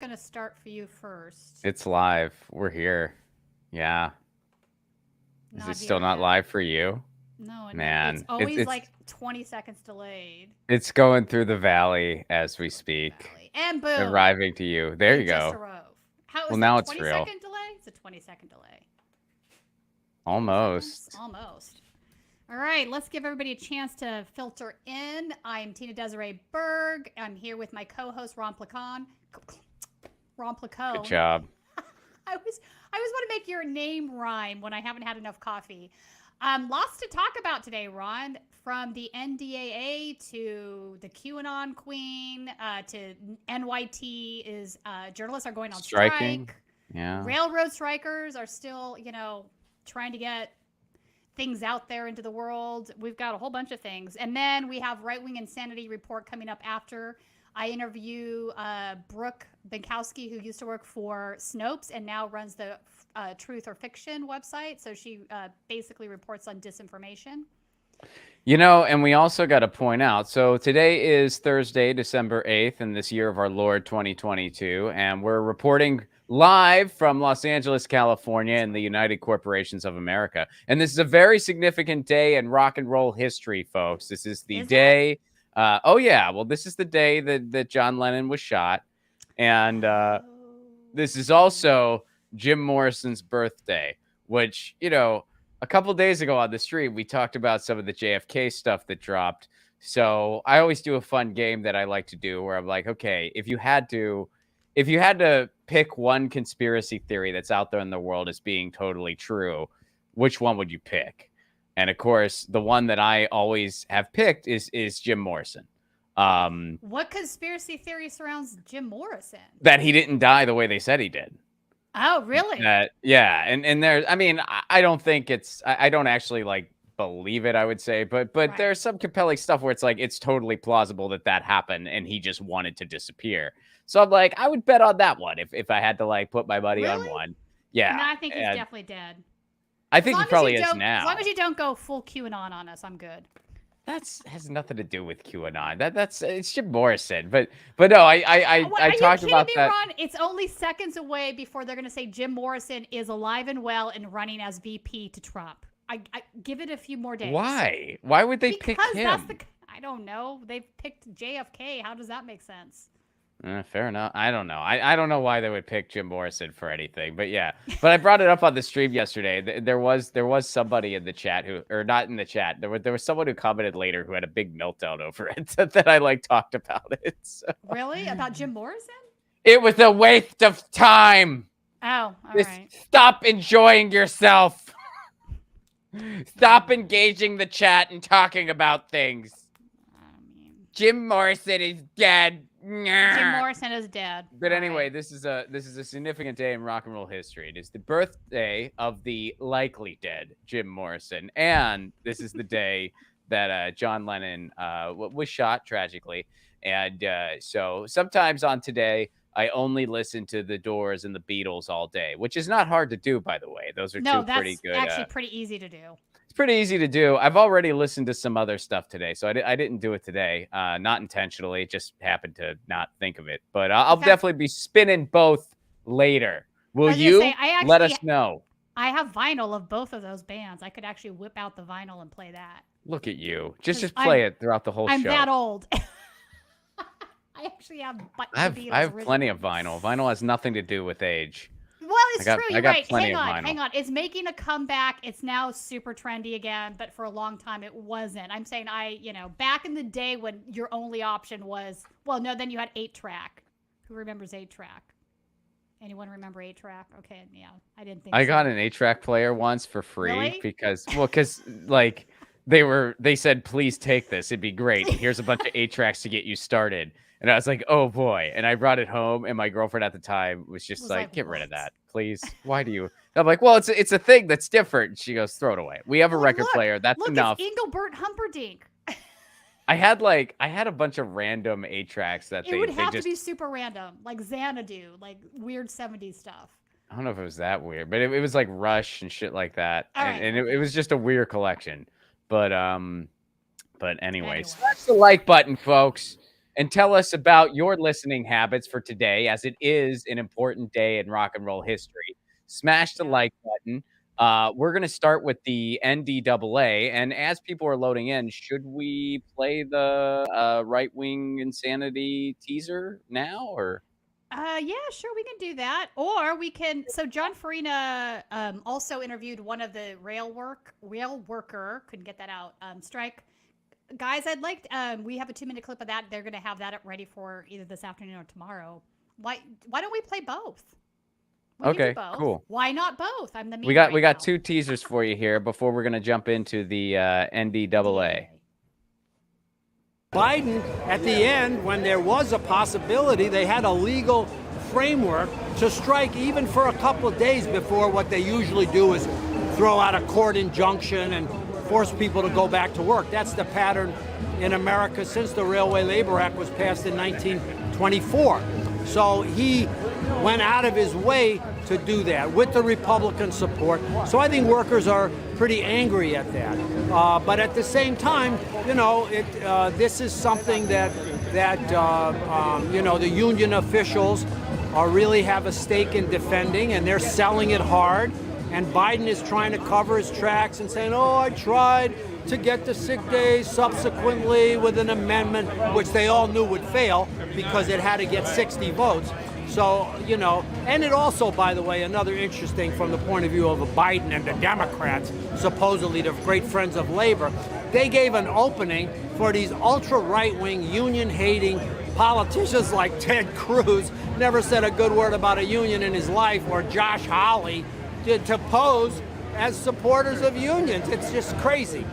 Gonna start for you first. It's live. We're here. Yeah. Is it Not still here not yet. live for you? No, it's Man, it's always it's like 20 seconds delayed. it's going through the valley as we Going through the speak. valley. And boom, Arriving to you. There it you just go. arose. How Well, is it? now A it's 20 real. second delay? It's a 20-second delay. 20 seconds? Almost. Almost. All right, let's give everybody a chance to filter in. I'm Tina-Desiree Berg. I'm here with my co-host Ron Placone. Ron Good Placone. job. I always want to make your name rhyme when I haven't had enough coffee. Lots to talk about today, Ron. From the NDAA to the Qanon Queen to NYT is journalists are going on Striking. strike. Yeah. Railroad strikers are still, trying to get things out there into the world. We've got a whole bunch of things. And then we have Right Wing Insanity Report coming up after. I interview Brooke Binkowski, who used to work for Snopes and now runs the Truth or Fiction website. So she basically reports on disinformation. And we also got to point out, so today is Thursday, December 8th, in this year of our Lord 2022, and we're reporting live from Los Angeles, California, in the United Corporations of America. And this is a very significant day in rock and roll history, folks. This is the day. This is the day that John Lennon was shot. And this is also Jim Morrison's birthday, which, a couple days ago on the stream, we talked about some of the JFK stuff that dropped. So I always do a fun game that I like to do where I'm like, okay, if you had to pick one conspiracy theory that's out there in the world as being totally true, which one would you pick? And of course, the one that I always have picked is Jim Morrison. What conspiracy theory surrounds Jim Morrison? That he didn't die the way they said he did. Oh, really? Yeah, and there's, I don't think I don't actually believe it, I would say, but right. There's some compelling stuff where it's like it's totally plausible that happened and he just wanted to disappear. So I'm like, I would bet on that one if I had to put my money on one. Yeah, no, I think he's definitely dead. I think he probably is now. As long as you don't go full QAnon on us, I'm good. That has nothing to do with QAnon. It's Jim Morrison, but no, I talked about me, that. Ron? It's only seconds away before they're going to say Jim Morrison is alive and well and running as VP to Trump. I give it a few more days. Why? Why would they pick him? I don't know. They picked JFK. How does that make sense? Fair enough. I don't know. I don't know why they would pick Jim Morrison for anything, but yeah. But I brought it up on the stream yesterday. There was somebody in the chat or not in the chat. There was someone who commented later who had a big meltdown over it that I talked about it. So. Really? About Jim Morrison? It was a waste of time. Oh, all right. Stop enjoying yourself. Stop engaging the chat and talking about things. Jim Morrison is dead. Jim Morrison is dead. But anyway, this is a significant day in rock and roll history. It is the birthday of the likely dead Jim Morrison, and this is the day that John Lennon was shot tragically. And so sometimes on today, I only listen to the Doors and the Beatles all day, which is not hard to do, by the way. Those are two pretty good. No, that's actually pretty easy to do. It's pretty easy to do. I've already listened to some other stuff today, so I didn't do it today. Not intentionally, just happened to not think of it. But I'll definitely be spinning both later. Will you let us know? I have vinyl of both of those bands. I could actually whip out the vinyl and play that. Look at you. Just play it throughout the whole show. I'm that old. I actually have. I have plenty of vinyl. Vinyl has nothing to do with age. Well, it's true. You're right. Hang on. It's making a comeback. It's now super trendy again, but for a long time it wasn't. I'm saying back in the day when your only option was, then you had 8-track. Who remembers 8-track? Anyone remember 8-track? Okay, yeah. I didn't think I got an 8-track player once for free. Really? because they said, please take this. It'd be great. Here's a bunch of 8-tracks to get you started. And I was like, oh boy. And I brought it home, and my girlfriend at the time was just like, get rid of that, please. Why do you? And I'm like, well, it's a thing that's different. And she goes, throw it away. We have a record player. That's enough. It's Engelbert Humperdinck. I had a bunch of random 8-tracks that it would have to be super random, like Xanadu, like weird 70s stuff. I don't know if it was that weird, but it was like Rush and shit like that. And it was just a weird collection. But anyway, smash the like button, folks. and tell us about your listening habits for today, as it is an important day in rock and roll history. Smash the like button. We're going to start with the NDAA. And as people are loading in, should we play the right wing insanity teaser now? Or yeah, sure, we can do that. Or we can. So John Farina also interviewed one of the rail worker. Couldn't get that out. Strike guys. I'd like. We have a 2-minute clip of that. They're going to have that ready for either this afternoon or tomorrow. Why don't we play both? We okay, both. cool. Why not both? I'm the we got 2 teasers for you here before we're going to jump into the NDAA. Biden, at the end, when there was a possibility, they had a legal framework to strike even for a couple of days before what they usually do is throw out a court injunction and force people to go back to work. That's the pattern in America since the Railway Labor Act was passed in 1924. So he went out of his way to do that with the Republican support. So I think workers are pretty angry at that. But at the same time, you know, this is something that you know, the union officials really have a stake in defending, and they're selling it hard. And Biden is trying to cover his tracks and saying, oh, I tried to get the sick days subsequently with an amendment, which they all knew would fail because it had to get 60 votes. So, you know, and it also, by the way, another interesting from the point of view of Biden and the Democrats, supposedly the great friends of labor, they gave an opening for these ultra right-wing, union-hating politicians like Ted Cruz, never said a good word about a union in his life, or Josh Hawley, to pose as supporters of unions. It's just crazy.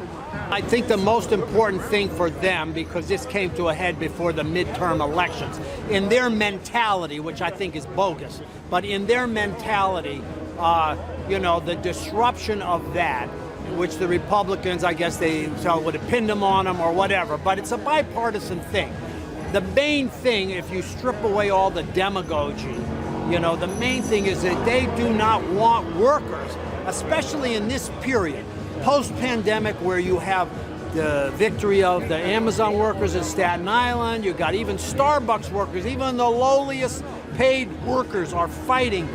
I think the most important thing for them, because this came to a head before the midterm elections, in their mentality, which I think is bogus, but in their mentality, you know, the disruption of that, which the Republicans, I guess they would have pinned them on them or whatever, but it's a bipartisan thing. The main thing, if you strip away all the demagogy, you know, the main thing is that they do not want workers, especially in this period, post-pandemic, where you have the victory of the Amazon workers in Staten Island, you got even Starbucks workers, even the lowliest paid workers are fighting,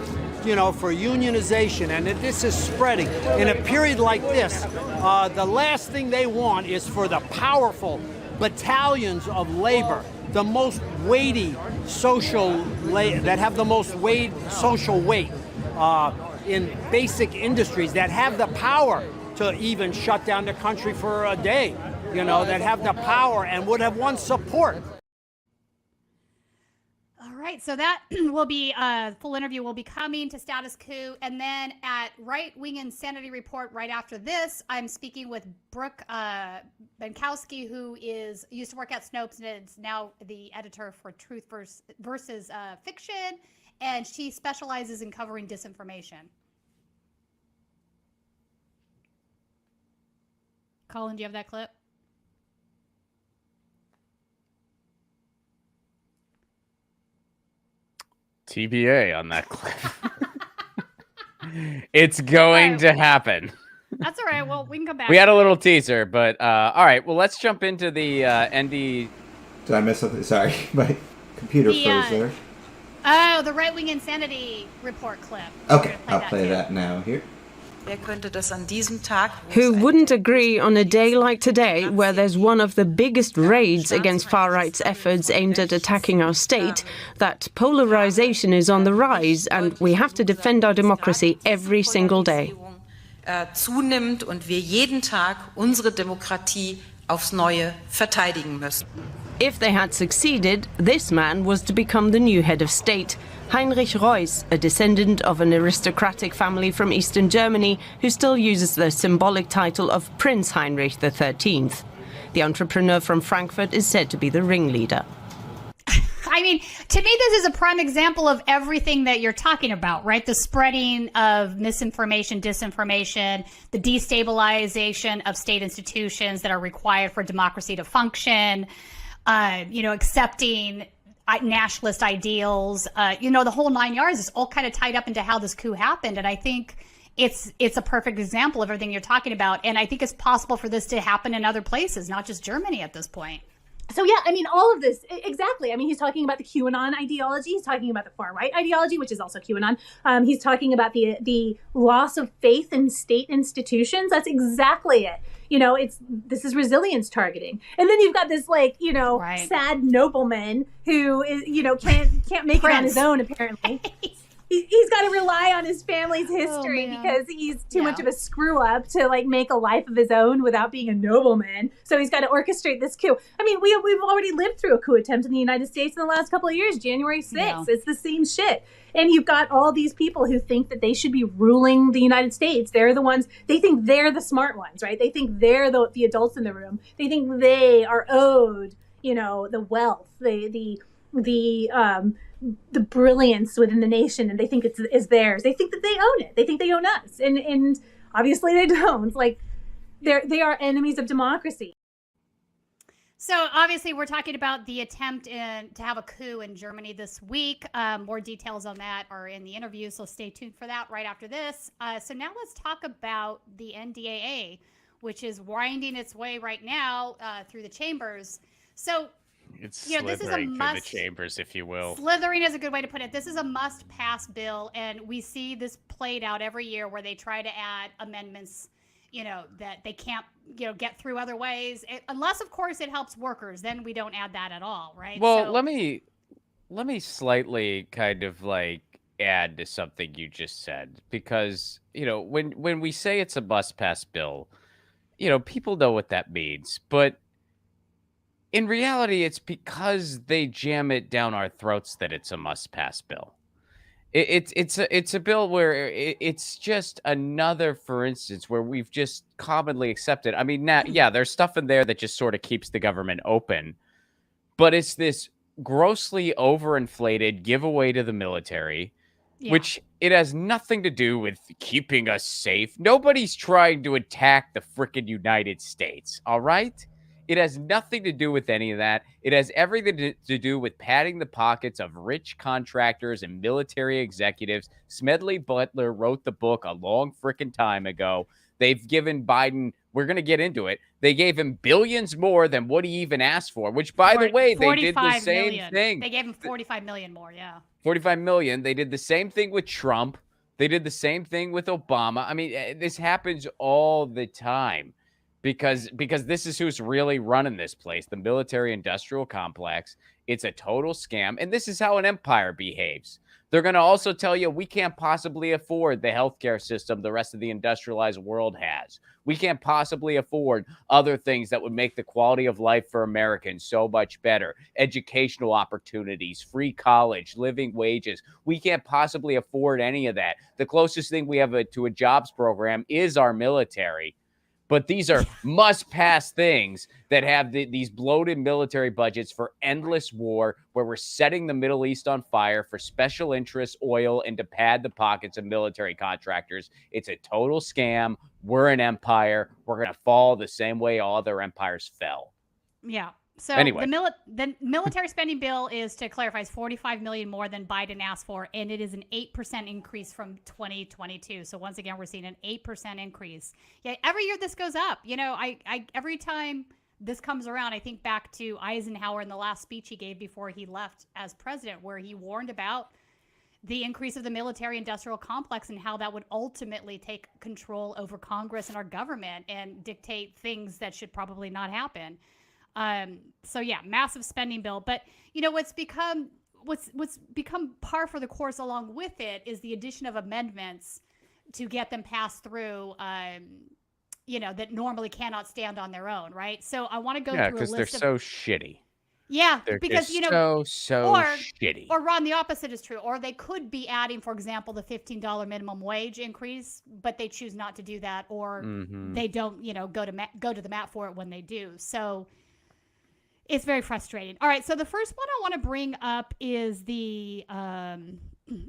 you know, for unionization, and this is spreading. In a period like this, the last thing they want is for the powerful battalions of labor, the most weighty that have the most social weight in basic industries, that have the power to even shut down the country for a day, you know, that have the power and would have won support. All right, so that will be full interview will be coming to Status Coup, and then at Right Wing Insanity Report right after this, I'm speaking with Brooke Binkowski, who used to work at Snopes and is now the editor for Truth versus Fiction, and she specializes in covering disinformation. Colin, do you have that clip? TBA on that clip. It's going to happen. That's all right. Well, we can come back. We had a little teaser, but all right. Well, let's jump into the ND. Did I miss something? Sorry, my computer froze there. Oh, the Right Wing Insanity Report clip. Okay, I'll play that now here. Who wouldn't agree on a day like today, where there's one of the biggest raids against far-right's efforts aimed at attacking our state, that polarization is on the rise and we have to defend our democracy every single day. Zunimmt und wir jeden Tag unsere Demokratie aufs Neue verteidigen müssen. If they had succeeded, this man was to become the new head of state. Heinrich Reuss, a descendant of an aristocratic family from Eastern Germany who still uses the symbolic title of Prince Heinrich XIII. The entrepreneur from Frankfurt is said to be the ringleader. I mean, to me, this is a prime example of everything that you're talking about, right? The spreading of misinformation, disinformation, the destabilization of state institutions that are required for democracy to function, you know, accepting nationalist ideals, you know, the whole 9 yards is all kind of tied up into how this coup happened. And I think it's a perfect example of everything you're talking about. And I think it's possible for this to happen in other places, not just Germany at this point. So yeah, I mean, all of this, exactly. I mean, he's talking about the QAnon ideology. He's talking about the far right ideology, which is also QAnon. He's talking about the loss of faith in state institutions. That's exactly it. This is resilience targeting. And then you've got this Right. sad nobleman who is, can't make it on his own, apparently. He's got to rely on his family's history because he's too much of a screw up to make a life of his own without being a nobleman. So he's got to orchestrate this coup. I mean, we've already lived through a coup attempt in the United States in the last couple of years, January 6th. Yeah. It's the same shit. And you've got all these people who think that they should be ruling the United States. They're the ones, they think they're the smart ones, right? They think they're the adults in the room. They think they are owed, the wealth, the brilliance within the nation, and they think it's theirs. They think that they own it. They think they own us, and obviously they don't. They are enemies of democracy. So obviously we're talking about the attempt to have a coup in Germany this week. More details on that are in the interview, so stay tuned for that right after this. So now let's talk about the NDAA, which is winding its way right now through the chambers. So it's slithering through the chambers, if you will. Slithering is a good way to put it. This is a must-pass bill, and we see this played out every year where they try to add amendments, that they can't, get through other ways. Unless, of course, it helps workers. Then we don't add that at all, right? Well, so, let me slightly kind of add to something you just said, because, when we say it's a must-pass bill, people know what that means, but in reality, it's because they jam it down our throats that it's a must-pass bill. It's a bill where it's just another, for instance, where we've just commonly accepted. I mean, now, yeah, there's stuff in there that just sort of keeps the government open, but it's this grossly overinflated giveaway to the military, which it has nothing to do with keeping us safe. Nobody's trying to attack the frickin' United States, all right? It has nothing to do with any of that. It has everything to do with padding the pockets of rich contractors and military executives. Smedley Butler wrote the book a long frickin' time ago. They've given Biden, we're going to get into it, they gave him billions more than what he even asked for, which, by the way, they did the same thing. They gave him 45 million more, yeah. 45 million. They did the same thing with Trump. They did the same thing with Obama. I mean, this happens all the time. Because this is who's really running this place, the military-industrial complex. It's a total scam, and this is how an empire behaves. They're going to also tell you we can't possibly afford the healthcare system the rest of the industrialized world has. We can't possibly afford other things that would make the quality of life for Americans so much better. Educational opportunities, free college, living wages. We can't possibly afford any of that. The closest thing we have to a jobs program is our military. But these are must-pass things that have these bloated military budgets for endless war, where we're setting the Middle East on fire for special interest oil and to pad the pockets of military contractors. It's a total scam. We're an empire. We're going to fall the same way all other empires fell. Yeah. So anyway, the military spending bill is, to clarify, is 45 million more than Biden asked for, and it is an 8% increase from 2022. So once again, we're seeing an 8% increase. Yeah, every year this goes up. I every time this comes around, I think back to Eisenhower in the last speech he gave before he left as president, where he warned about the increase of the military-industrial complex and how that would ultimately take control over Congress and our government and dictate things that should probably not happen. So yeah, massive spending bill. But what's become par for the course along with it is the addition of amendments to get them passed through, that normally cannot stand on their own, right? So I want to go through a list because they're so shitty. Yeah, they're because so shitty. Or Ron, the opposite is true. Or they could be adding, for example, the $15 minimum wage increase, but they choose not to do that, or they don't, go to the mat for it when they do. So it's very frustrating. All right, so the first one I want to bring up is the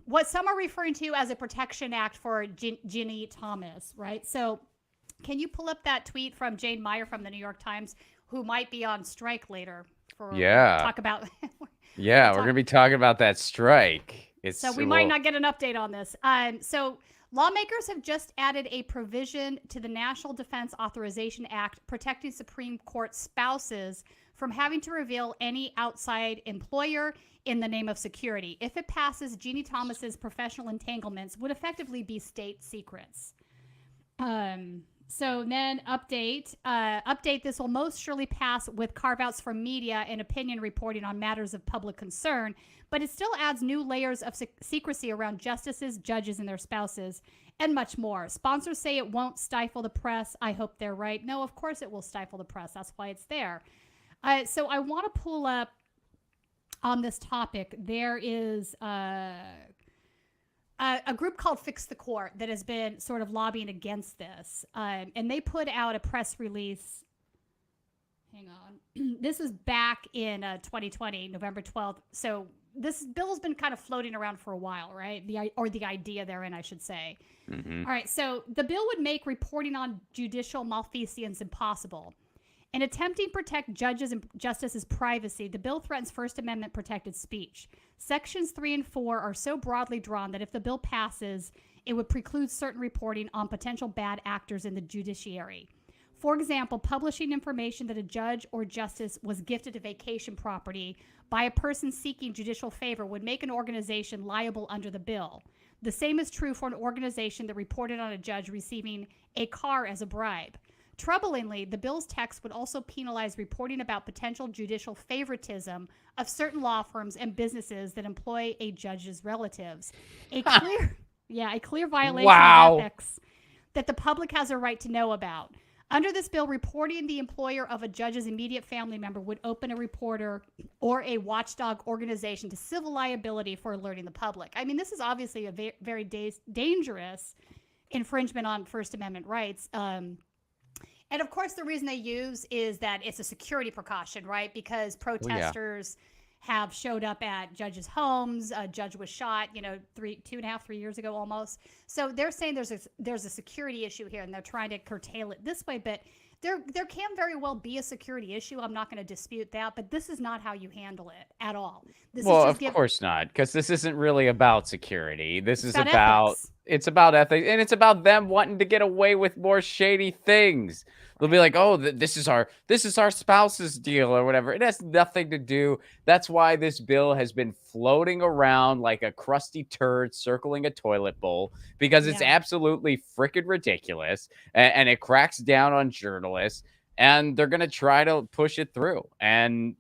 what some are referring to as a Protection Act for Ginny Thomas, right? So can you pull up that tweet from Jane Meyer from the New York Times, who might be on strike later? Talk about. We're going to be talking about that strike. So we might not get an update on this. So lawmakers have just added a provision to the National Defense Authorization Act protecting Supreme Court spouses from having to reveal any outside employer in the name of security. If it passes, Jeannie Thomas's professional entanglements would effectively be state secrets. So then update, this will most surely pass with carve-outs for media and opinion reporting on matters of public concern, but it still adds new layers of secrecy around justices, judges, and their spouses, and much more. Sponsors say it won't stifle the press. I hope they're right. No, of course it will stifle the press. That's why it's there. So I want to pull up on this topic. There is a group called Fix the Court that has been sort of lobbying against this. And they put out a press release. Hang on. This is back in 2020, November 12th. So this bill has been kind of floating around for a while, right? The idea therein, I should say. Mm-hmm. All right. So the bill would make reporting on judicial malfeasance impossible. In attempting to protect judges and justices' privacy, the bill threatens First Amendment protected speech. Sections 3 and 4 are so broadly drawn that if the bill passes, it would preclude certain reporting on potential bad actors in the judiciary. For example, publishing information that a judge or justice was gifted a vacation property by a person seeking judicial favor would make an organization liable under the bill. The same is true for an organization that reported on a judge receiving a car as a bribe. Troublingly, the bill's text would also penalize reporting about potential judicial favoritism of certain law firms and businesses that employ a judge's relatives. A clear violation of ethics that the public has a right to know about. Under this bill, reporting the employer of a judge's immediate family member would open a reporter or a watchdog organization to civil liability for alerting the public. I mean, this is obviously a very dangerous infringement on First Amendment rights. And of course, the reason they use is that it's a security precaution, right? Because protesters have showed up at judges' homes. A judge was shot, 2.5, 3 years ago almost. So they're saying there's a security issue here, and they're trying to curtail it this way. But there can very well be a security issue. I'm not going to dispute that, but this is not how you handle it at all. Of course not, because this isn't really about security. This is about ethics. It's about ethics, and it's about them wanting to get away with more shady things. They'll be like, "Oh, this is our spouse's deal or whatever." It has nothing to do. That's why this bill has been floating around like a crusty turd circling a toilet bowl, because it's absolutely freaking ridiculous, and it cracks down on journalists. And they're going to try to push it through. And,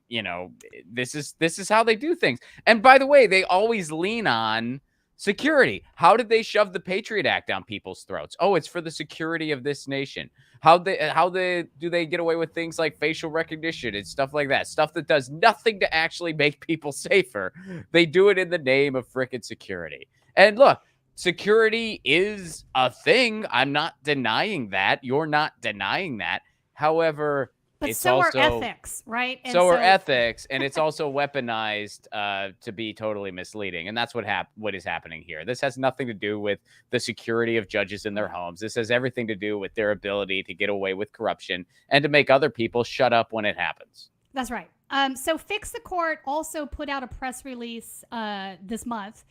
this is how they do things. And by the way, they always lean on security. How did they shove the Patriot Act down people's throats? Oh, it's for the security of this nation. How do they get away with things like facial recognition and stuff like that? Stuff that does nothing to actually make people safer. They do it in the name of frickin' security. And look, security is a thing. I'm not denying that. You're not denying that. However, but so are ethics, right? And so are ethics, and it's also weaponized to be totally misleading, and that's what is happening here. This has nothing to do with the security of judges in their homes. This has everything to do with their ability to get away with corruption and to make other people shut up when it happens. That's right. So Fix the Court also put out a press release this month.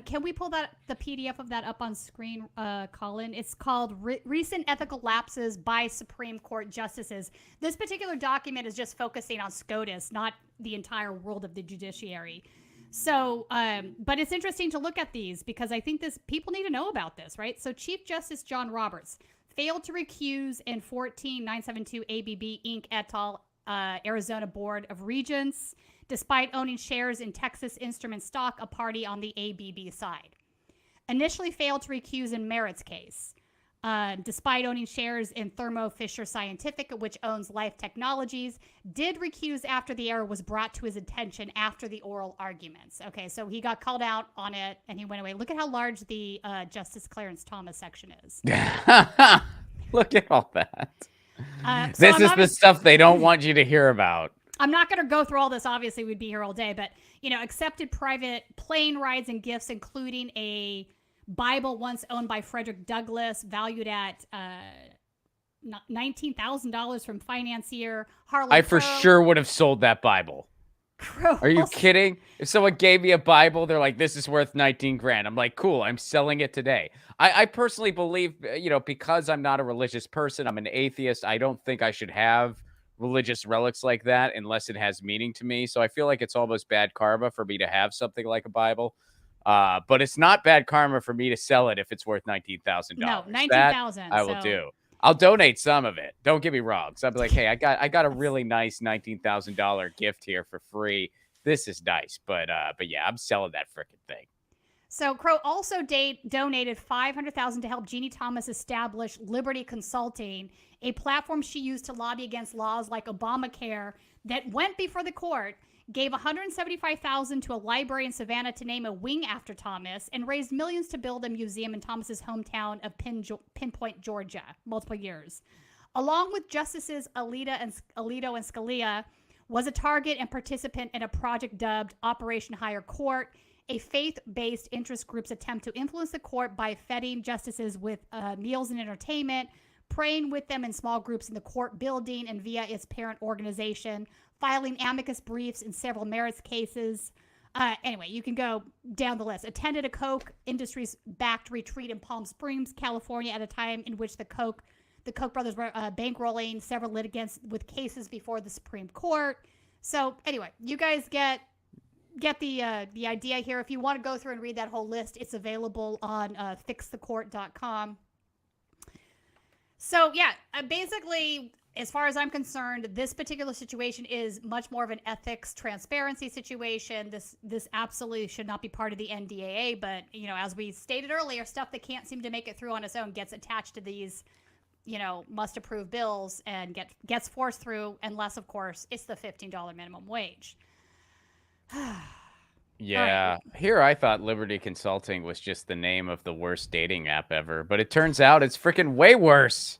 Can we pull the PDF of that up on screen, Colin? It's called Recent Ethical Lapses by Supreme Court Justices. This particular document is just focusing on SCOTUS, not the entire world of the judiciary. So, but it's interesting to look at these because I think people need to know about this, right? So Chief Justice John Roberts failed to recuse in 14972 ABB Inc. et al. Arizona Board of Regents, despite owning shares in Texas Instrument stock, a party on the ABB side. Initially failed to recuse in Merritt's case, despite owning shares in Thermo Fisher Scientific, which owns Life Technologies, did recuse after the error was brought to his attention after the oral arguments. Okay, so he got called out on it, and he went away. Look at how large the Justice Clarence Thomas section is. Look at all that. This is the stuff they don't want you to hear about. I'm not going to go through all this. Obviously, we'd be here all day. But, accepted private plane rides and gifts, including a Bible once owned by Frederick Douglass, valued at $19,000 from financier Harlan I for Crow. sure would have sold that Bible. Are you kidding? If someone gave me a Bible, they're like, this is worth 19 grand. I'm like, cool, I'm selling it today. I personally believe, because I'm not a religious person, I'm an atheist. I don't think I should have religious relics like that unless it has meaning to me. So I feel like it's almost bad karma for me to have something like a Bible. But it's not bad karma for me to sell it if it's worth $19,000. No, That $19,000. I will do. I'll donate some of it. Don't get me wrong. So I'll be like, hey, I got a really nice $19,000 gift here for free. This is nice, but yeah, I'm selling that freaking thing. So Crow also donated $500,000 to help Jeannie Thomas establish Liberty Consulting, a platform she used to lobby against laws like Obamacare that went before the court, gave $175,000 to a library in Savannah to name a wing after Thomas, and raised millions to build a museum in Thomas's hometown of Pinpoint, Georgia, multiple years. Along with Justices Alito and Scalia, was a target and participant in a project dubbed Operation Higher Court, a faith-based interest group's attempt to influence the court by feeding justices with meals and entertainment, praying with them in small groups in the court building and via its parent organization, filing amicus briefs in several merits cases. Anyway, you can go down the list. Attended a Koch Industries-backed retreat in Palm Springs, California, at a time in which the Koch brothers were bankrolling several litigants with cases before the Supreme Court. So anyway, you guys get the idea here. If you want to go through and read that whole list, it's available on fixthecourt.com. So yeah, basically, as far as I'm concerned, this particular situation is much more of an ethics transparency situation. This absolutely should not be part of the NDAA, but as we stated earlier, stuff that can't seem to make it through on its own gets attached to these must approve bills and gets forced through, unless of course it's the $15 minimum wage. Yeah, here I thought Liberty Consulting was just the name of the worst dating app ever, but it turns out it's freaking way worse.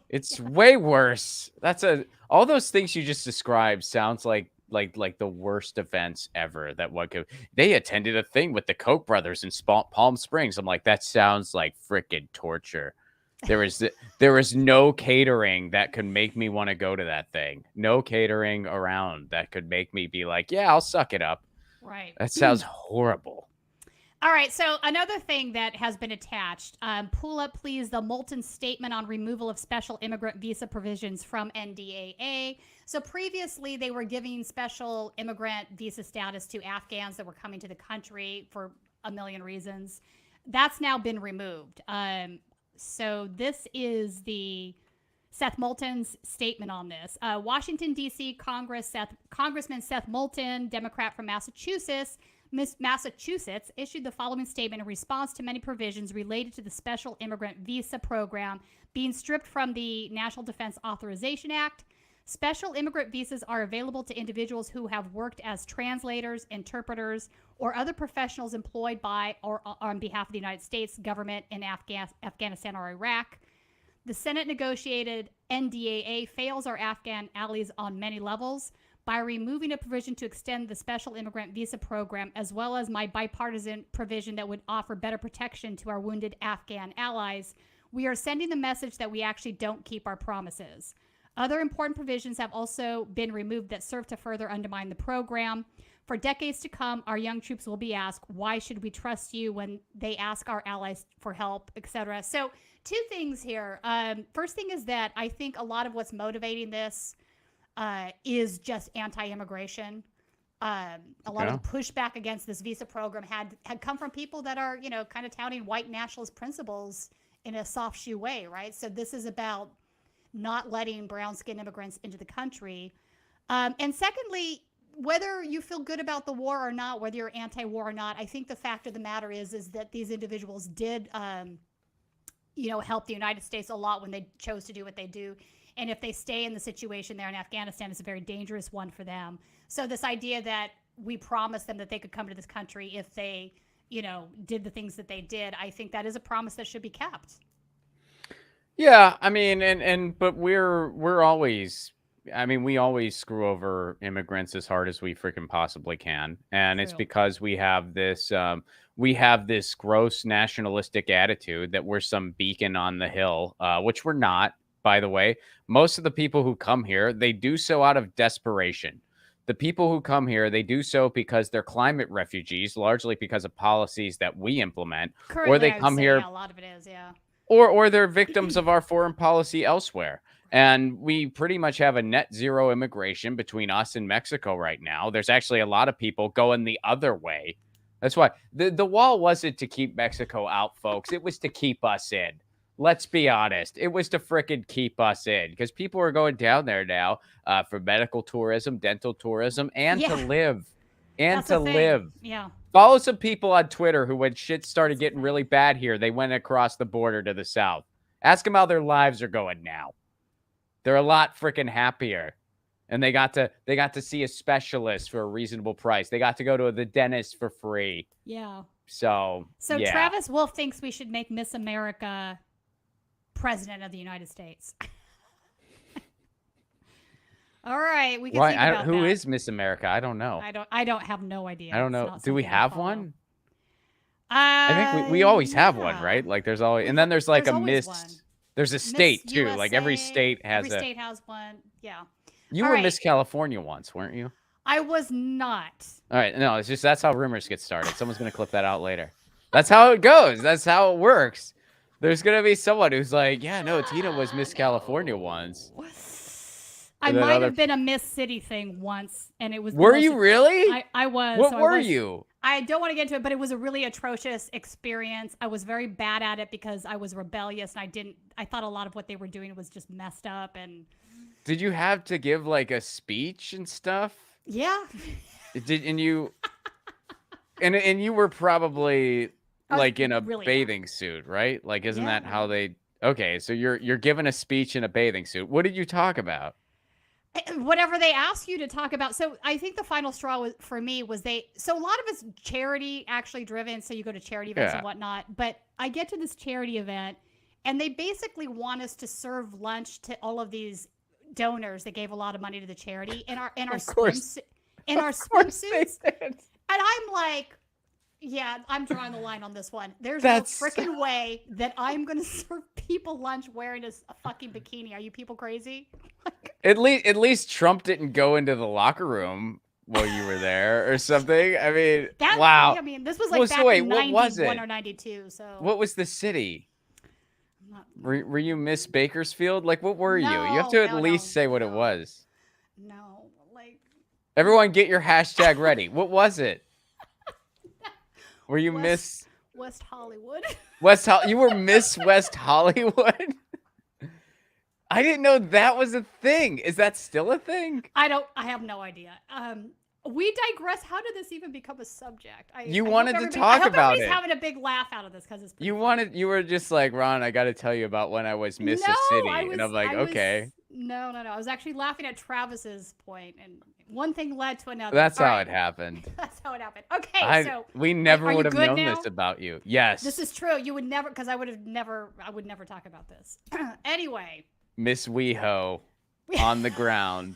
It's way worse. All those things you just described sounds like the worst events ever. They attended a thing with the Koch brothers in Palm Springs. I'm like, that sounds like freaking torture. There was no catering that could make me want to go to that thing. No catering around that could make me be like, yeah, I'll suck it up. Right. That sounds horrible. All right. So another thing that has been attached, pull up, please, the Moulton Statement on Removal of Special Immigrant Visa Provisions from NDAA. So previously, they were giving special immigrant visa status to Afghans that were coming to the country for a million reasons. That's now been removed. So this is the Seth Moulton's statement on this. Washington, D.C. Congressman Seth Moulton, Democrat from Massachusetts, issued the following statement in response to many provisions related to the Special Immigrant Visa Program being stripped from the National Defense Authorization Act. Special immigrant visas are available to individuals who have worked as translators, interpreters, or other professionals employed by or on behalf of the United States government in Afghanistan or Iraq. The Senate negotiated NDAA fails our Afghan allies on many levels. By removing a provision to extend the Special Immigrant Visa Program, as well as my bipartisan provision that would offer better protection to our wounded Afghan allies, we are sending the message that we actually don't keep our promises. Other important provisions have also been removed that serve to further undermine the program. For decades to come, our young troops will be asked, why should we trust you when they ask our allies for help, etc. So 2 things here. First thing is that I think a lot of what's motivating this is just anti-immigration. A lot of the pushback against this visa program had come from people that are, kind of touting white nationalist principles in a soft shoe way, right? So this is about not letting brown-skinned immigrants into the country. And secondly, whether you feel good about the war or not, whether you're anti-war or not, I think the fact of the matter is that these individuals did, help the United States a lot when they chose to do what they do. And if they stay in the situation there in Afghanistan, it's a very dangerous one for them. So this idea that we promised them that they could come to this country if they, did the things that they did, I think that is a promise that should be kept. Yeah, I mean, but we're always, we always screw over immigrants as hard as we freaking possibly can, and True. It's because we have this gross nationalistic attitude that we're some beacon on the hill, which we're not. By the way, most of the people who come here, they do so out of desperation. The people who come here, they do so because they're climate refugees, largely because of policies that we implement, Currently, or they come here. A lot of it is, yeah. or they're victims of our foreign policy elsewhere. And we pretty much have a net zero immigration between us and Mexico right now. There's actually a lot of people going the other way. That's why the wall wasn't to keep Mexico out, folks. It was to keep us in. Let's be honest. It was to frickin' keep us in because people are going down there now for medical tourism, dental tourism, and to live. And That's to the thing. live. Yeah. Follow some people on Twitter who, when shit started getting really bad here, they went across the border to the south. Ask them how their lives are going now. They're a lot freaking happier. And they got to see a specialist for a reasonable price. They got to go to the dentist for free. Yeah. So yeah. Travis Wolf thinks we should make Miss America president of the United States. All right, we can think about who that. is Miss America? I don't know. I don't have no idea. I don't know. Do we have one? I think we always have one, right? Like there's always, and then there's like a Miss. One. There's a state Miss too. USA, like every state has every state has one. Yeah. You were Miss California once, weren't you? I was not. All right. No, it's just that's how rumors get started. Someone's going to clip that out later. That's how it goes. That's how it works. There's going to be someone who's like, yeah, no, Tina was Miss California once. I might have been a Miss City thing once, and it was. Were you really? I was. What were you? I don't want to get into it, but it was a really atrocious experience. I was very bad at it because I was rebellious, and I thought a lot of what they were doing was just messed up. And did you have to give like a speech and stuff? Yeah. And you were probably like in a bathing suit, right? Like, isn't that how they? Okay, so you're giving a speech in a bathing suit. What did you talk about? Whatever they ask you to talk about. So I think the final straw for me was so a lot of it's charity actually driven. So you go to charity events and whatnot, but I get to this charity event and they basically want us to serve lunch to all of these donors that gave a lot of money to the charity in our swimsuits. And I'm like, yeah, I'm drawing the line on this one. There's no freaking way that I'm going to serve people lunch wearing a fucking bikini. Are you people crazy? At least Trump didn't go into the locker room while you were there or something. I mean, wow. I mean, this was like back in 91 or 92. So what was the city? Were you Miss Bakersfield? Like, what were you? You have to at least say what it was. No, like. Everyone get your hashtag ready. What was it? Were you Miss West Hollywood? You were Miss West Hollywood? I didn't know that was a thing. Is that still a thing? I have no idea. We digress. How did this even become a subject? You wanted to talk about it. Everybody's having a big laugh out of this because it's. You were just like, Ron, I got to tell you about when I was Miss City, and I'm like, okay. No. I was actually laughing at Travis's point, and one thing led to another. That's how it happened. That's how it happened. Okay, so we never would have known this about you. Yes, this is true. You would never, because I would never talk about this. Anyway, Miss WeHo on the ground.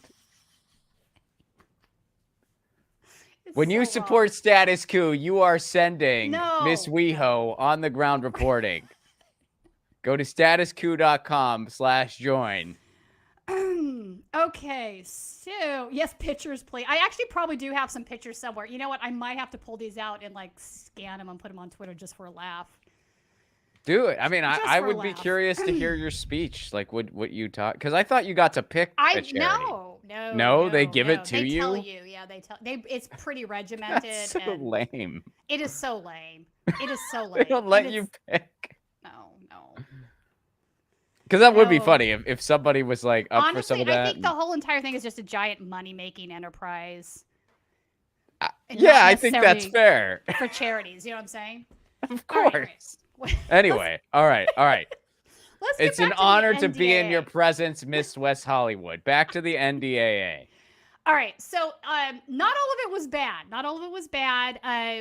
When you support Status Coup, you are sending Miss WeHo on the ground reporting. Go to statuscoup.com/join. Okay, so yes, pictures, please. I actually probably do have some pictures somewhere. You know what? I might have to pull these out and like scan them and put them on Twitter just for a laugh. Do it. I mean, I would be curious to hear your speech. Like, what you talk? Because I thought you got to pick a charity. No, they give it to you. They tell you. Yeah, it's pretty regimented. That's so lame. It is so lame. It is so lame. They don't let you pick. No. Because that would be funny if somebody was like up for some of that. I think the whole entire thing is just a giant money-making enterprise. Yeah, I think that's fair. For charities, you know what I'm saying? Of course. Anyway, all right. It's an honor to be in your presence, Miss West Hollywood. Back to the NDAA. All right, so not all of it was bad.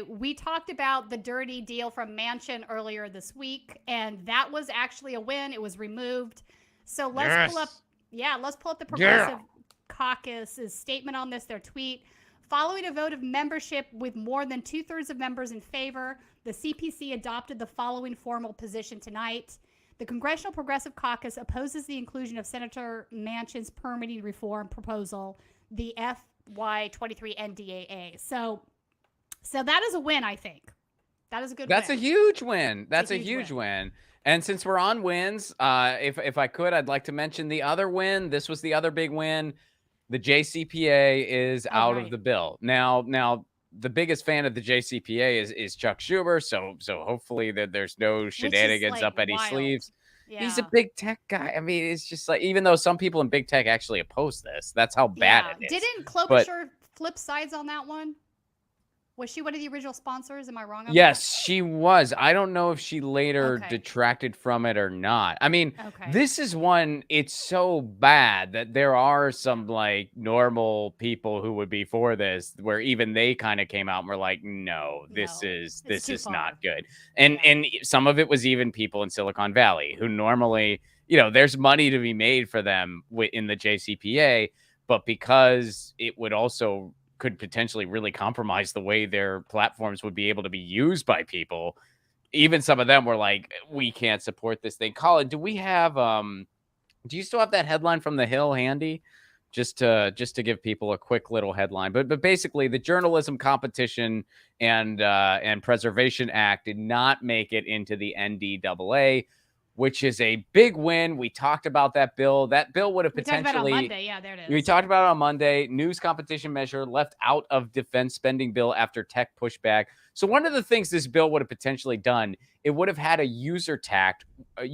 We talked about the dirty deal from Manchin earlier this week, and that was actually a win. It was removed. So let's pull up the Progressive Caucus's statement on this, their tweet. Following a vote of membership with more than 2/3 of members in favor, the CPC adopted the following formal position tonight. The Congressional Progressive Caucus opposes the inclusion of Senator Manchin's permitting reform proposal, the FY23 NDAA. So that is a win, I think. That is a good win. That's a huge win. That's a huge win. And since we're on wins, if I could, I'd like to mention the other win. This was the other big win. The JCPA is out of the bill. Now the biggest fan of the JCPA is Chuck Schumer. So hopefully there's no shenanigans up any sleeves. Yeah. He's a big tech guy. I mean, it's just like, even though some people in big tech actually oppose this, that's how bad it is. Didn't Klobuchar flip sides on that one? Was she one of the original sponsors? Am I wrong on Yes, that? she was. I don't know if she later detracted from it or not. I mean, this is one, it's so bad that there are some like normal people who would be for this, where even they kind of came out and were like, no, this is not good. And some of it was even people in Silicon Valley who normally, you know, there's money to be made for them in the JCPA, but because it would also could potentially really compromise the way their platforms would be able to be used by people. Even some of them were like, we can't support this thing. Colin, do we have, do you still have that headline from The Hill handy? Just to give people a quick little headline, but basically the Journalism Competition and Preservation Act did not make it into the NDAA, which is a big win. We talked about that bill. That bill would have potentially... We talked about it on Monday. Yeah, there it is. We talked about it on Monday. News competition measure left out of defense spending bill after tech pushback. So one of the things this bill would have potentially done, it would have had a user tax, where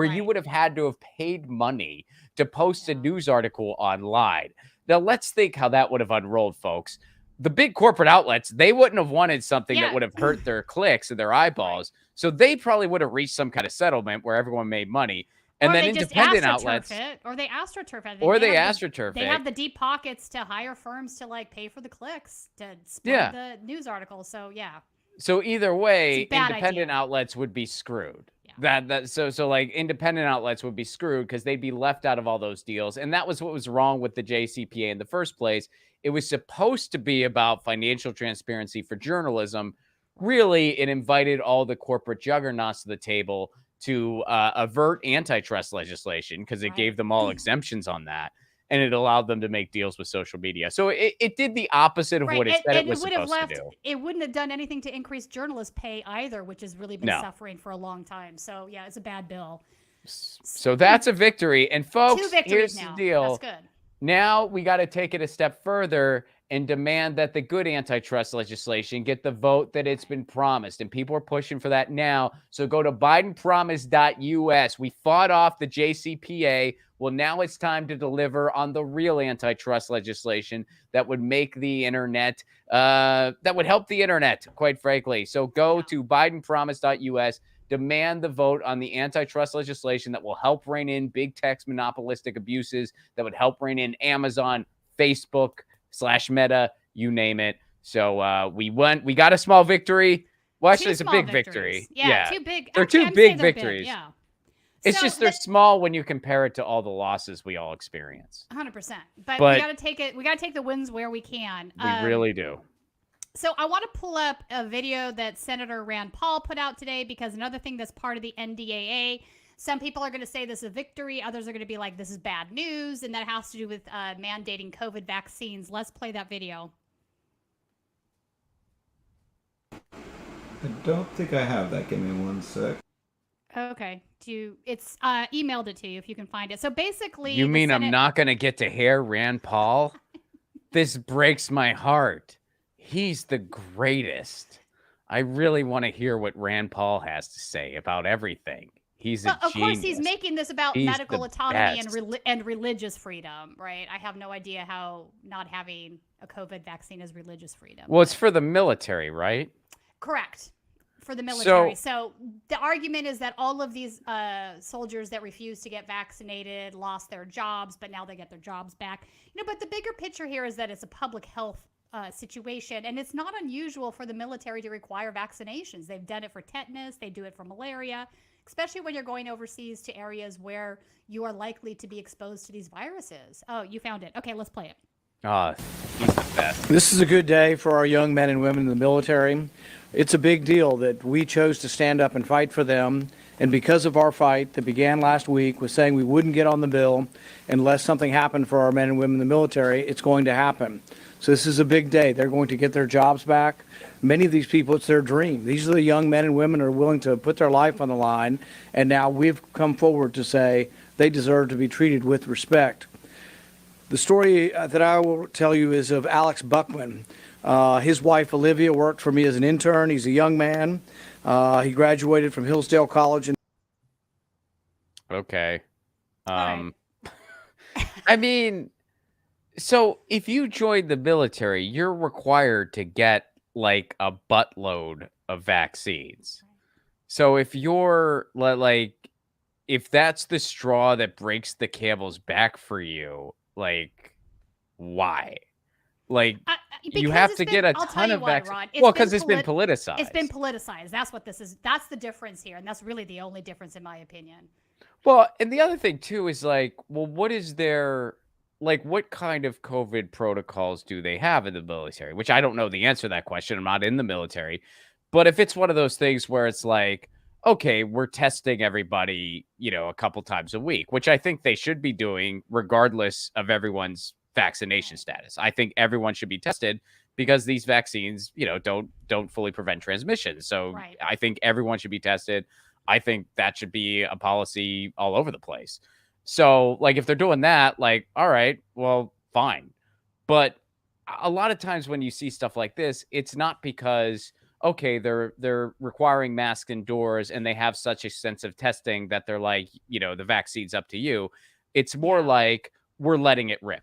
you would have had to have paid money to post a news article online. Now, let's think how that would have unrolled, folks. The big corporate outlets, they wouldn't have wanted something that would have hurt their clicks and their eyeballs. So they probably would have reached some kind of settlement where everyone made money. And then independent outlets. Or they astroturf it. Or they astroturf it. They have the deep pockets to hire firms to like pay for the clicks to spread the news articles. So yeah. So either way, independent outlets would be screwed. Yeah. So like independent outlets would be screwed because they'd be left out of all those deals. And that was what was wrong with the JCPA in the first place. It was supposed to be about financial transparency for journalism. Really, it invited all the corporate juggernauts to the table to avert antitrust legislation because it gave them all exemptions on that. And it allowed them to make deals with social media. So it did the opposite of what it said it was supposed to do. It wouldn't have done anything to increase journalist pay either, which has really been suffering for a long time. So yeah, it's a bad bill. So that's a victory. And folks, here's now. the deal. That's good. Now we got to take it a step further and demand that the good antitrust legislation get the vote that it's been promised. And people are pushing for that now. So go to BidenPromise.us. We fought off the JCPA. Well, now it's time to deliver on the real antitrust legislation that would make the internet, that would help the internet, quite frankly. So go to BidenPromise.us. Demand the vote on the antitrust legislation that will help rein in big tech's monopolistic abuses, that would help rein in Amazon, Facebook, /Meta, you name it. So we got a small victory. Well, actually, it's a big victory. Yeah, two big. They're two big victories. Yeah. It's just they're small when you compare it to all the losses we all experience. 100%. But we got to take it. We got to take the wins where we can. We really do. So I want to pull up a video that Senator Rand Paul put out today, because another thing that's part of the NDAA, some people are going to say this is a victory. Others are going to be like, this is bad news. And that has to do with mandating COVID vaccines. Let's play that video. I don't think I have that. Give me one sec. Okay. It's emailed it to you if you can find it. So basically, you mean I'm not going to get to hear Rand Paul? This breaks my heart. He's the greatest. I really want to hear what Rand Paul has to say about everything. He's a genius. Of course, he's making this about medical autonomy and religious freedom, right? I have no idea how not having a COVID vaccine is religious freedom. Well, it's for the military, right? Correct. For the military. So the argument is that all of these soldiers that refused to get vaccinated lost their jobs, but now they get their jobs back. But the bigger picture here is that it's a public health situation, and it's not unusual for the military to require vaccinations. They've done it for tetanus, they do it for malaria, especially when you're going overseas to areas where you are likely to be exposed to these viruses. Oh, you found it. Okay, let's play it. He's the best. This is a good day for our young men and women in the military. It's a big deal that we chose to stand up and fight for them. And because of our fight that began last week with saying we wouldn't get on the bill unless something happened for our men and women in the military, it's going to happen. So this is a big day. They're going to get their jobs back. Many of these people, it's their dream. These are the young men and women who are willing to put their life on the line, and now we've come forward to say they deserve to be treated with respect. The story that I will tell you is of Alex Buckman. His wife, Olivia, worked for me as an intern. He's a young man. He graduated from Hillsdale College. Okay. right. I mean, so if you join the military, you're required to get like a buttload of vaccines. So if you're like, if that's the straw that breaks the camel's back for you, like, why? Like, you have to get a ton of vaccines. Well, because it's been politicized. It's been politicized. That's what this is. That's the difference here. And that's really the only difference, in my opinion. Well, and the other thing, too, is like, well, what is their, like, what kind of COVID protocols do they have in the military? Which I don't know the answer to that question. I'm not in the military. But if it's one of those things where it's like, okay, we're testing everybody, you know, a couple times a week, which I think they should be doing regardless of everyone's vaccination status. I think everyone should be tested because these vaccines, you know, don't fully prevent transmission. So Right. I think everyone should be tested. I think that should be a policy all over the place. So, like, if they're doing that, like, all right, well, fine. But a lot of times when you see stuff like this, it's not because, okay, they're requiring masks indoors and they have such extensive testing that they're like, you know, the vaccine's up to you. It's more like we're letting it rip.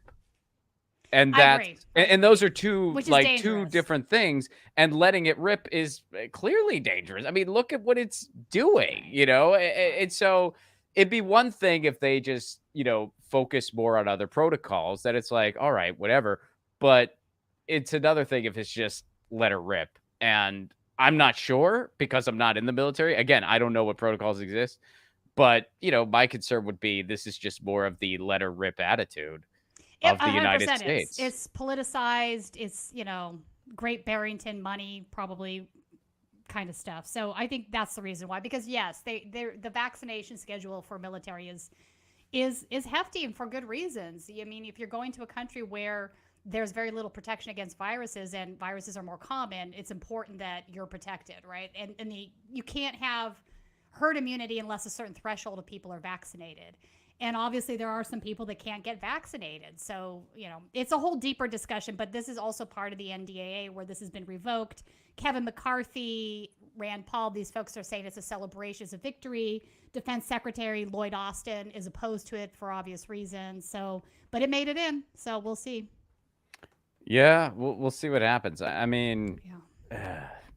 And that, and those are two different things. And letting it rip is clearly dangerous. I mean, look at what it's doing, you know? And so it'd be one thing if they just, you know, focus more on other protocols, that it's like, all right, whatever. But it's another thing if it's just let it rip. And I'm not sure because I'm not in the military. Again, I don't know what protocols exist. But, you know, my concern would be this is just more of the let her rip attitude of the United States. It's politicized. It's, you know, Great Barrington money, probably kind of stuff. So I think that's the reason why. Because yes, the vaccination schedule for military is hefty and for good reasons. I mean, if you're going to a country where there's very little protection against viruses and viruses are more common, it's important that you're protected, right? And you can't have herd immunity unless a certain threshold of people are vaccinated. And obviously there are some people that can't get vaccinated. So, you know, it's a whole deeper discussion, but this is also part of the NDAA where this has been revoked. Kevin McCarthy, Rand Paul, these folks are saying it's a celebration, it's a victory. Defense Secretary Lloyd Austin is opposed to it for obvious reasons. So, but it made it in. So we'll see. Yeah, we'll see what happens. I mean,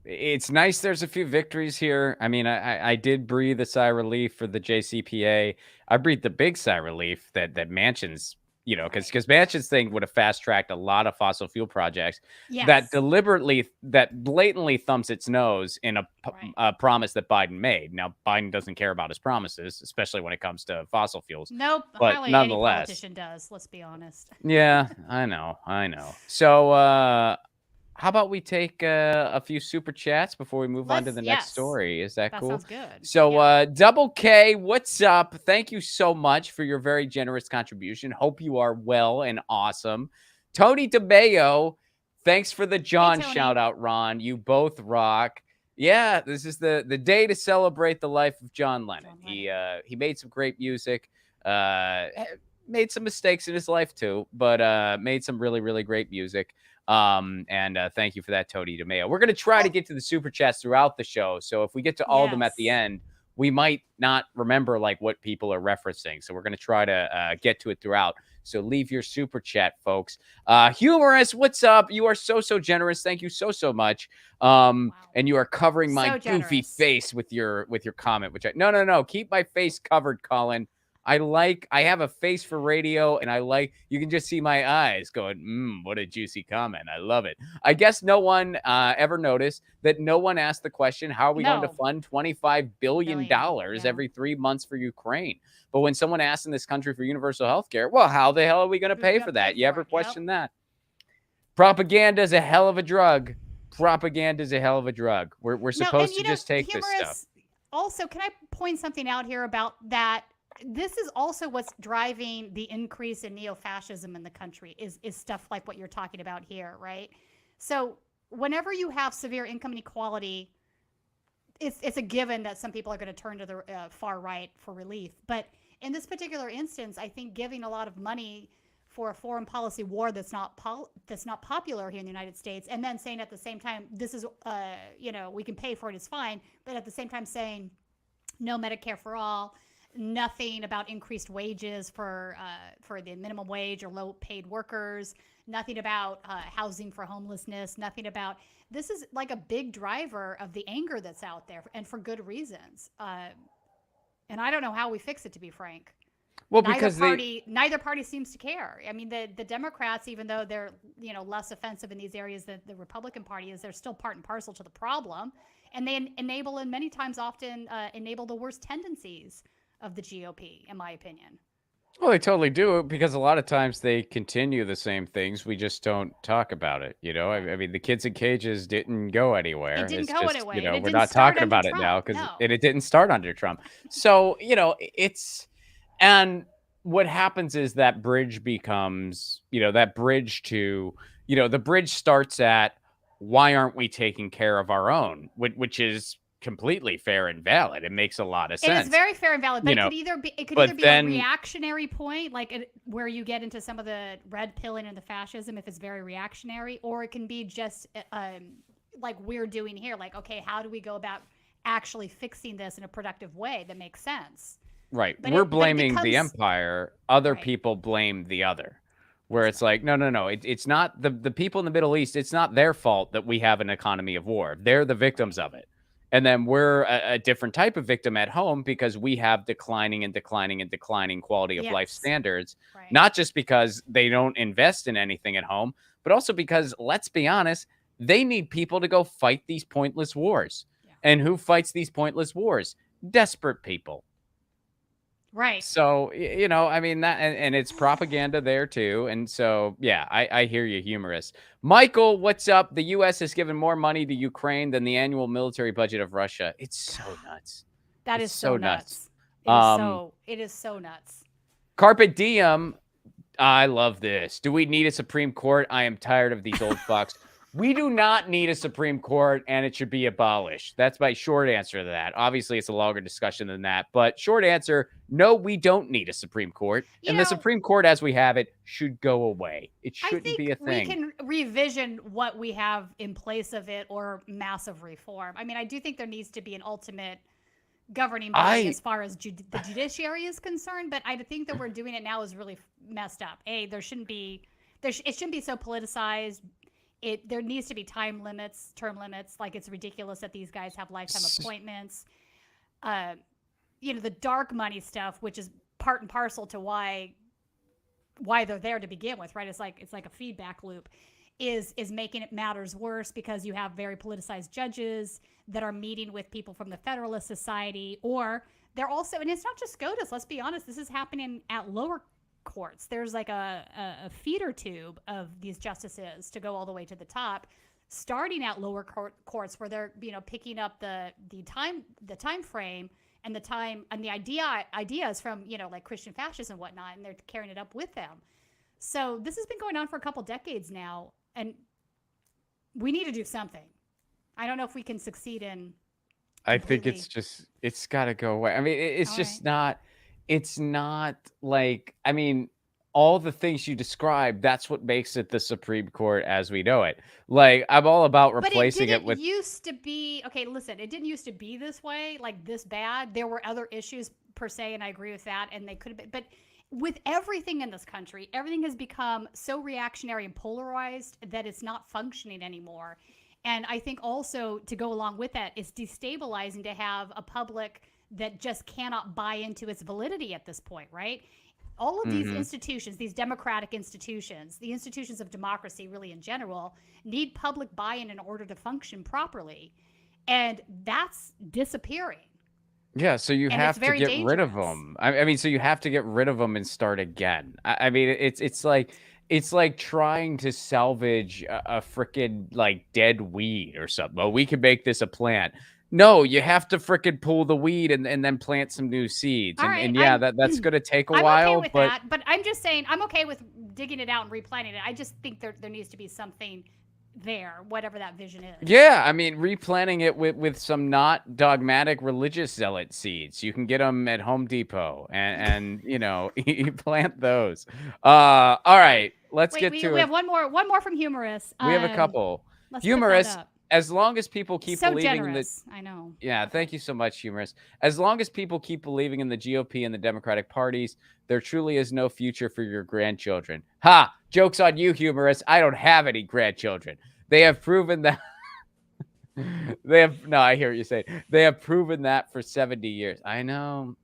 it's nice there's a few victories here. I mean, I did breathe a sigh of relief for the JCPA. I breathed the big sigh of relief that Manchin's, you know, because Manchin's thing would have fast-tracked a lot of fossil fuel projects that blatantly thumps its nose in a promise that Biden made. Now, Biden doesn't care about his promises, especially when it comes to fossil fuels. Nope, but hardly nonetheless, any politician does, let's be honest. Yeah, I know. So, how about we take a few super chats before we move on to the next story? Is that cool? Sounds good. So, Double K, what's up? Thank you so much for your very generous contribution. Hope you are well and awesome. Tony DeMayo, thanks for the John shout out, Ron. You both rock. Yeah, this is the day to celebrate the life of John Lennon. He made some great music. Made some mistakes in his life too, but made some really, really great music. And thank you for that, Tony DeMayo. We're going to try to get to the super chats throughout the show. So if we get to all of them at the end, we might not remember like what people are referencing. So we're going to try to get to it throughout. So leave your super chat, folks. Humorous, what's up? You are so generous. Thank you so much. And you are covering my goofy face with your comment, which no. Keep my face covered, Colin. I have a face for radio, and you can just see my eyes going, what a juicy comment. I love it. I guess no one ever noticed that no one asked the question, how are we going to fund $25 billion every 3 months for Ukraine? But when someone asks in this country for universal health care, well, how the hell are we going to pay for that? You ever question that? Propaganda is a hell of a drug. Propaganda is a hell of a drug. We're supposed to just take this stuff. Also, can I point something out here about that? This is also what's driving the increase in neo-fascism in the country is stuff like what you're talking about here, right? So whenever you have severe income inequality, it's a given that some people are going to turn to the far right for relief. But in this particular instance, I think giving a lot of money for a foreign policy war that's not popular here in the United States, and then saying at the same time, this is, we can pay for it, is fine, but at the same time saying no Medicare for all, nothing about increased wages for the minimum wage or low-paid workers, nothing about housing for homelessness, nothing about. This is like a big driver of the anger that's out there, and for good reasons. And I don't know how we fix it, to be frank. Well, neither party seems to care. I mean, the Democrats, even though they're less offensive in these areas than the Republican Party is, they're still part and parcel to the problem, and they enable and many times often enable the worst tendencies of the GOP, in my opinion. Well, they totally do, because a lot of times they continue the same things. We just don't talk about it. I mean, the kids in cages didn't go anywhere. It didn't go anywhere. We're not talking about it now because it didn't start under Trump. So, and what happens is that bridge becomes, that bridge to, the bridge starts at, why aren't we taking care of our own, which is completely fair and valid. It makes a lot of sense. It is very fair and valid, but it could either be a reactionary point, like where you get into some of the red pilling and the fascism if it's very reactionary, or it can be just like we're doing here, like, okay, how do we go about actually fixing this in a productive way that makes sense? Right. We're blaming the empire. Other people blame the other. Where it's like, no. It's not the people in the Middle East. It's not their fault that we have an economy of war. They're the victims of it. And then we're a different type of victim at home because we have declining quality of life standards, not just because they don't invest in anything at home, but also because, let's be honest, they need people to go fight these pointless wars. Yeah. And who fights these pointless wars? Desperate people. Right. So, I mean, that, and it's propaganda there too. And so, yeah, I hear you, humorous. Michael, what's up? The U.S. has given more money to Ukraine than the annual military budget of Russia. It's so nuts. That is so nuts. It is so nuts. Carpe diem. I love this. Do we need a Supreme Court? I am tired of these old fucks. We do not need a Supreme Court, and it should be abolished. That's my short answer to that. Obviously, it's a longer discussion than that, but short answer, no, we don't need a Supreme Court. The Supreme Court, as we have it, should go away. It shouldn't be a thing. We can revision what we have in place of it, or massive reform. I mean, I do think there needs to be an ultimate governing body as far as the judiciary is concerned, but I think that we're doing it now is really messed up. It shouldn't be so politicized. There needs to be term limits. Like, it's ridiculous that these guys have lifetime appointments. The dark money stuff, which is part and parcel to why they're there to begin with, right? It's like a feedback loop, is making it matters worse because you have very politicized judges that are meeting with people from the Federalist Society, or they're also, and it's not just SCOTUS, let's be honest, this is happening at lower courts. There's like a feeder tube of these justices to go all the way to the top, starting at lower courts where they're picking up the time frame and the time and the ideas from like Christian fascists and whatnot, and they're carrying it up with them. So this has been going on for a couple decades now, and we need to do something. I don't know if we can succeed in. I think it's got to go away. I mean, it's not like, I mean, all the things you described, that's what makes it the Supreme Court as we know it. Like, I'm all about replacing it with. It used to be, okay, listen, it didn't used to be this way, like this bad. There were other issues per se, and I agree with that, and they could have been, but with everything in this country, everything has become so reactionary and polarized that it's not functioning anymore. And I think also, to go along with that, it's destabilizing to have a public that just cannot buy into its validity at this point, right? All of these institutions, these democratic institutions, the institutions of democracy really in general, need public buy-in in order to function properly. And that's disappearing. Yeah, so you have to get rid of them. I mean, so you have to get rid of them and start again. I mean, it's like trying to salvage a freaking like dead weed or something. Well, we can make this a plant. No, you have to frickin' pull the weed and then plant some new seeds. And yeah, that's going to take a while. I'm okay with that, but I'm just saying I'm okay with digging it out and replanting it. I just think there needs to be something there, whatever that vision is. Yeah, I mean, replanting it with some not dogmatic religious zealot seeds. You can get them at Home Depot, and you know, you plant those. All right, let's Wait, get we to have it. one more from Humorous. We have a couple. Let's put that Humorous. up. As long as people keep So believing in the generous. I know. Yeah, thank you so much, Humorous. As long as people keep believing in the GOP and the Democratic parties, there truly is no future for your grandchildren. Ha! Joke's on you, Humorous. I don't have any grandchildren. They have proven that. I hear what you're saying. They have proven that for 70 years. I know,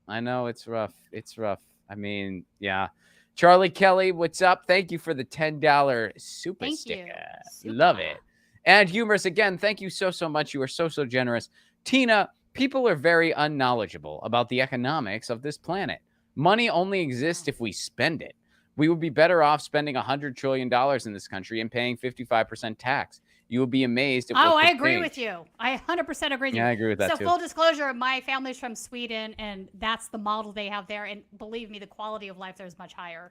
it's rough. It's rough. I mean, yeah. Charlie Kelly, what's up? Thank you for the $10 super Thank sticker. you. Love it. And Humorous, again, thank you so much. You are so generous. Tina, people are very unknowledgeable about the economics of this planet. Money only exists if we spend it. We would be better off spending $100 trillion in this country and paying 55% tax. You would be amazed at I agree with you. I 100% agree with you. Yeah, I agree with that so too. Full disclosure, my family's from Sweden, and that's the model they have there. And believe me, the quality of life there is much higher.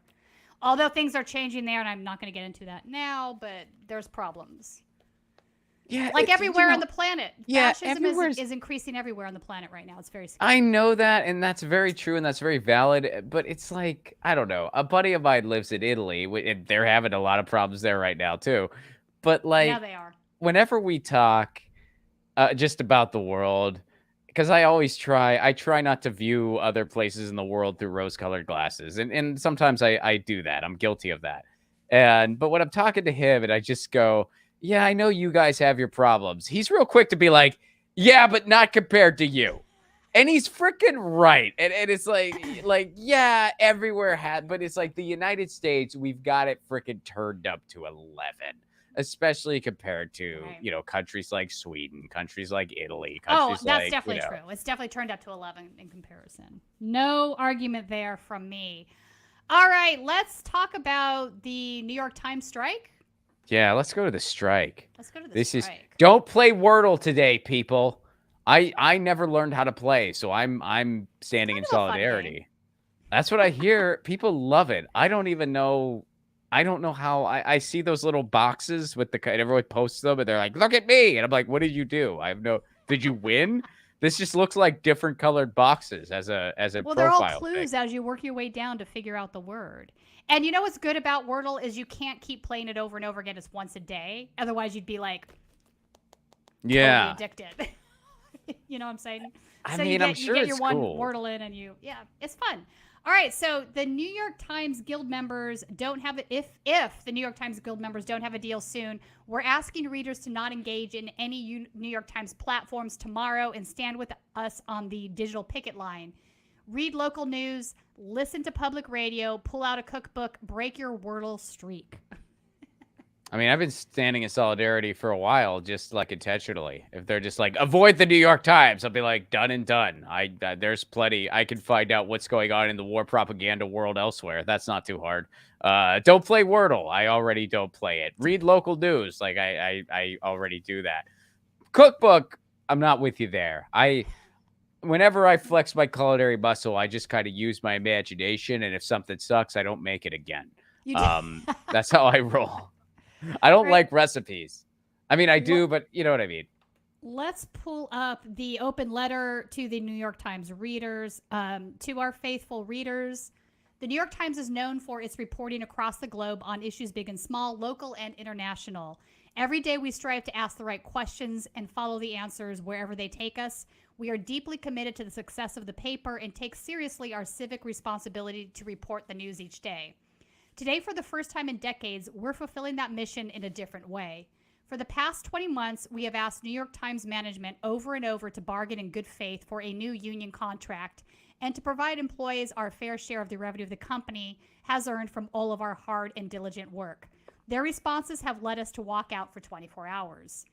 Although things are changing there, and I'm not going to get into that now, but there's problems. Yeah, like everywhere on the planet. Yeah, Fascism is increasing everywhere on the planet right now. It's very scary. I know that, and that's very true, and that's very valid. But it's like, I don't know. A buddy of mine lives in Italy, and they're having a lot of problems there right now too. But like, yeah, they are. Whenever we talk just about the world, because I try not to view other places in the world through rose-colored glasses, and sometimes I do that. I'm guilty of that. But when I'm talking to him, and I just go, yeah, I know you guys have your problems. He's real quick to be like, yeah, but not compared to you. And he's freaking right. And it's like, yeah, everywhere but it's like the United States, we've got it freaking turned up to 11, especially compared to, countries like Sweden, countries like Italy. That's definitely true. It's definitely turned up to 11 in comparison. No argument there from me. All right, let's talk about the New York Times strike. Yeah, let's go to the strike. Let's go to the strike. Don't play Wordle today, people. I never learned how to play, so I'm standing in solidarity. That's what I hear. People love it. I don't know how. I see those little boxes with everyone posts them, and they're like, "Look at me!" And I'm like, "What did you do? Did you win?" This just looks like different colored boxes as a Well, profile they're all clues thing. as you work your way down to figure out the word. And you know what's good about Wordle is you can't keep playing it over and over again. It's once a day. Otherwise, you'd be like, totally addicted. You know what I'm saying? I'm sure sure you get your it's one cool. Wordle in, and it's fun. All right, so the New York Times Guild members don't have if the New York Times Guild members don't have a deal soon, we're asking readers to not engage in any New York Times platforms tomorrow and stand with us on the digital picket line. Read local news, listen to public radio, pull out a cookbook, break your Wordle streak. I mean, I've been standing in solidarity for a while, just like intentionally. If they're just like, avoid the New York Times, I'll be like, done and done. There's plenty. I can find out what's going on in the war propaganda world elsewhere. That's not too hard. Don't play Wordle. I already don't play it. Read local news. Like I already do that. Cookbook, I'm not with you there. Whenever I flex my culinary muscle, I just kind of use my imagination, and if something sucks, I don't make it again. That's how I roll. I don't like recipes. I mean, I do, but you know what I mean. Let's pull up the open letter to the New York Times readers. To our faithful readers, the New York Times is known for its reporting across the globe on issues big and small, local and international. Every day we strive to ask the right questions and follow the answers wherever they take us. We are deeply committed to the success of the paper and take seriously our civic responsibility to report the news each day. Today, for the first time in decades, we're fulfilling that mission in a different way. For the past 20 months, we have asked New York Times management over and over to bargain in good faith for a new union contract and to provide employees our fair share of the revenue the company has earned from all of our hard and diligent work. Their responses have led us to walk out for 24 hours.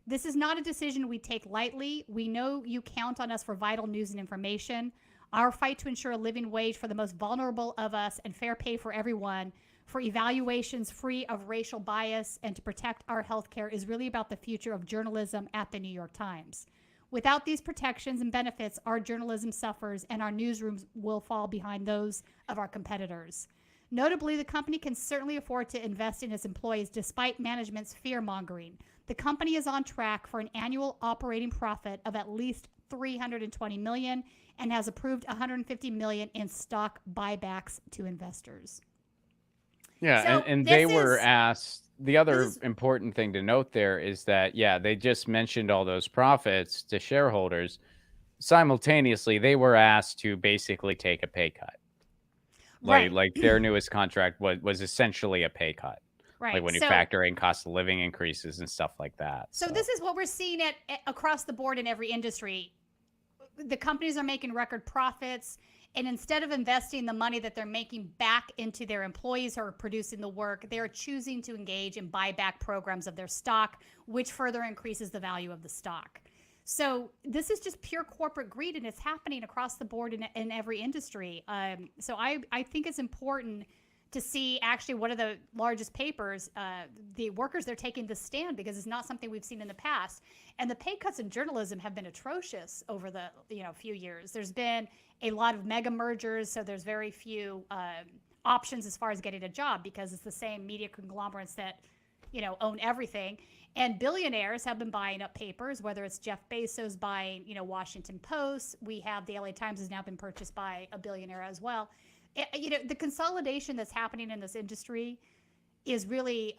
This is not a decision we take lightly. We know you count on us for vital news and information. Our fight to ensure a living wage for the most vulnerable of us and fair pay for everyone, for evaluations free of racial bias, and to protect our healthcare is really about the future of journalism at the New York Times. Without these protections and benefits, our journalism suffers and our newsrooms will fall behind those of our competitors. Notably, the company can certainly afford to invest in its employees despite management's fear-mongering. The company is on track for an annual operating profit of at least $320 million and has approved $150 million in stock buybacks to investors. Yeah, So and this they were is- asked. The other is- important thing to note there is that, yeah, they just mentioned all those profits to shareholders. Simultaneously, they were asked to basically take a pay cut. Right. Like their newest contract was essentially a pay cut. Right. Like when you So- factor in cost of living increases and stuff like that. So this is what we're seeing across the board in every industry. The companies are making record profits, and instead of investing the money that they're making back into their employees who are producing the work, they're choosing to engage in buyback programs of their stock, which further increases the value of the stock. So this is just pure corporate greed, and it's happening across the board in every industry. So I think it's important to see actually one of the largest papers, the workers, they're taking the stand because it's not something we've seen in the past. And the pay cuts in journalism have been atrocious over the few years. There's been a lot of mega mergers, so there's very few options as far as getting a job because it's the same media conglomerates that own everything. And billionaires have been buying up papers, whether it's Jeff Bezos buying Washington Post. We have the LA Times has now been purchased by a billionaire as well. The consolidation that's happening in this industry is really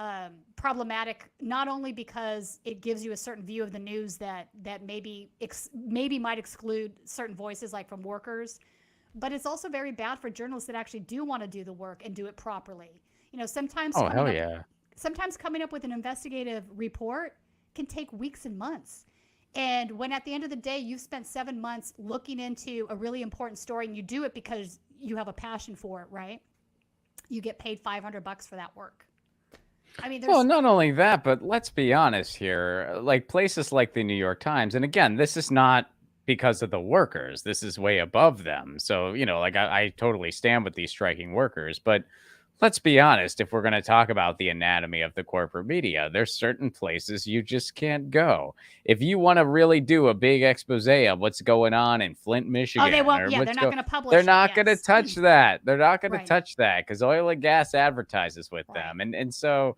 problematic, not only because it gives you a certain view of the news that maybe might exclude certain voices like from workers, but it's also very bad for journalists that actually do want to do the work and do it properly. Sometimes sometimes coming up with an investigative report can take weeks and months. And when at the end of the day, you've spent 7 months looking into a really important story and you do it because you have a passion for it, right? You get paid $500 for that work. I mean, well, not only that, but let's be honest here. Like places like the New York Times, and again, this is not because of the workers. This is way above them. So, I totally stand with these striking workers, but let's be honest, if we're going to talk about the anatomy of the corporate media, there's certain places you just can't go. If you want to really do a big expose of what's going on in Flint, Michigan. They won't. Yeah, they're not going to publish. They're not going to touch that. They're not going Right. to touch that because oil and gas advertises with them. And so,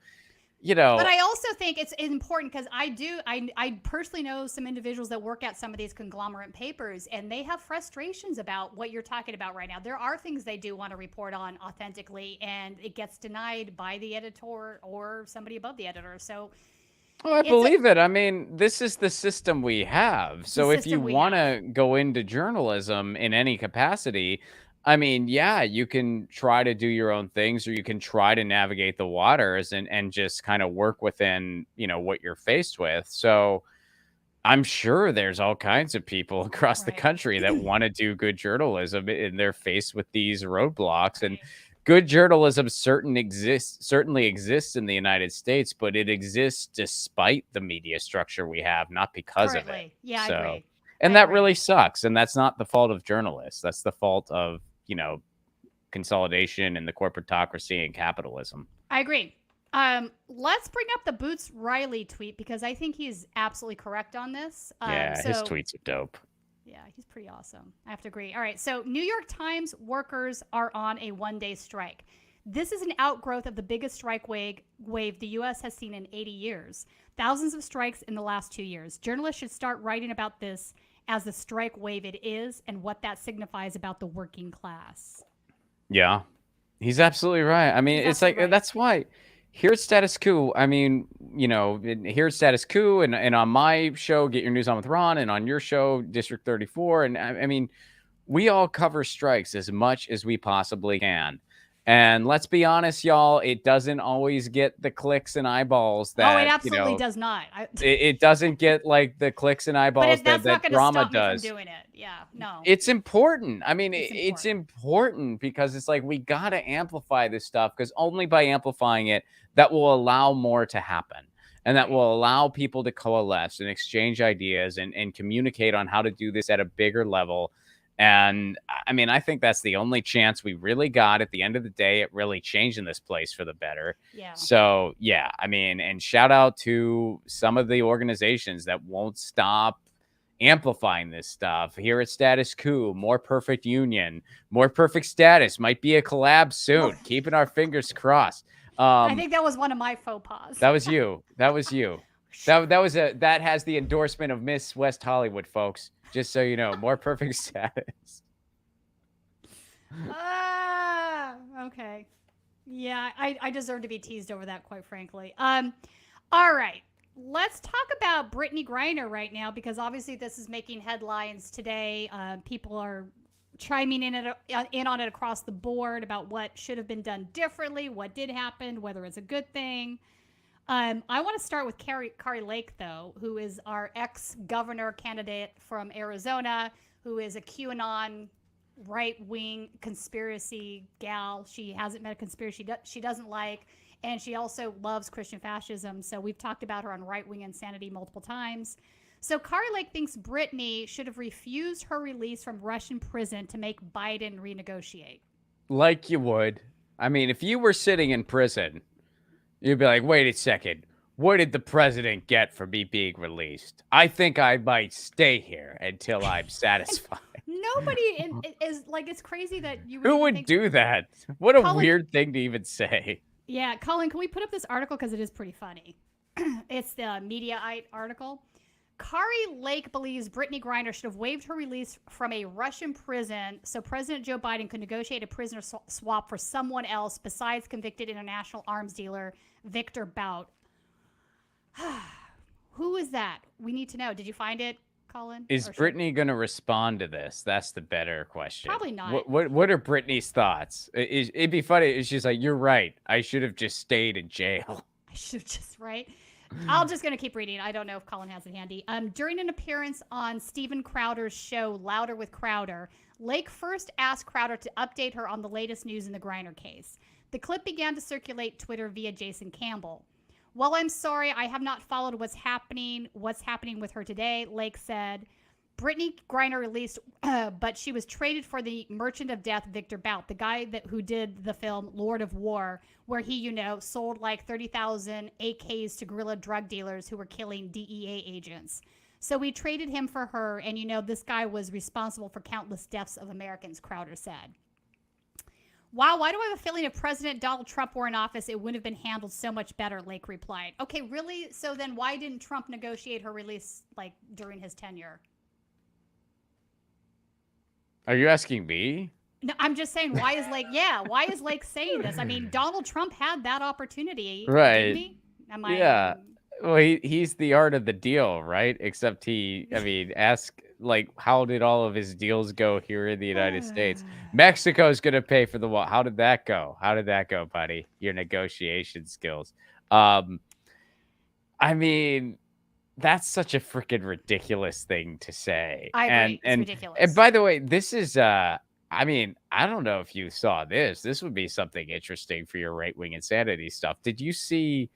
But I also think it's important because I personally know some individuals that work at some of these conglomerate papers, and they have frustrations about what you're talking about right now. There are things they do want to report on authentically, and it gets denied by the editor or somebody above the editor. So, I believe it. I mean, this is the system we have. So if you want to go into journalism in any capacity, I mean, yeah, you can try to do your own things, or you can try to navigate the waters and just kind of work within, what you're faced with. So I'm sure there's all kinds of people across the country that want to do good journalism, and they're faced with these roadblocks. And good journalism certainly exists in the United States, but it exists despite the media structure we have, not because of it. Yeah, so, I agree. And that really sucks. And that's not the fault of journalists. That's the fault of, consolidation and the corporatocracy and capitalism. I agree. Let's bring up the Boots Riley tweet because I think he's absolutely correct on this. His tweets are dope. Yeah, he's pretty awesome. I have to agree. All right, so New York Times workers are on a one-day strike. This is an outgrowth of the biggest strike wave the U.S. has seen in 80 years. Thousands of strikes in the last 2 years. Journalists should start writing about this as the strike wave it is and what that signifies about the working class. Yeah, he's absolutely right. I mean, it's like, that's why here at Status Coup, I mean, here at Status Coup and on my show, Get Your News On with Ron, and on your show, District 34. And I mean, we all cover strikes as much as we possibly can. And let's be honest, y'all, it doesn't always get the clicks and eyeballs that, it absolutely does not. It doesn't get like the clicks and eyeballs that drama does. From doing it. Yeah, no. It's important. I mean, it's important because it's like we got to amplify this stuff because only by amplifying it, that will allow more to happen. And that will allow people to coalesce and exchange ideas and communicate on how to do this at a bigger level. And I mean, I think that's the only chance we really got at the end of the day at really changing this place for the better. Yeah. So, yeah, I mean, and shout out to some of the organizations that won't stop amplifying this stuff here at Status Coup. More Perfect Union, More Perfect Status might be a collab soon. Keeping our fingers crossed. I think that was one of my faux pas. That was you. That was you. That has the endorsement of Miss West Hollywood, folks. Just so you know, More Perfect Status. Okay. Yeah, I deserve to be teased over that, quite frankly. All right. Let's talk about Brittney Griner right now, because obviously this is making headlines today. People are chiming in on it across the board about what should have been done differently, what did happen, whether it's a good thing. I want to start with Kari Lake, though, who is our ex-governor candidate from Arizona, who is a QAnon right-wing conspiracy gal. She hasn't met a conspiracy she doesn't like, and she also loves Christian fascism. So we've talked about her on right-wing insanity multiple times. So Kari Lake thinks Brittney should have refused her release from Russian prison to make Biden renegotiate. Like you would. I mean, if you were sitting in prison, you'd be like, wait a second. What did the president get for me being released? I think I might stay here until I'm satisfied. Nobody is like, it's crazy that you would. Who would do that? What a Colin, weird thing to even say. Yeah, Colin, can we put up this article? Because it is pretty funny. It's the Mediaite article. Kari Lake believes Brittney Griner should have waived her release from a Russian prison so President Joe Biden could negotiate a prisoner swap for someone else besides convicted international arms dealer Victor Bout. Who is that? We need to know. Did you find it, Colin? Is Brittney going to respond to this? That's the better question. Probably not. What are Brittany's thoughts? It'd be funny. It's just like, you're right. I should have just stayed in jail. I should have just, right? I'm just going to keep reading. I don't know if Colin has it handy. During an appearance on Steven Crowder's show, Louder with Crowder, Lake first asked Crowder to update her on the latest news in the Griner case. The clip began to circulate Twitter via Jason Campbell. While I'm sorry, I have not followed what's happening with her today, Lake said. Brittney Griner released, but she was traded for the Merchant of Death, Victor Bout, the guy who did the film Lord of War, where he, sold like 30,000 AKs to guerrilla drug dealers who were killing DEA agents. So we traded him for her, and this guy was responsible for countless deaths of Americans, Crowder said. Wow, why do I have a feeling if President Donald Trump were in office, it would have been handled so much better, Lake replied. Okay, really? So then why didn't Trump negotiate her release, during his tenure? Are you asking me? No, I'm just saying, why is Lake saying this? I mean, Donald Trump had that opportunity, right? Didn't he? Yeah. Well, he's the art of the deal, right? Except ask, how did all of his deals go here in the United States? Mexico's going to pay for the wall. How did that go? How did that go, buddy? Your negotiation skills. That's such a freaking ridiculous thing to say. I agree. It's ridiculous. And by the way, this is, I don't know if you saw this. This would be something interesting for your right-wing insanity stuff. Did you see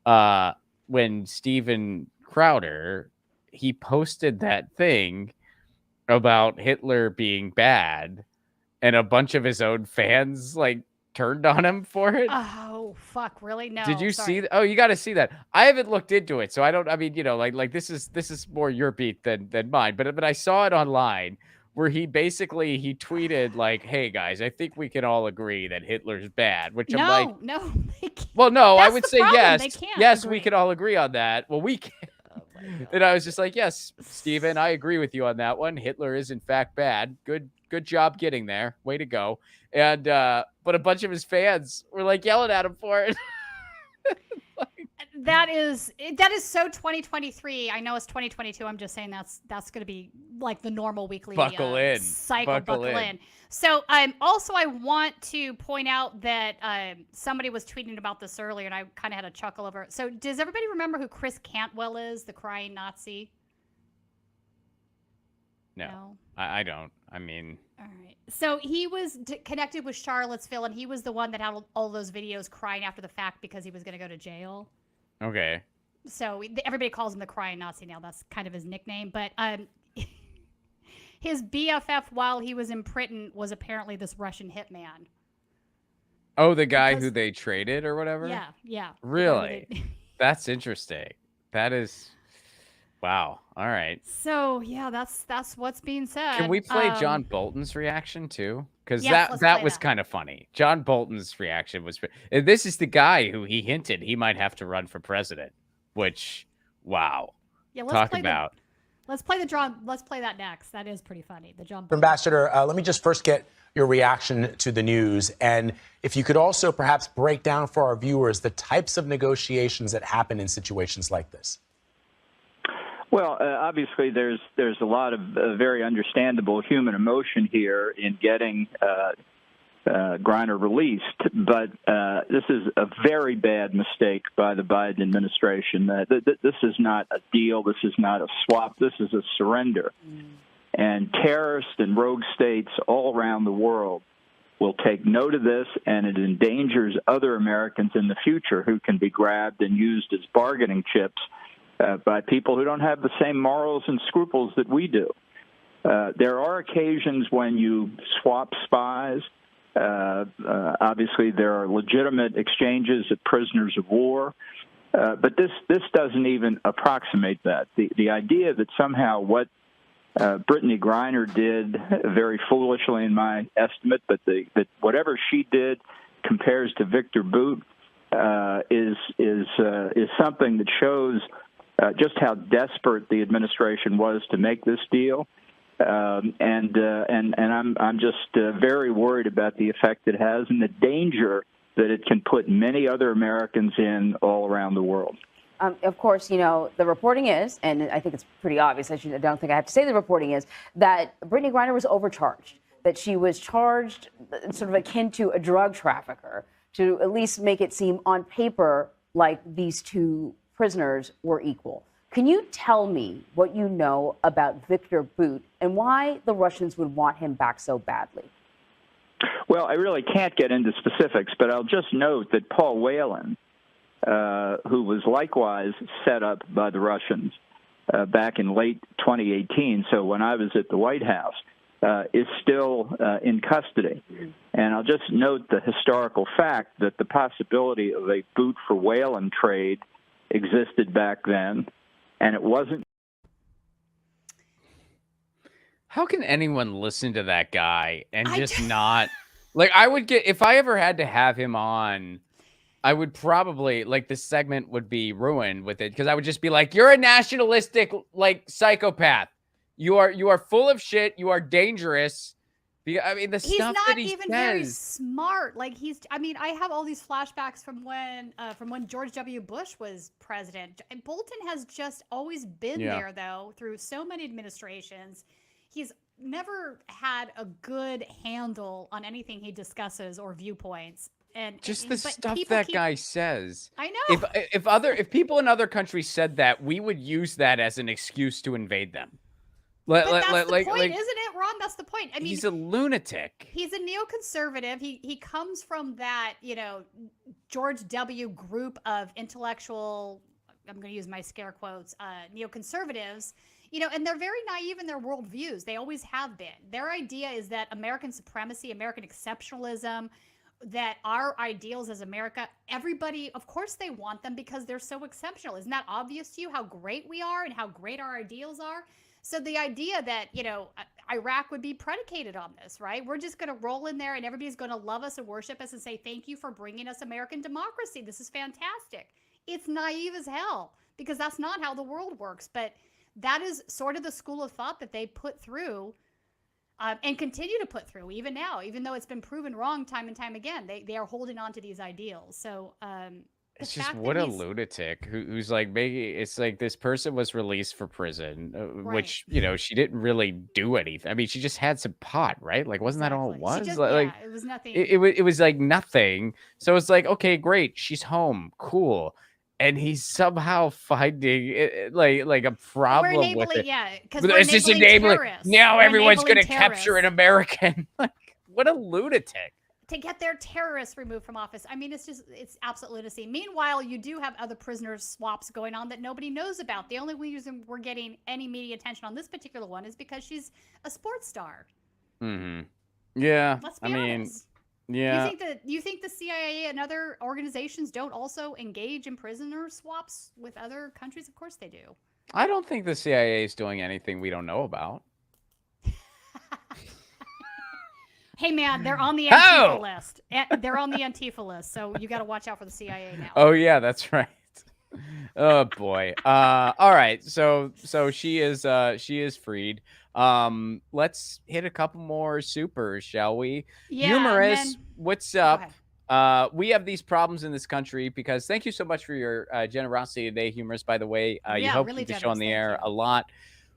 when Steven Crowder, he posted that thing about Hitler being bad, and a bunch of his own fans, turned on him for it? Oh, fuck, really? No. Did you see that? Oh, you got to see that. I haven't looked into it, so I don't, this is more your beat than mine, but I saw it online where he tweeted hey guys, I think we can all agree that Hitler's bad, which I'm like, no, they can't. Well, no, That's I would the say problem. yes. They can't Yes, agree. we can all agree on that. Well, we can. And I was just like, yes, Steven, I agree with you on that one. Hitler is in fact bad. Good job getting there. Way to go. And but a bunch of his fans were yelling at him for it. That is so 2023. I know it's 2022. I'm just saying that's going to be the normal weekly Buckle in. cycle. Buckle in. So also I want to point out that somebody was tweeting about this earlier, and I kind of had a chuckle over it. So does everybody remember who Chris Cantwell is, the crying Nazi? No. I don't. All right. So he was connected with Charlottesville, and he was the one that had all those videos crying after the fact because he was going to go to jail. Okay. So everybody calls him the crying Nazi now. That's kind of his nickname. But his BFF while he was in prison was apparently this Russian hitman. Oh, the guy who they traded or whatever? Yeah. Really? That's interesting. That is... Wow. All right. So yeah, that's what's being said. Can we play John Bolton's reaction too? Because Yes, let's that play was that. kind of funny. John Bolton's reaction was. This is the guy who he hinted he might have to run for president. Which, wow. Yeah, Talk about. Let's play that next. That is pretty funny. The John. Ambassador, let me just first get your reaction to the news. And if you could also perhaps break down for our viewers the types of negotiations that happen in situations like this. Well, obviously, there's a lot of very understandable human emotion here in getting Griner released, but this is a very bad mistake by the Biden administration. This is not a deal. This is not a swap. This is a surrender. And terrorists and rogue states all around the world will take note of this, and it endangers other Americans in the future who can be grabbed and used as bargaining chips by people who don't have the same morals and scruples that we do. There are occasions when you swap spies. Obviously, there are legitimate exchanges of prisoners of war, but this doesn't even approximate that. The idea that somehow what Brittney Griner did, very foolishly in my estimate, but that whatever she did compares to Victor Bout is something that shows just how desperate the administration was to make this deal. And I'm just very worried about the effect it has and the danger that it can put many other Americans in all around the world. Of course, you know, the reporting is, and I think it's pretty obvious, I don't think I have to say the reporting is, that Brittney Griner was overcharged, that she was charged sort of akin to a drug trafficker, to at least make it seem on paper like these two prisoners were equal. Can you tell me what you know about Victor Bout and why the Russians would want him back so badly? Well, I really can't get into specifics, but I'll just note that Paul Whelan, who was likewise set up by the Russians back in late 2018, so when I was at the White House, is still in custody. And I'll just note the historical fact that the possibility of a Bout for Whelan trade existed back then, and it wasn't. How can anyone listen to that guy and just not like? I would get, if I ever had to have him on, I would probably, like, this segment would be ruined with it, because I would just be like, you're a nationalistic, like, psychopath. You are full of shit. You are dangerous. I mean, the stuff that he says. He's not even very smart. Like, I mean, I have all these flashbacks from when George W. Bush was president. And Bolton has just always been there, though, through so many administrations. He's never had a good handle on anything he discusses or viewpoints. And just the stuff that guy says. I know. If people in other countries said that, we would use that as an excuse to invade them. But that's the point, isn't it, Ron? That's the point. I mean, he's a lunatic. He's a neoconservative. He comes from that, you know, George W. group of intellectual, I'm going to use my scare quotes, neoconservatives, you know, and they're very naive in their worldviews. They always have been. Their idea is that American supremacy, American exceptionalism, that our ideals as America, everybody, of course they want them because they're so exceptional. Isn't that obvious to you, how great we are and how great our ideals are? So the idea that, you know, Iraq would be predicated on this, right? We're just going to roll in there and everybody's going to love us and worship us and say, thank you for bringing us American democracy. This is fantastic. It's naive as hell because that's not how the world works. But that is sort of the school of thought that they put through and continue to put through even now, even though it's been proven wrong time and time again. They are holding on to these ideals. So it's just what a lunatic who's like making, it's like this person was released for prison, which, you know, she didn't really do anything. I mean, she just had some pot, right? Like, wasn't that all it was? Like, it was nothing. It was like nothing. So it's like, okay, great. She's home. Cool. And he's somehow finding it, like a problem with it. Yeah, because it's just enabling. Now everyone's going to capture an American. Like, what a lunatic. To get their terrorists removed from office. I mean, it's absolute lunacy. Meanwhile, you do have other prisoners swaps going on that nobody knows about. The only reason we're getting any media attention on this particular one is because she's a sports star. Mm-hmm. Yeah. Let's be honest. Yeah. You think the CIA and other organizations don't also engage in prisoner swaps with other countries? Of course they do. I don't think the CIA is doing anything we don't know about. Hey man, they're on the Oh! Antifa list. They're on the Antifa list, so you got to watch out for the CIA now. Oh yeah, that's right. Oh boy. All right. So she is freed. Let's hit a couple more supers, shall we? Yeah, Humorous, and then- what's Go up? ahead. We have these problems in this country because thank you so much for your generosity today, Humorous, by the way. You Yeah, help really keep the show on generous, the thank air you. a lot.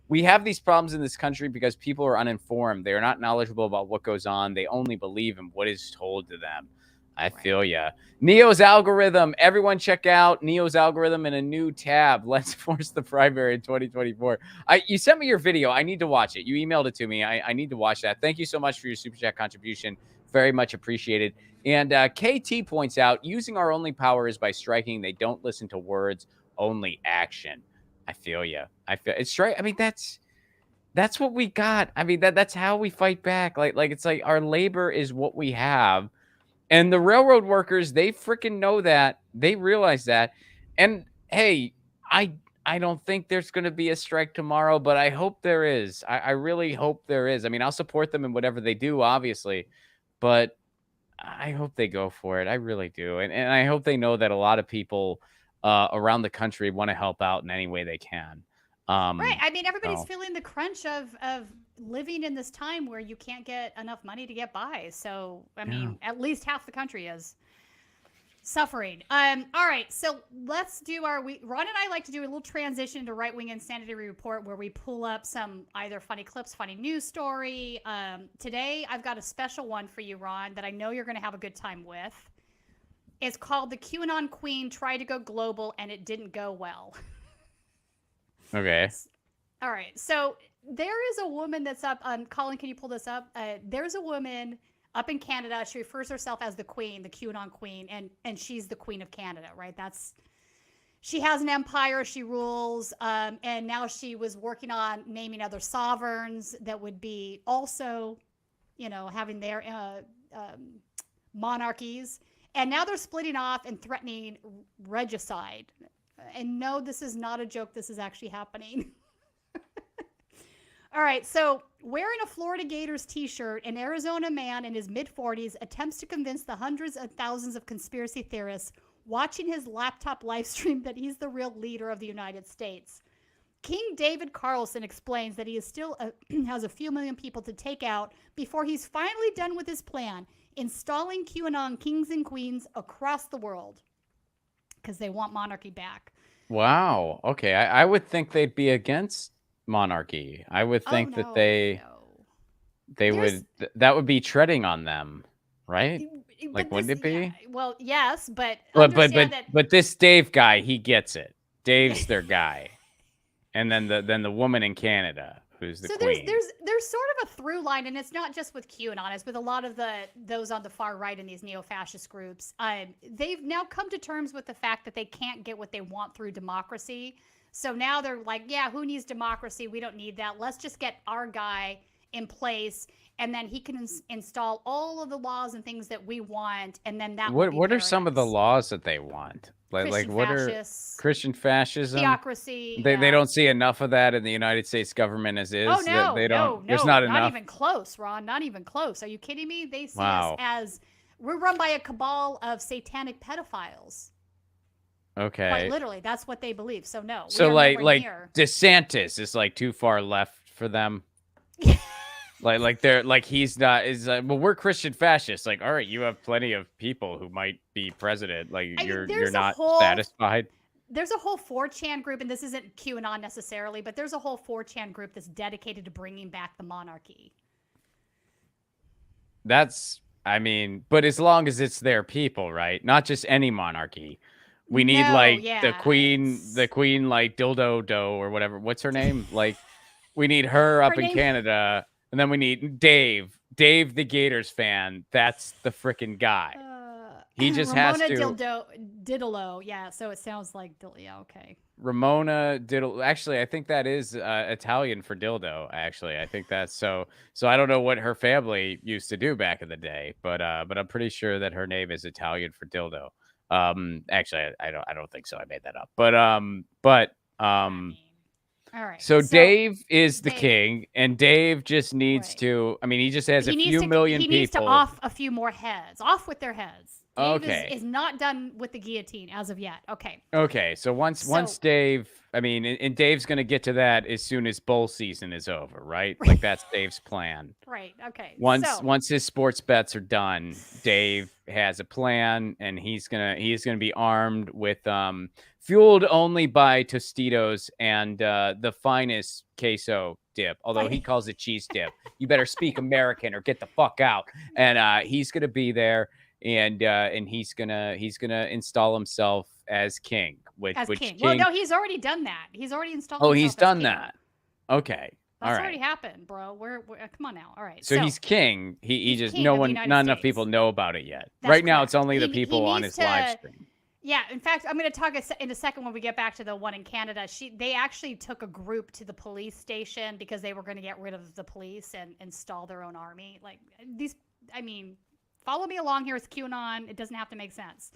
We have these problems in this country because people are uninformed. They are not knowledgeable about what goes on. They only believe in what is told to them. I feel ya. Neo's algorithm. Everyone check out Neo's algorithm in a new tab. Let's force the primary in 2024. You sent me your video. I need to watch it. You emailed it to me. I need to watch that. Thank you so much for your super chat contribution. Very much appreciated. And KT points out, using our only power is by striking. They don't listen to words, only action. I feel ya. I feel it's right. I mean, that's what we got. I mean, that's how we fight back. Like it's like our labor is what we have. And the railroad workers, they freaking know that. They realize that. And hey, I don't think there's going to be a strike tomorrow, but I hope there is. I really hope there is. I mean, I'll support them in whatever they do, obviously, but I hope they go for it. I really do. And I hope they know that a lot of people around the country want to help out in any way they can. Right. I mean, everybody's so- feeling the crunch of living in this time where you can't get enough money to get by. So, I mean, at least half the country is suffering. All right. So let's do Ron and I like to do a little transition to Right Wing Insanity Report where we pull up some either funny clips, funny news story. Today, I've got a special one for you, Ron, that I know you're going to have a good time with. It's called The Qanon Queen Tried to Go Global and It Didn't Go Well. Okay. All right. So there is a woman that's up on Colin. Can you pull this up? There's a woman up in Canada. She refers herself as the Queen, the Qanon Queen, and she's the Queen of Canada, right? She has an empire. She rules, and now she was working on naming other sovereigns that would be also, having their monarchies. And now they're splitting off and threatening regicide. And no, this is not a joke. This is actually happening. All right. So wearing a Florida Gators t-shirt, an Arizona man in his mid-40s attempts to convince the hundreds of thousands of conspiracy theorists watching his laptop live stream that he's the real leader of the United States. King David Carlson explains that he is still has a few million people to take out before he's finally done with his plan, installing QAnon kings and queens across the world. Because they want monarchy back. Wow. Okay. I would think they'd be against monarchy. I would think that that would be treading on them, right? Like, wouldn't it be? Yeah, well, yes, but But this Dave guy, he gets it. Dave's their guy, and then the woman in Canada who's the queen. There's sort of a through line, and it's not just with QAnon. It's with a lot of those on the far right in these neo-fascist groups. They've now come to terms with the fact that they can't get what they want through democracy. So now they're like, yeah, who needs democracy? We don't need that. Let's just get our guy in place, and then he can install all of the laws and things that we want, and then that. What are some of the laws that they want? Like what fascists, are Christian fascism? Theocracy. They don't see enough of that in the United States government as is. Oh no, they don't. no, There's not enough. Not even close, Ron. Not even close. Are you kidding me? They see Wow. us as we're run by a cabal of satanic pedophiles. Okay. Quite literally, that's what they believe. So no. So we are like nowhere near. DeSantis is like too far left for them. like they're like he's not is well we're Christian fascists. Like all right, you have plenty of people who might be president. Like you're not satisfied. There's a whole 4chan group, and this isn't QAnon necessarily, but there's a whole 4chan group that's dedicated to bringing back the monarchy. But as long as it's their people, right? Not just any monarchy. We need the queen like Dildo Doe or whatever. What's her name? Like we need her up in Canada, and then we need Dave the Gators fan. That's the freaking guy. He just has to. Diddlo, yeah. So it sounds like okay. Ramona Diddle. Actually, I think that is Italian for dildo. Actually, I think that's so. So I don't know what her family used to do back in the day, but I'm pretty sure that her name is Italian for dildo. Actually, I don't think so. I made that up. But All right. So Dave is the king, and Dave just needs to. I mean, he just has a few million people. He needs to off a few more heads. Off with their heads. Dave Okay. is not done with the guillotine as of yet. Okay. Okay. So once Dave, I mean, and Dave's going to get to that as soon as bowl season is over, right? Like that's Dave's plan. Right. Okay. Once his sports bets are done, Dave has a plan, and he's gonna be armed with fueled only by Tostitos and the finest queso dip. Although he calls it cheese dip. You better speak American or get the fuck out. And he's gonna be there, and he's gonna install himself as king. King. Well, no, he's already done that. He's already installed. Oh, himself he's as done king. that. Okay. That's all right. already happened, bro. We're come on now. All right. So he's king. He just king not of the United enough States. people know about it yet. That's Right now, correct. it's only the He people on needs his live stream. Yeah, in fact, I'm going to talk in a second when we get back to the one in Canada. They actually took a group to the police station because they were going to get rid of the police and install their own army. Like these, I mean, follow me along here with QAnon. It doesn't have to make sense.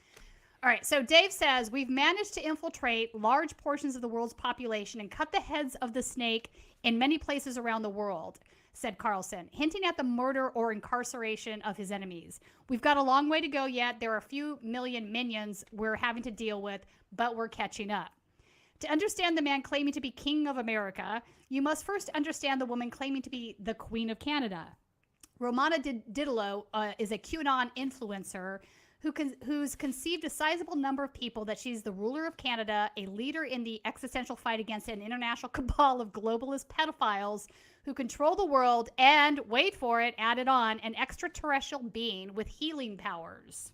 All right, so Dave says, we've managed to infiltrate large portions of the world's population and cut the heads of the snake in many places around the world, said Carlson, hinting at the murder or incarceration of his enemies. We've got a long way to go yet. There are a few million minions we're having to deal with, but we're catching up. To understand the man claiming to be King of America, you must first understand the woman claiming to be the Queen of Canada. Romana Didelot is a QAnon influencer who's conceived a sizable number of people that she's the ruler of Canada, a leader in the existential fight against an international cabal of globalist pedophiles who control the world, and, wait for it, added on, an extraterrestrial being with healing powers.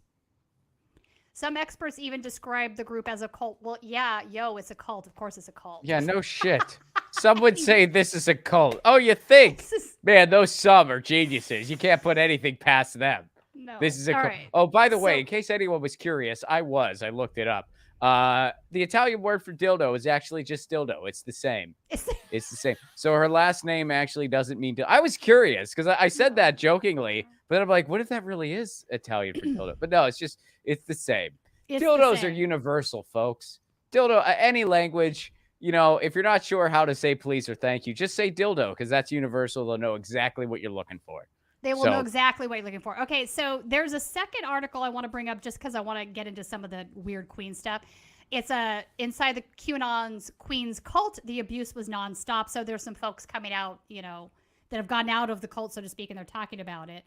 Some experts even describe the group as a cult. Well, yeah, it's a cult. Of course it's a cult. Yeah, no shit. Some would say this is a cult. Oh, you think? Man, those some are geniuses. You can't put anything past them. No. This is a cult. Right. Oh, by the way, in case anyone was curious, I looked it up. The Italian word for dildo is actually just dildo. It's the same. It's the same. So her last name actually doesn't mean dildo. I was curious because I said that jokingly, but then I'm like, what if that really is Italian for dildo? But no, it's the same. Dildos are universal, folks. Dildo, any language, if you're not sure how to say please or thank you, just say dildo because that's universal. They'll know exactly what you're looking for. They will know exactly what you're looking for. Okay, so there's a second article I want to bring up just because I want to get into some of the weird Queen stuff. It's inside the QAnon's Queen's cult, the abuse was nonstop. So there's some folks coming out, that have gotten out of the cult, so to speak, and they're talking about it.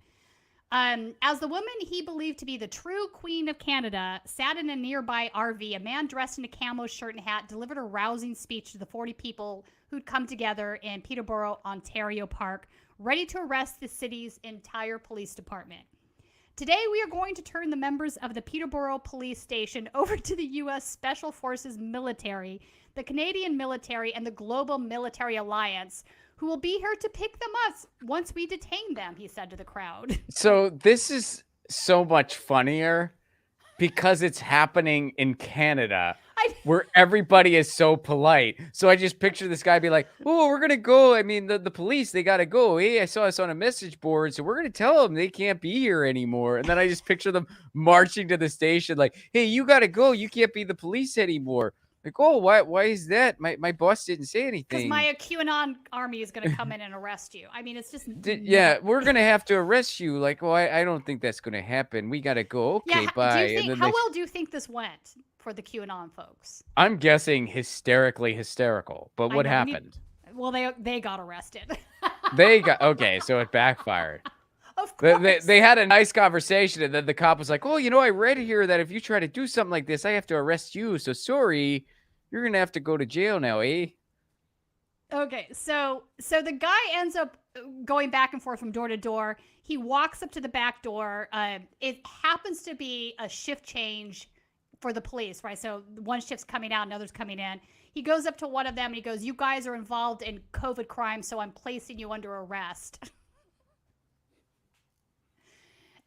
As the woman he believed to be the true Queen of Canada sat in a nearby RV, a man dressed in a camo shirt and hat delivered a rousing speech to the 40 people who'd come together in Peterborough, Ontario Park, ready to arrest the city's entire police department. Today, we are going to turn the members of the Peterborough Police Station over to the U.S. Special Forces military, the Canadian military, and the Global Military Alliance, who will be here to pick them up once we detain them, he said to the crowd. So this is so much funnier because it's happening in Canada. Where everybody is so polite. So I just picture this guy be like, oh, we're going to go. I mean, the police, they got to go. Hey, I saw us on a message board. So we're going to tell them they can't be here anymore. And then I just picture them marching to the station like, hey, you got to go. You can't be the police anymore. Like, oh, why is that? My boss didn't say anything. Because my QAnon army is going to come in and arrest you. I mean, it's just... Yeah, we're going to have to arrest you. Like, well, I don't think that's going to happen. We got to go. Okay, bye. How well do you think this went for the QAnon folks? I'm guessing hysterically hysterical. But what happened? Well, they got arrested. Okay, so it backfired. Of course. They had a nice conversation, and then the cop was like, oh, I read here that if you try to do something like this, I have to arrest you. So sorry, you're going to have to go to jail now, eh? Okay, so the guy ends up going back and forth from door to door. He walks up to the back door. It happens to be a shift change for the police, right? So one shift's coming out, another's coming in. He goes up to one of them and he goes, you guys are involved in COVID crime, so I'm placing you under arrest.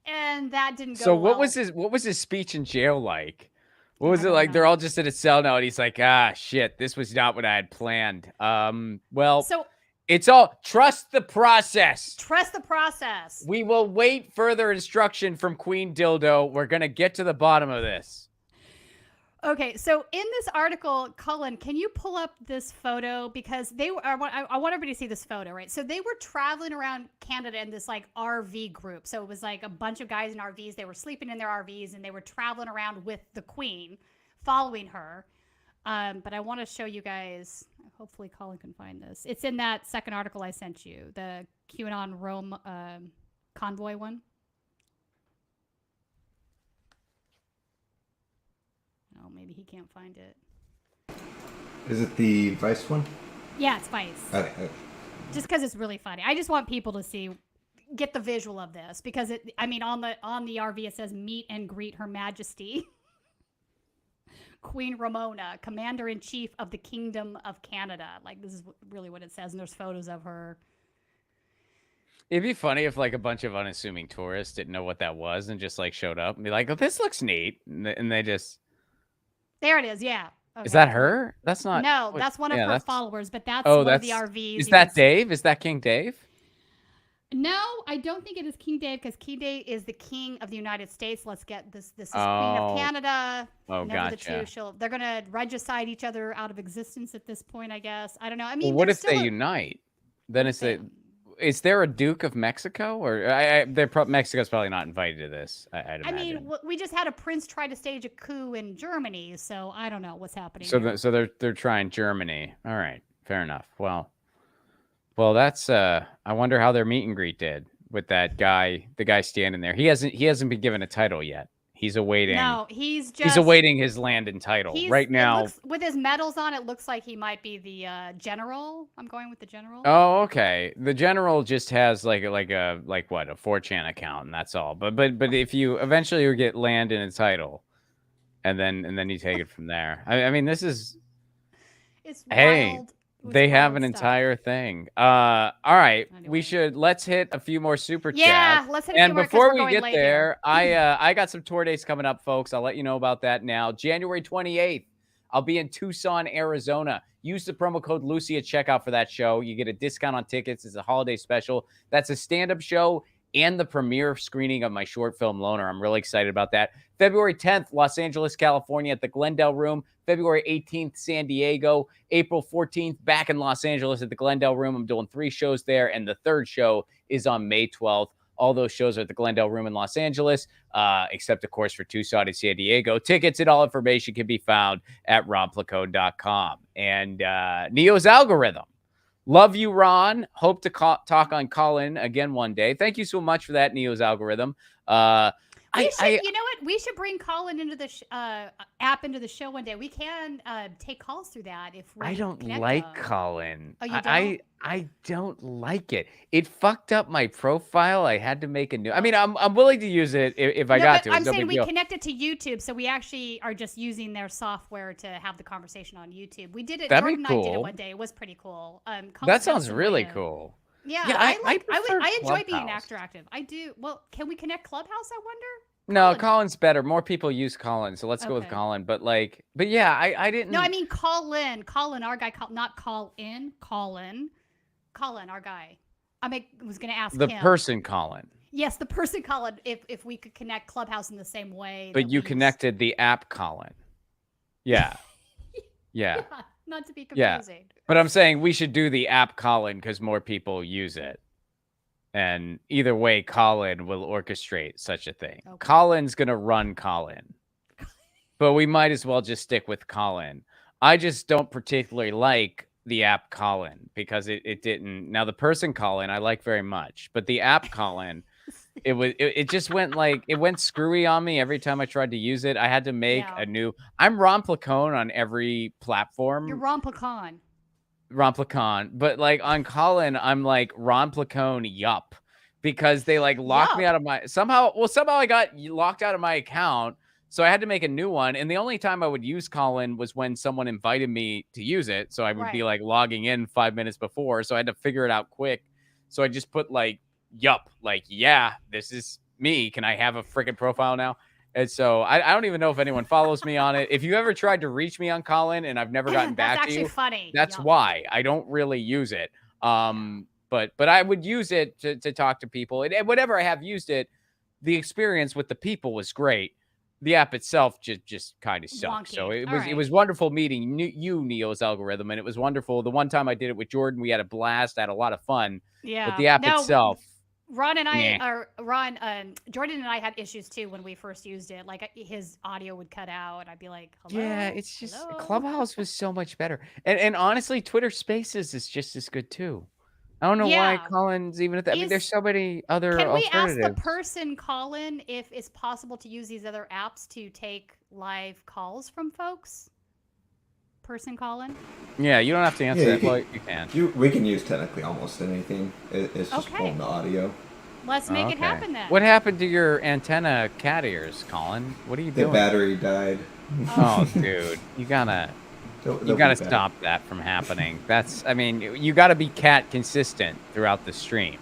And that didn't go So well. what was his speech in jail like? What was it like? They're all just in a cell now, and he's like, shit, this was not what I had planned. So it's all trust the process. Trust the process. We will wait further instruction from Queen Dildo. We're gonna get to the bottom of this. Okay, so in this article, Cullen, can you pull up this photo? Because they were, I want everybody to see this photo, right? So they were traveling around Canada in this like RV group. So it was like a bunch of guys in RVs. They were sleeping in their RVs and they were traveling around with the Queen, following her. But I want to show you guys, hopefully Colin can find this. It's in that second article I sent you, the QAnon Rome convoy one. Oh, maybe he can't find it. Is it the Vice one? Yeah, it's Vice. Okay. Just because it's really funny. I just want people to get the visual of this because on the RV it says meet and greet Her Majesty Queen Ramona, Commander-in-Chief of the Kingdom of Canada. Like, this is really what it says, and there's photos of her. It'd be funny if like a bunch of unassuming tourists didn't know what that was and just like showed up and be like, "Oh, this looks neat," and they just. There it is. Yeah. Okay. Is that her? That's not. No, that's one of her followers, but that's one of the RVs. Is that Dave? Is that King Dave? No, I don't think it is King Dave because King Dave is the King of the United States. Let's get this. This is Queen of Canada. Oh, Never gotcha. The two. They're gonna regicide each other out of existence at this point, I guess. I don't know. I mean, Well, what if they unite? Then it's a. Is there a Duke of Mexico, or Mexico's probably not invited to this? I'd imagine. I mean, we just had a prince try to stage a coup in Germany, so I don't know what's happening. So they're trying Germany. All right, fair enough. Well, that's. I wonder how their meet and greet did with that guy. The guy standing there. He hasn't been given a title yet. He's awaiting. No, he's awaiting his land and title right now. With his medals on, it looks like he might be the general. I'm going with the general. Oh, okay. The general just has like a 4chan account, and that's all. But if you eventually get land and a title, and then you take it from there. I mean, this is. It's wild. They have an stuff. entire thing. All right, anyway. Let's hit a few more super chats. Yeah, let's hit a few more. And before we get there, I got some tour dates coming up, folks. I'll let you know about that now. January 28th, I'll be in Tucson, Arizona. Use the promo code Lucy at checkout for that show. You get a discount on tickets. It's a holiday special. That's a stand-up show and the premiere screening of my short film Loner. I'm really excited about that. February 10th, Los Angeles, California at the Glendale Room. February 18th, San Diego. April 14th, back in Los Angeles at the Glendale Room. I'm doing 3 shows there, and the third show is on May 12th. All those shows are at the Glendale Room in Los Angeles, except, of course, for Tucson and San Diego. Tickets and all information can be found at robplacone.com. And Neo's Algorithm. Love you, Ron. Hope to talk on Colin again one day. Thank you so much for that, Neo's Algorithm. You know what? We should bring Colin into the app into the show one day. We can take calls through that if we. I don't connect like them. Colin. Oh, you don't? I don't like it. It fucked up my profile. I had to make a new. I mean, I'm willing to use it if I got to. I'm saying we connected to YouTube, so we actually are just using their software to have the conversation on YouTube. We did it. That'd Jordan be cool. and I did it one day. It was pretty cool. That sounds really cool. Yeah, I enjoy being Clubhouse. interactive. I do. Well, can we connect Clubhouse? I wonder. No, Colin's better. More people use Colin, so let's go with Colin. But yeah, I didn't. No, I mean Colin, our guy, not call in, Colin, our guy. Was going to ask the him. person Colin. Yes, the person Colin. If we could connect Clubhouse in the same way. But you connected the app Colin. Yeah. Yeah. Not to be confusing. Yeah. But I'm saying we should do the app Colin because more people use it. And either way, Colin will orchestrate such a thing. Okay. Colin's going to run Colin. But we might as well just stick with Colin. I just don't particularly like the app Colin because it didn't. Now, the person Colin I like very much. But the app Colin, it just went it went screwy on me every time I tried to use it. I had to make a new. I'm Ron Placone on every platform. You're Ron Placone. But on Colin, I'm like Ron Placone, yup, because they locked me out of my somehow I got locked out of my account, so I had to make a new one. And the only time I would use Colin was when someone invited me to use it, so I would be logging in 5 minutes before, so I had to figure it out quick. So I just put yup, yeah, this is me. Can I have a freaking profile now? And so I don't even know if anyone follows me on it. If you ever tried to reach me on Colin and I've never gotten back to you, that's actually funny. That's why I don't really use it. But I would use it to talk to people. And whenever I have used it, the experience with the people was great. the app itself just kind of sucks. Wonky. So it All was right. it was wonderful meeting you, Neo's algorithm, and it was wonderful. The one time I did it with Jordan, we had a blast, had a lot of fun. Yeah. But the app itself, Ron and I, nah. or Jordan and I had issues too when we first used it. Like his audio would cut out, and I'd be like, "Hello." Yeah, it's just Hello? Clubhouse was so much better. And honestly, Twitter Spaces is just as good too. I don't know why Yeah. Colin's even at that. I mean, there's so many other Can we ask alternatives. the person, Colin, if it's possible to use these other apps to take live calls from folks? Person, Colin? Yeah, you don't have to answer Yeah, that. Well, you can. We can use technically almost anything. It's just Okay. pulling the audio. Let's make it Okay. happen then. What happened to your antenna cat ears, Colin? What are you The doing? battery died. Oh, dude, you gotta They'll you be gotta back. stop that from happening. I mean, you gotta be cat consistent throughout the stream.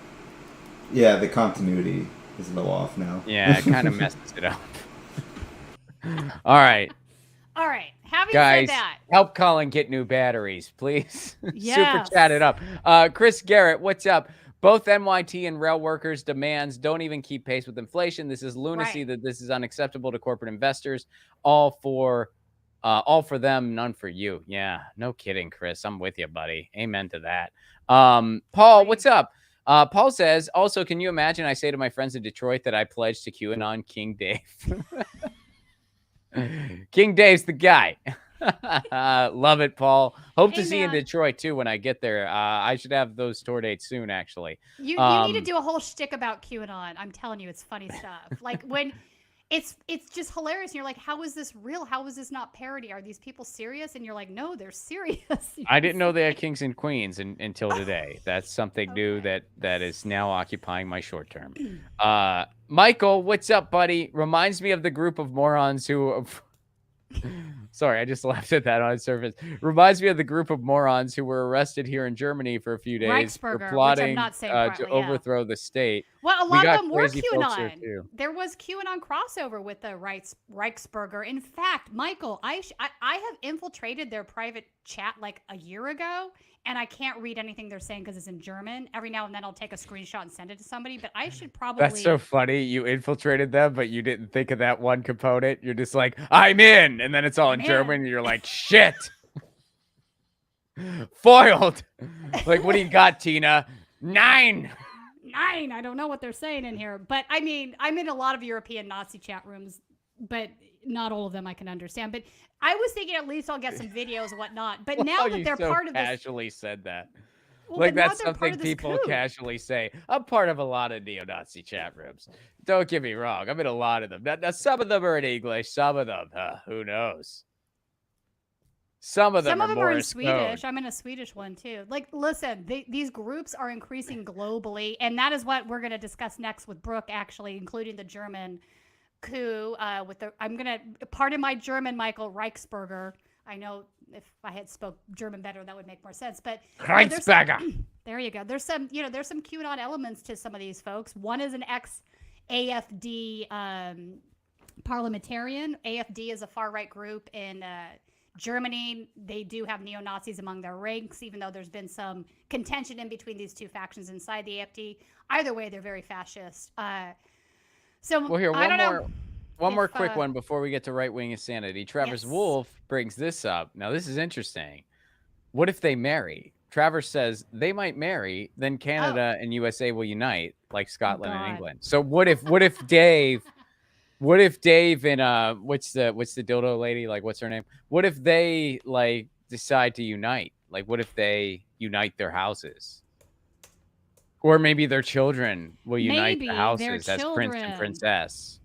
Yeah, the continuity is a little off now. Yeah, it kind of messes it up. All right, All right. Having guys, said that, help Colin get new batteries, please. Yes. Super chat it up. Chris Garrett, what's up? Both NYT and rail workers' demands don't even keep pace with inflation. This is lunacy. Right. That this is unacceptable to corporate investors. All for them, none for you. Yeah, no kidding, Chris. I'm with you, buddy. Amen to that. Paul, what's up? Paul says, also, can you imagine I say to my friends in Detroit that I pledged to QAnon King Dave? King Dave's the guy. Love it, Paul. Hope to see you in man. Detroit too when I get there. I should have those tour dates soon, actually. you need to do a whole shtick about QAnon. I'm telling you, it's funny stuff. Like when it's just hilarious. And you're like, how is this real? How is this not parody? Are these people serious? And you're like, no, they're serious. I didn't know they had kings and queens until today. That's something new that is now occupying my short term. Michael, what's up, buddy? Reminds me of the group of morons who... Sorry, I just laughed at that on its surface. Reminds me of the group of morons who were arrested here in Germany for a few days for Reichsburger, which I'm plotting not saying to correctly, yeah. overthrow the state. Well, a We lot got of them were crazy folks here, QAnon. too. There was QAnon crossover with the Reichsburger. In fact, Michael, I have infiltrated their private chat like a year ago, and I can't read anything they're saying because it's in German. Every now and then I'll take a screenshot and send it to somebody, but I should probably... That's so funny. You infiltrated them, but you didn't think of that one component. You're just like, I'm in. And then it's all in German. And you're like, shit. Foiled. Like, what do you got, Tina? 9. I don't know what they're saying in here, but I mean, I'm in a lot of European Nazi chat rooms, but not all of them I can understand. But I was thinking at least I'll get some videos and whatnot. But now that you they're so part of this... casually said that. Well, Like, but now that's they're part something of this people coup. casually say. I'm part of a lot of neo-Nazi chat rooms. Don't get me wrong. I'm in a lot of them. Now some of them are in English. Some of them, who knows? Some of them are in Morse Swedish. code. I'm in a Swedish one too. Like, listen, these groups are increasing globally, and that is what we're going to discuss next with Brooke, actually, including the German coup. I'm going to, pardon my German, Michael, Reichsburger. I know if I had spoke German better, that would make more sense. But Reichsburger. there you go. There's some QAnon elements to some of these folks. One is an ex-AFD parliamentarian. AFD is a far-right group in Germany. They do have neo-Nazis among their ranks, even though there's been some contention in between these two factions inside the AFD. Either way, they're very fascist. Well, here, one more quick one before we get to right-wing insanity. Travers Yes. Wolf brings this up. Now, this is interesting. What if they marry? Travers says they might marry, then Canada and USA will unite, like Scotland and England. So what if Dave and what's the dildo lady, like, what's her name? What if they like decide to unite? Like, what if they unite their houses? Or maybe their children will unite the houses as prince and princess.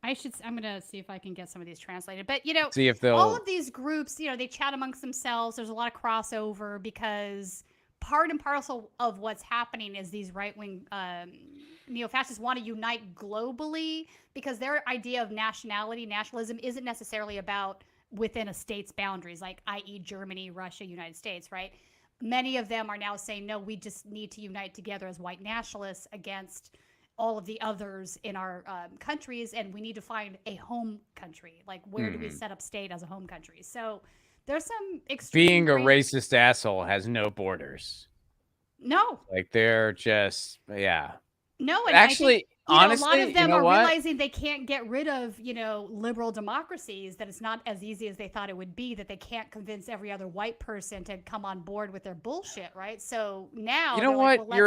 I'm going to see if I can get some of these translated. But, See if they'll... all of these groups, they chat amongst themselves. There's a lot of crossover because part and parcel of what's happening is these right-wing neo-fascists want to unite globally because their idea of nationalism isn't necessarily about within a state's boundaries, like i.e. Germany, Russia, United States, right? Many of them are now saying, no, we just need to unite together as white nationalists against all of the others in our countries, and we need to find a home country. Like, where do we set up state as a home country? So there's some extreme... Being a racist asshole has no borders. No. Like, they're just, yeah. No, and Actually, honestly, a lot of them are what? realizing they can't get rid of, liberal democracies, that it's not as easy as they thought it would be, that they can't convince every other white person to come on board with their bullshit, right? So now, You know what? Like, well,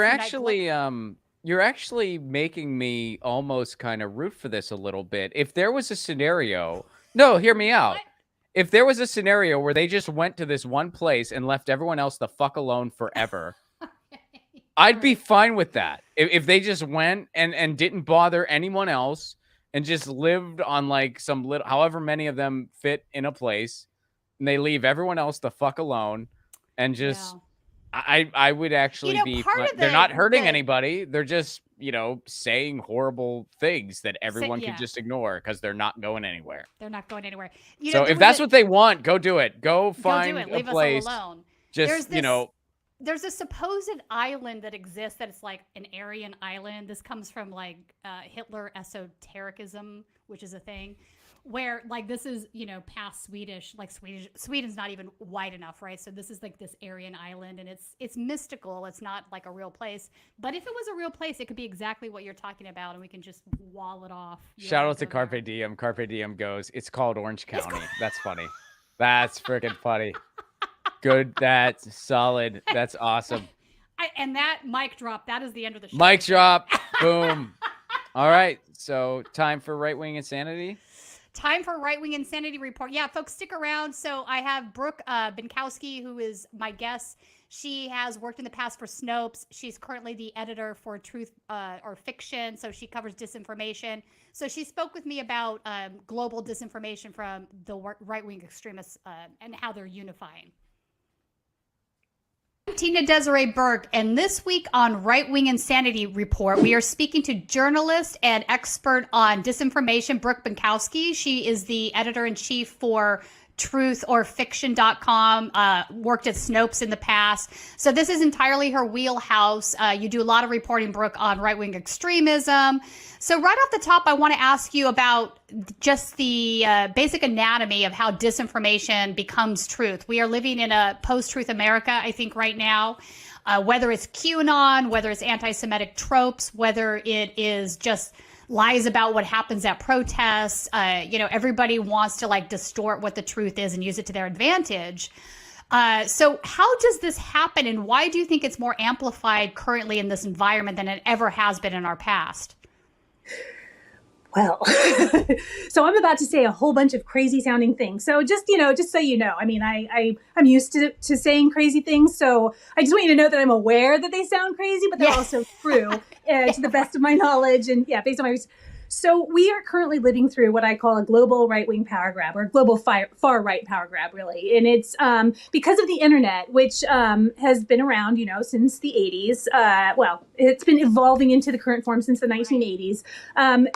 You're actually making me almost kind of root for this a little bit. If there was a scenario, no, hear me out. What? If there was a scenario where they just went to this one place and left everyone else the fuck alone forever, I'd be fine with that. If they just went and didn't bother anyone else and just lived on like some little, however many of them fit in a place, and they leave everyone else the fuck alone, and just, I would actually be. They're not hurting anybody. They're just saying horrible things that everyone could just ignore because they're not going anywhere. They're not going anywhere. So if that's what they want, go do it. Go find a Leave place. us all alone. Just There's a supposed island that exists that it's like an Aryan island. This comes from like Hitler esotericism, which is a thing where like this is, past Swedish, like Sweden's not even wide enough, right? So this is like this Aryan island, and it's mystical. It's not like a real place. But if it was a real place, it could be exactly what you're talking about, and we can just wall it off. Shout out to Carpe Diem. Carpe Diem goes, it's called Orange County. That's funny. That's freaking funny. Good. That's solid. That's awesome. And that mic drop, that is the end of the show. Mic drop. Boom. All right. So time for right-wing insanity. Time for right-wing insanity report. Yeah, folks, stick around. So I have Brooke Binkowski, who is my guest. She has worked in the past for Snopes. She's currently the editor for Truth or Fiction, so she covers disinformation. So she spoke with me about global disinformation from the right-wing extremists and how they're unifying. I'm Tina-Desiree Berg, and this week on Right Wing Insanity Report, we are speaking to journalist and expert on disinformation, Brooke Binkowski. She is the editor-in-chief for truthodfiction.com, worked at Snopes in the past. So this is entirely her wheelhouse. You do a lot of reporting, Brooke, on right-wing extremism. So right off the top, I want to ask you about just the basic anatomy of how disinformation becomes truth. We are living in a post-truth America, I think, right now. Whether it's QAnon, whether it's anti-Semitic tropes, whether it is just lies about what happens at protests. Everybody wants to like distort what the truth is and use it to their advantage. So how does this happen, and why do you think it's more amplified currently in this environment than it ever has been in our past? Well, so I'm about to say a whole bunch of crazy sounding things. So just so you know, I mean, I'm used to saying crazy things. So I just want you to know that I'm aware that they sound crazy, but they're also true to the best of my knowledge. And based on my research. So we are currently living through what I call a global right-wing power grab, or global far-right power grab, really. And it's because of the internet, which has been around, since the 80s. It's been evolving into the current form since the 1980s.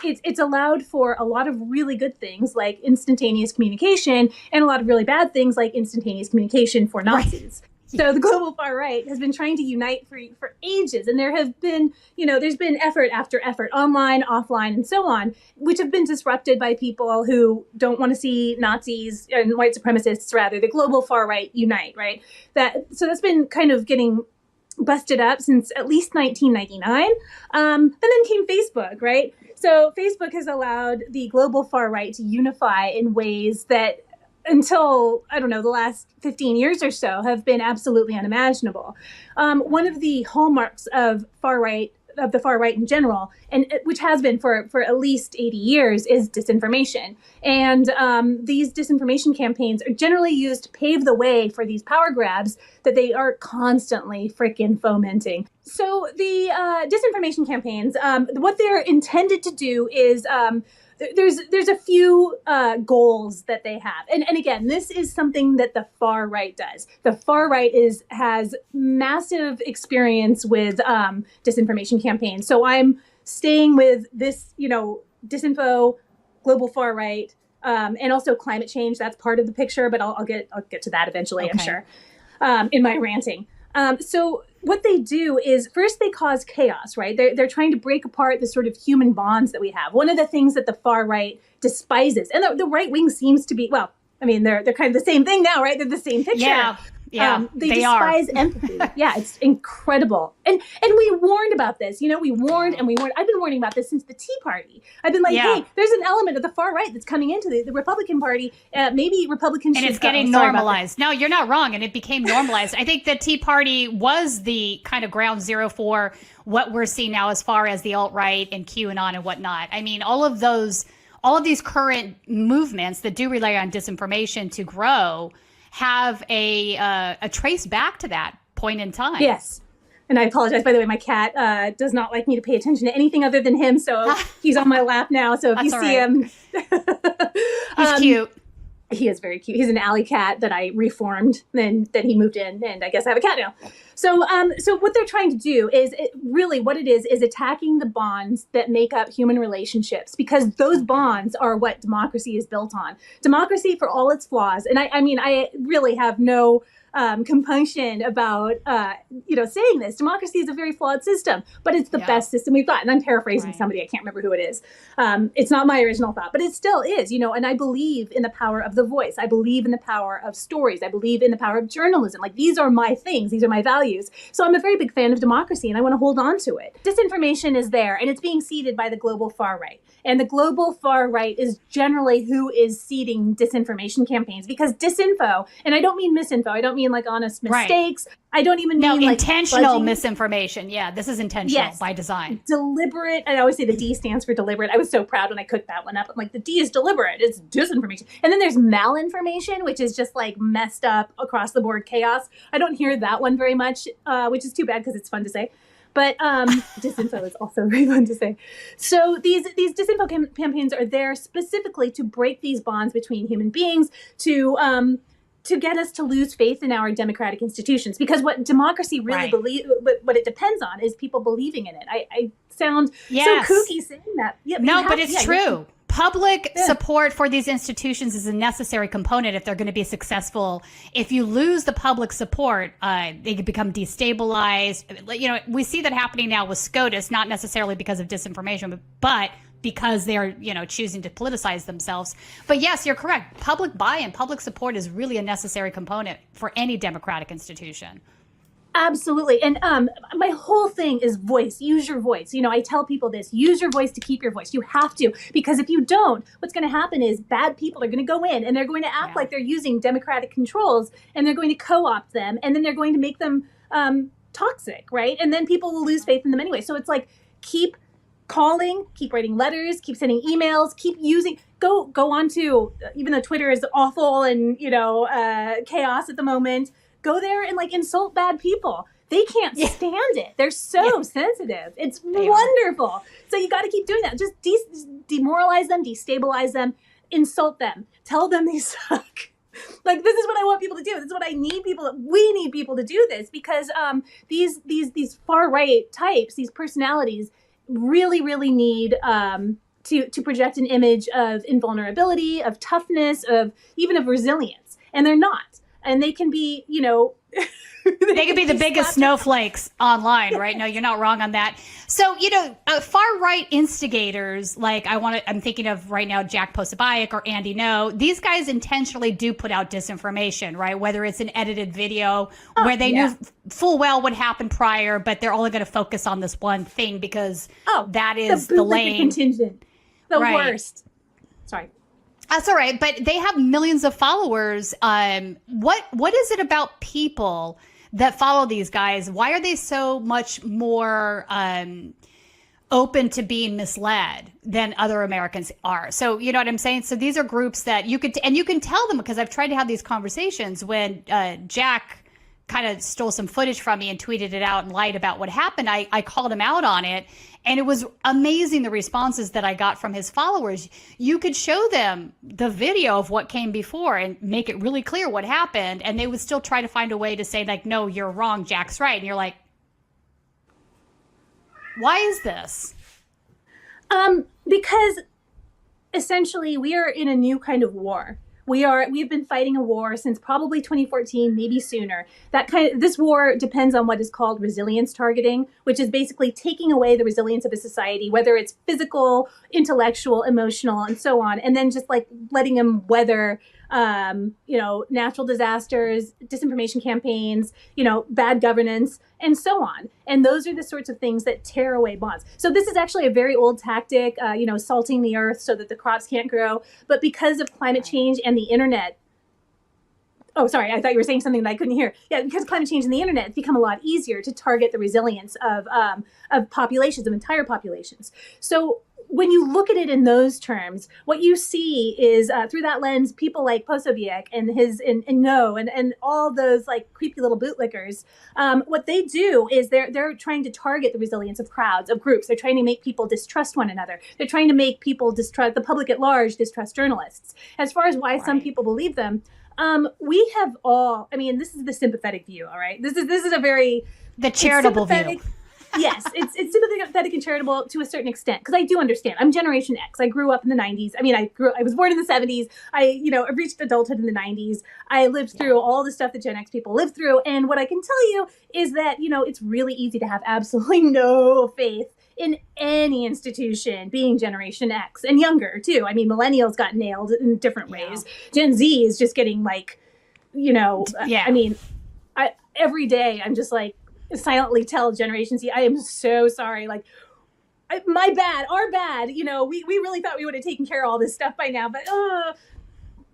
It's allowed for a lot of really good things like instantaneous communication, and a lot of really bad things like instantaneous communication for Nazis. Right. So the global far right has been trying to unite for ages. And there have been, there's been effort after effort, online, offline, and so on, which have been disrupted by people who don't want to see Nazis and white supremacists, rather, the global far right unite, right? So that's been kind of getting busted up since at least 1999. But then came Facebook, right? So Facebook has allowed the global far right to unify in ways that until, I don't know, the last 15 years or so have been absolutely unimaginable. One of the hallmarks of the far right in general, and which has been for at least 80 years, is disinformation. And these disinformation campaigns are generally used to pave the way for these power grabs that they are constantly freaking fomenting. So the disinformation campaigns, what they're intended to do is there's a few goals that they have. And again, this is something that the far right does. The far right has massive experience with disinformation campaigns. So I'm staying with this, disinfo, global far right, and also climate change. That's part of the picture, but I'll get to that eventually, okay. I'm sure, in my ranting. So what they do is first they cause chaos, right? They're trying to break apart the sort of human bonds that we have. One of the things that the far right despises, and the right wing seems to be, they're kind of the same thing now, right? They're the same picture. Yeah. Yeah, they despise empathy. Yeah, it's incredible. And we warned about this. We warned and we warned. I've been warning about this since the Tea Party. I've been like, hey, there's an element of the far right that's coming into the Republican Party. Maybe Republicans should. And it's getting normalized. No, you're not wrong. And it became normalized. I think the Tea Party was the kind of ground zero for what we're seeing now as far as the alt-right and QAnon and whatnot. I mean, all of these current movements that do rely on disinformation to grow have a trace back to that point in time. Yes. And I apologize, by the way, my cat does not like me to pay attention to anything other than him, so he's on my lap now. So if you see him... He's cute. He is very cute. He's an alley cat that I reformed, then he moved in, and I guess I have a cat now. So what they're trying to do is really what it is attacking the bonds that make up human relationships, because those bonds are what democracy is built on. Democracy, for all its flaws, and I mean, I really have no compunction about saying this. Democracy is a very flawed system, but it's the best system we've got. And I'm paraphrasing somebody, I can't remember who it is. It's not my original thought, but it still is, and I believe in the power of the voice. I believe in the power of stories. I believe in the power of journalism. Like, these are my things. These are my values. So I'm a very big fan of democracy, and I want to hold on to it. Disinformation is there, and it's being seeded by the global far right. And the global far right is generally who is seeding disinformation campaigns, because disinfo, and I don't mean misinfo, I don't mean like honest mistakes. Right. I don't even mean like intentional misinformation. Yeah, this is intentional by design. Deliberate. I always say the D stands for deliberate. I was so proud when I cooked that one up. I'm like, the D is deliberate. It's disinformation. And then there's malinformation, which is just like messed up across the board chaos. I don't hear that one very much, which is too bad because it's fun to say. But disinfo is also very fun to say. So these disinfo campaigns are there specifically to break these bonds between human beings, to get us to lose faith in our democratic institutions. Because what democracy really what it depends on is people believing in it. I sound so kooky saying that. Yeah, but it's true. Public support for these institutions is a necessary component if they're going to be successful. If you lose the public support, they can become destabilized. We see that happening now with SCOTUS, not necessarily because of disinformation, but because they're, choosing to politicize themselves. But yes, you're correct. Public buy-in, public support is really a necessary component for any democratic institution. Absolutely. And my whole thing is voice. Use your voice. I tell people this. Use your voice to keep your voice. You have to. Because if you don't, what's going to happen is bad people are going to go in and they're going to act like they're using democratic controls, and they're going to co-opt them, and then they're going to make them toxic, right? And then people will lose faith in them anyway. So it's like, keep calling, keep writing letters, keep sending emails, keep using... Go on to, even though Twitter is awful and, chaos at the moment, go there and insult bad people. They can't stand it. They're so sensitive. It's wonderful. So you got to keep doing that. Just demoralize them, destabilize them, insult them, tell them they suck. This is what I want people to do. This is what I need people. We need people to do this, because these far right types, these personalities, really, really need to project an image of invulnerability, of toughness, of even of resilience, and they're not. And they can be, they could be the biggest snowflakes online, right? No, you're not wrong on that. So, far right instigators, I'm thinking of right now Jack Posobiec or Andy No. These guys intentionally do put out disinformation, right? Whether it's an edited video where they knew full well what happened prior, but they're only going to focus on this one thing because that is the lane. Contingent. The worst. Sorry. That's all right, but they have millions of followers. What is it about people that follow these guys? Why are they so much more open to being misled than other Americans are? So you know what I'm saying? So these are groups that you can tell them, because I've tried to have these conversations when Jack kind of stole some footage from me and tweeted it out and lied about what happened. I called him out on it. And it was amazing, the responses that I got from his followers. You could show them the video of what came before and make it really clear what happened, and they would still try to find a way to say, no, you're wrong, Jack's right. And you're like, why is this? Because essentially we are in a new kind of war. We've been fighting a war since probably 2014, maybe sooner. This war depends on what is called resilience targeting, which is basically taking away the resilience of a society, whether it's physical, intellectual, emotional, and so on, and then just letting them weather natural disasters, disinformation campaigns, bad governance, and so on. And those are the sorts of things that tear away bonds. So this is actually a very old tactic, salting the earth so that the crops can't grow. But because of climate change and the internet, oh, sorry, I thought you were saying something that I couldn't hear. Yeah, because of climate change and the internet, it's become a lot easier to target the resilience of populations, of entire populations. So when you look at it in those terms, what you see is through that lens, people like Posobiec and all those like creepy little bootlickers, what they do is they're trying to target the resilience of crowds, of groups. They're trying to make people distrust one another. They're trying to make people distrust the public at large, distrust journalists. As far as why some people believe them, we have all, this is the sympathetic view, all right? This is a very... The charitable view. Yes, it's sympathetic and charitable to a certain extent, because I do understand. I'm Generation X. I grew up in the 90s. I was born in the 70s. I reached adulthood in the 90s. I lived through all the stuff that Gen X people lived through. And what I can tell you is that, it's really easy to have absolutely no faith in any institution being Generation X and younger too. Millennials got nailed in different ways. Gen Z is just getting every day I'm just like silently tell Generation Z, I am so sorry. My bad, our bad. We really thought we would have taken care of all this stuff by now, but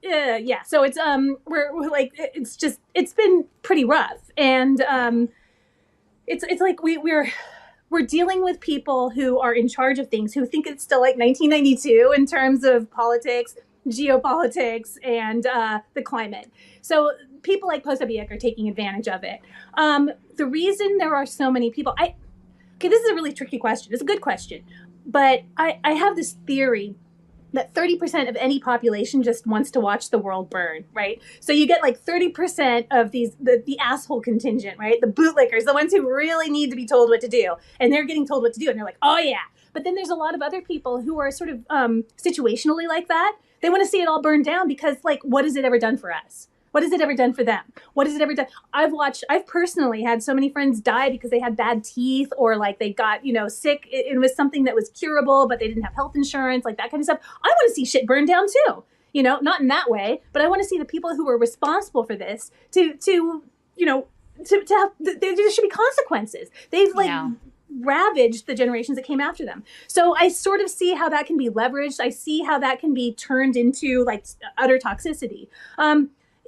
yeah. So it's we're like it's been pretty rough, and it's like we're dealing with people who are in charge of things, who think it's still like 1992 in terms of politics, geopolitics, and the climate. So people like Posobiec are taking advantage of it. The reason there are so many people, this is a really tricky question. It's a good question, but I have this theory that 30% of any population just wants to watch the world burn, right? So you get like 30% of the asshole contingent, right? The bootlickers, the ones who really need to be told what to do, and they're getting told what to do, and they're like, oh yeah. But then there's a lot of other people who are sort of situationally like that. They want to see it all burned down because, like, what has it ever done for us? What has it ever done for them? What has it ever done? I've personally had so many friends die because they had bad teeth, or like they got, sick. It was something that was curable, but they didn't have health insurance, like that kind of stuff. I want to see shit burned down too, not in that way, but I want to see the people who were responsible for this to have, there should be consequences. They've ravaged the generations that came after them. So I sort of see how that can be leveraged. I see how that can be turned into like utter toxicity.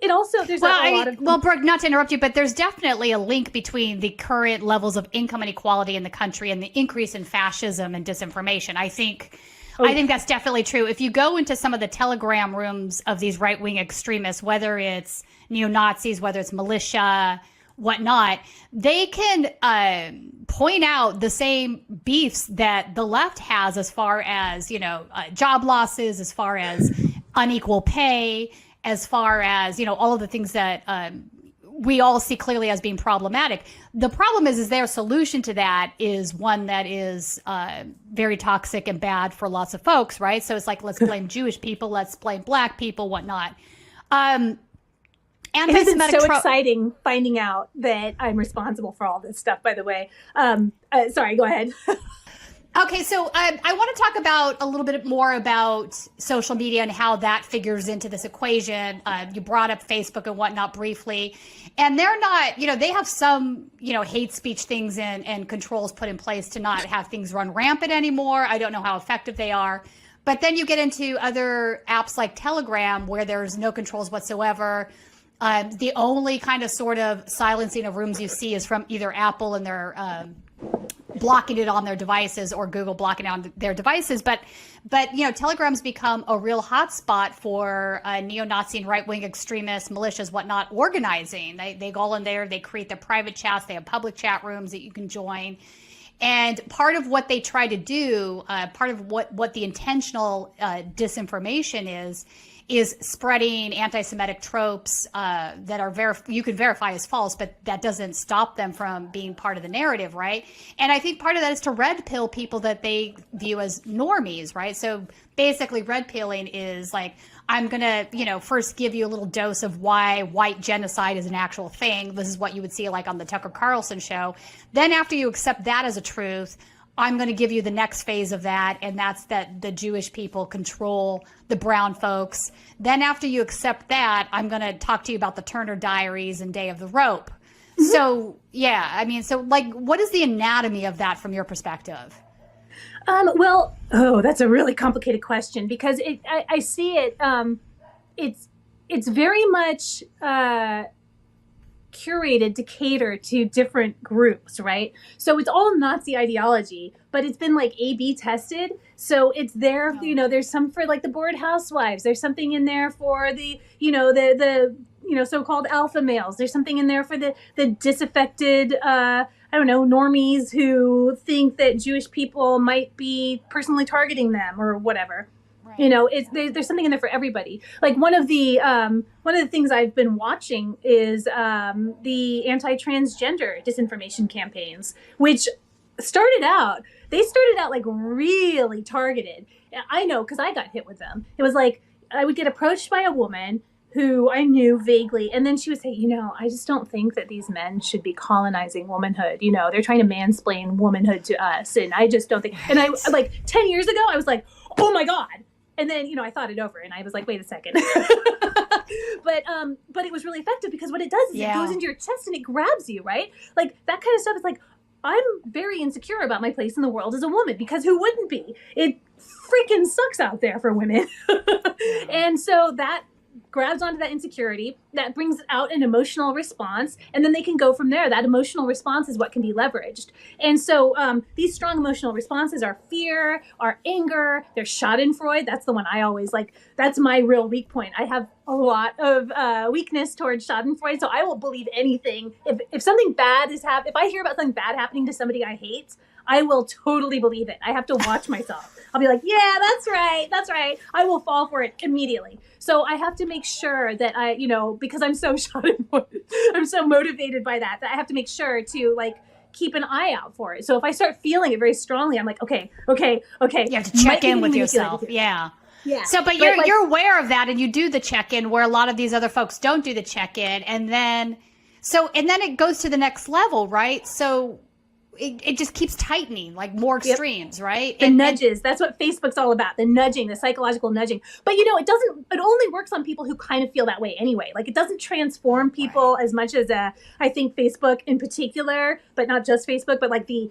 It also, there's a lot of... Well, Brooke, not to interrupt you, but there's definitely a link between the current levels of income inequality in the country and the increase in fascism and disinformation. I think that's definitely true. If you go into some of the Telegram rooms of these right-wing extremists, whether it's neo-Nazis, whether it's militia, whatnot, they can point out the same beefs that the left has as far as, job losses, as far as unequal pay, as far as, all of the things that we all see clearly as being problematic. The problem is their solution to that is one that is very toxic and bad for lots of folks, right? So it's like, let's blame Jewish people, let's blame Black people, whatnot. It's so exciting finding out that I'm responsible for all this stuff, by the way. Sorry, go ahead. Okay, so I want to talk about a little bit more about social media and how that figures into this equation. You brought up Facebook and whatnot briefly, and they're not, they have some, hate speech things and controls put in place to not have things run rampant anymore. I don't know how effective they are. But then you get into other apps like Telegram where there's no controls whatsoever. The only kind of sort of silencing of rooms you see is from either Apple and their blocking it on their devices, or Google blocking it on their devices. But Telegram's become a real hotspot for neo-Nazi and right-wing extremists, militias, whatnot, organizing. They go in there, they create their private chats, they have public chat rooms that you can join. And part of what they try to do, part of what the intentional disinformation is spreading anti-Semitic tropes that are you can verify as false, but that doesn't stop them from being part of the narrative, right? And I think part of that is to red pill people that they view as normies, right? So basically red pilling is like, I'm going to, first give you a little dose of why white genocide is an actual thing. This is what you would see like on the Tucker Carlson show. Then after you accept that as a truth, I'm going to give you the next phase of that, and that's that the Jewish people control the brown folks. Then after you accept that, I'm going to talk to you about the Turner Diaries and Day of the Rope. So, yeah, I mean, so like, what is the anatomy of that from your perspective? Well, that's a really complicated question because I see it. It's very much curated to cater to different groups, right? So it's all Nazi ideology, but it's been like A/B tested. So it's there, there's some for like the bored housewives. There's something in there for the so-called alpha males. There's something in there for the disaffected, normies who think that Jewish people might be personally targeting them or whatever. Right. There's something in there for everybody. Like one of the things I've been watching is the anti-transgender disinformation campaigns, which started out like really targeted. I know because I got hit with them. It was like I would get approached by a woman who I knew vaguely, and then she would say, I just don't think that these men should be colonizing womanhood. They're trying to mansplain womanhood to us, and I just don't think. And I like 10 years ago, I was like, oh my God. And then, I thought it over and I was like, wait a second. But it was really effective because what it does is it goes into your chest and it grabs you, right? Like that kind of stuff is like, I'm very insecure about my place in the world as a woman because who wouldn't be? It freaking sucks out there for women. And so that grabs onto that insecurity, that brings out an emotional response, and then they can go from there. That emotional response is what can be leveraged. And so these strong emotional responses are fear, are anger, there's schadenfreude. That's the one I always like. That's my real weak point. I have a lot of weakness towards schadenfreude, so I will believe anything. If something bad is happening, if I hear about something bad happening to somebody I hate, I will totally believe it. I have to watch myself. I'll be like, yeah, that's right. I will fall for it immediately. So I have to make sure that I, because I'm so I'm so motivated by that I have to make sure to like keep an eye out for it. So if I start feeling it very strongly, I'm like, okay. You have to check in with yourself. Yeah. Yeah. So, but you're aware of that, and you do the check-in where a lot of these other folks don't do the check-in, and then it goes to the next level, right? So it just keeps tightening, like more extremes, right? The nudges. That's what Facebook's all about. The nudging, the psychological nudging. But it only works on people who kind of feel that way anyway. Like it doesn't transform people as much as I think Facebook in particular, but not just Facebook, but like the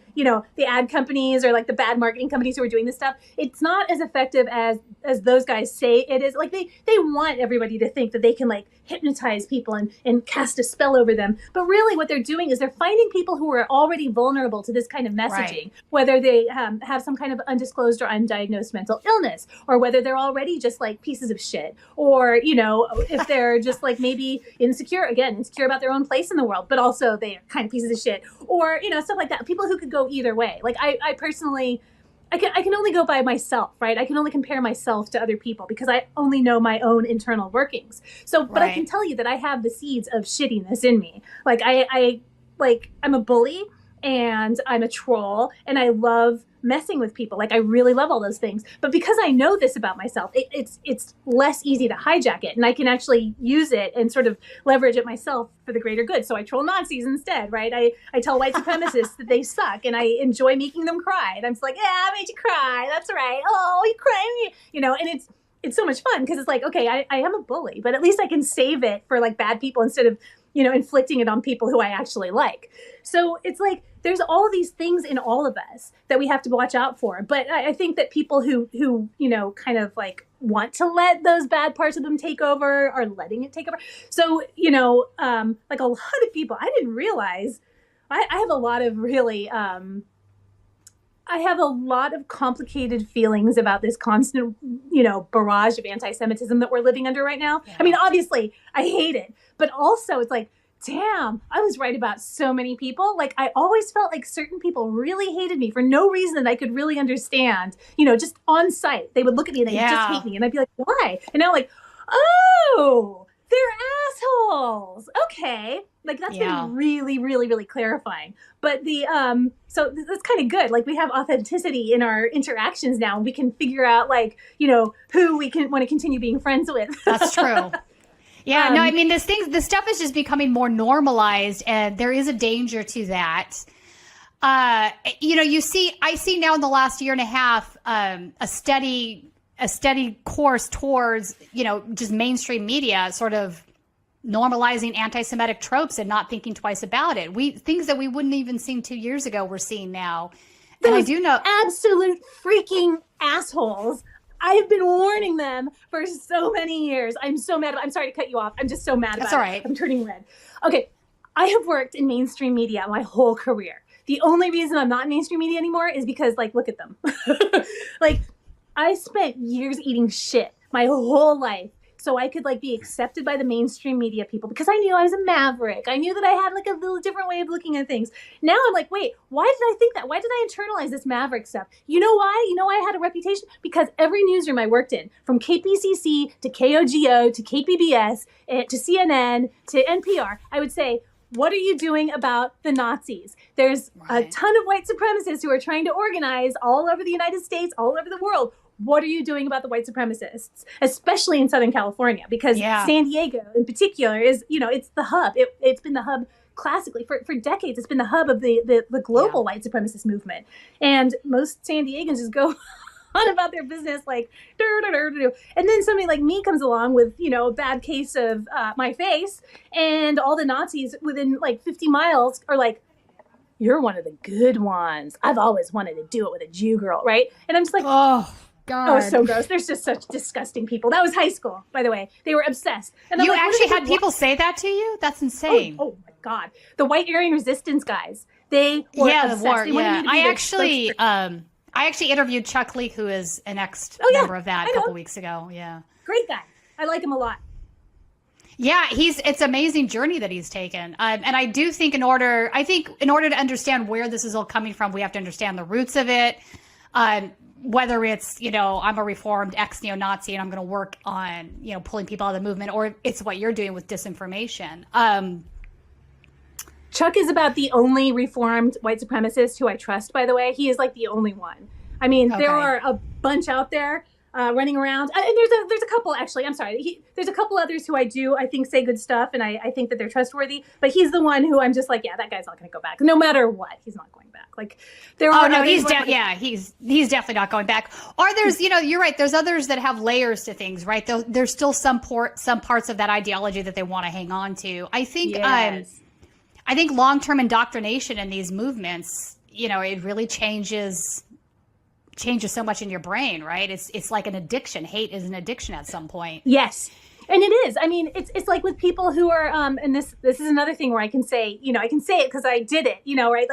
ad companies or like the bad marketing companies who are doing this stuff. It's not as effective as those guys say it is. Like they want everybody to think that they can like hypnotize people and cast a spell over them. But really what they're doing is they're finding people who are already vulnerable to this kind of messaging, whether they have some kind of undisclosed or undiagnosed mental illness, or whether they're already just like pieces of shit, or, if they're just like maybe insecure about their own place in the world, but also they're kind of pieces of shit, or, stuff like that. People who could go either way. Like I personally, I can only go by myself, right? I can only compare myself to other people because I only know my own internal workings. So, but I can tell you that I have the seeds of shittiness in me. Like I'm a bully and I'm a troll and I love messing with people. Like I really love all those things. But because I know this about myself, it's less easy to hijack it, and I can actually use it and sort of leverage it myself for the greater good. So I troll Nazis instead, right? I tell white supremacists that they suck, and I enjoy making them cry. And I'm just like, yeah, I made you cry. That's right. Oh, you crying, and it's so much fun because it's like, okay, I am a bully, but at least I can save it for like bad people instead of, inflicting it on people who I actually like. So it's like, there's all these things in all of us that we have to watch out for. But I think that people who kind of like want to let those bad parts of them take over are letting it take over. So, like a lot of people, I didn't realize I have a lot of really, I have a lot of complicated feelings about this constant, barrage of anti-Semitism that we're living under right now. Yeah. I mean, obviously I hate it, but also it's like, damn, I was right about so many people. Like I always felt like certain people really hated me for no reason that I could really understand, just on sight. They would look at me and they'd just hate me. And I'd be like, why? And now like, oh, they're assholes. Okay. Like that's been really, really, really clarifying. But so that's kind of good. Like we have authenticity in our interactions now. And we can figure out like, who we can want to continue being friends with. That's true. Yeah, no, I mean, this stuff is just becoming more normalized, and there is a danger to that. I see now in the last year and a half a steady course towards, just mainstream media sort of normalizing anti-Semitic tropes and not thinking twice about it. Things that we wouldn't even seen 2 years ago, we're seeing now. And I do know absolute freaking assholes. I have been warning them for so many years. I'm so mad. I'm sorry to cut you off. I'm just so mad about That's all right. I'm turning red. Okay. I have worked in mainstream media my whole career. The only reason I'm not in mainstream media anymore is because, look at them. I spent years eating shit my whole life so I could be accepted by the mainstream media people because I knew I was a maverick. I knew that I had a little different way of looking at things. Now I'm like, wait, why did I think that? Why did I internalize this maverick stuff? You know why? You know why I had a reputation? Because every newsroom I worked in, from KPCC to KOGO to KPBS to CNN to NPR, I would say, what are you doing about the Nazis? There's a ton of white supremacists who are trying to organize all over the United States, all over the world. What are you doing about the white supremacists, especially in Southern California? Because San Diego in particular is, it's the hub. It's been the hub classically for decades. It's been the hub of the global white supremacist movement. And most San Diegans just go on about their business and then somebody like me comes along with a bad case of my face, and all the Nazis within 50 miles are like, you're one of the good ones. I've always wanted to do it with a Jew girl, right? And I'm just like, oh God. Oh, so gross. There's just such disgusting people. That was high school, by the way. They were obsessed. And you actually had people say that to you? That's insane. Oh my God. The white Aryan resistance guys. They were obsessed. The war. I actually interviewed Chuck Leek, who is an ex-member of that a couple weeks ago. Yeah. Great guy. I like him a lot. Yeah, it's an amazing journey that he's taken. And I do think in order to understand where this is all coming from, we have to understand the roots of it. Whether it's, I'm a reformed ex-neo-Nazi and I'm going to work on, pulling people out of the movement, or it's what you're doing with disinformation. Chuck is about the only reformed white supremacist who I trust, by the way. He is the only one. I mean, there are a bunch out there running around. And there's a couple, actually. I'm sorry. There's a couple others who I think say good stuff, and I think that they're trustworthy. But he's the one who I'm just like, yeah, that guy's not going to go back. No matter what, he's not going back. He's definitely not going back. Or there's, you're right. There's others that have layers to things, right? There's still some parts of that ideology that they want to hang on to. I think long-term indoctrination in these movements, it really changes so much in your brain, right? It's like an addiction. Hate is an addiction at some point. Yes. And it is. I mean, it's like with people who are, and this is another thing where I can say, I can say it because I did it, right?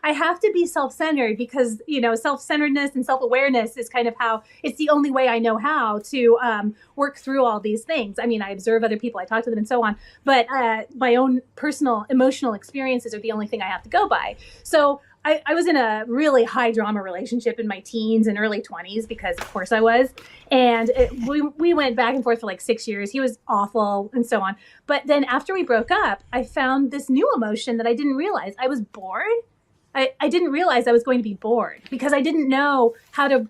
I have to be self-centered because, self-centeredness and self-awareness is kind of how, it's the only way I know how to work through all these things. I mean, I observe other people, I talk to them and so on, but my own personal emotional experiences are the only thing I have to go by. So I was in a really high drama relationship in my teens and early 20s because, of course, I was. And we went back and forth for 6 years. He was awful and so on. But then after we broke up, I found this new emotion that I didn't realize. I was bored. I didn't realize I was going to be bored because I didn't know how to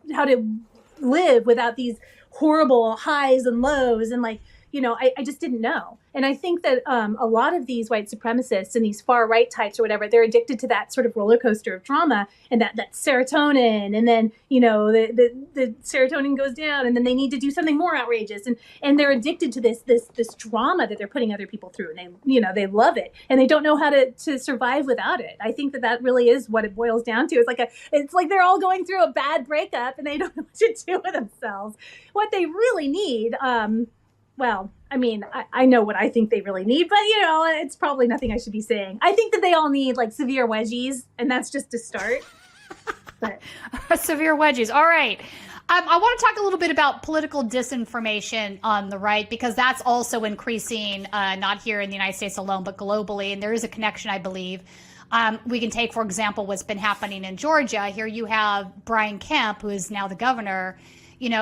live without these horrible highs and lows and I just didn't know. And I think that a lot of these white supremacists and these far right types or whatever, they're addicted to that sort of roller coaster of drama and that serotonin. And then, the serotonin goes down and then they need to do something more outrageous. And they're addicted to this drama that they're putting other people through. And they love it. And they don't know how to survive without it. I think that really is what it boils down to. It's like they're all going through a bad breakup and they don't know what to do with themselves. What they really need, well, I mean, I know what I think they really need, but, it's probably nothing I should be saying. I think that they all need, severe wedgies, and that's just to start. But severe wedgies. All right. I want to talk a little bit about political disinformation on the right, because that's also increasing, not here in the United States alone, but globally. And there is a connection, I believe. We can take, for example, what's been happening in Georgia. Here you have Brian Kemp, who is now the governor.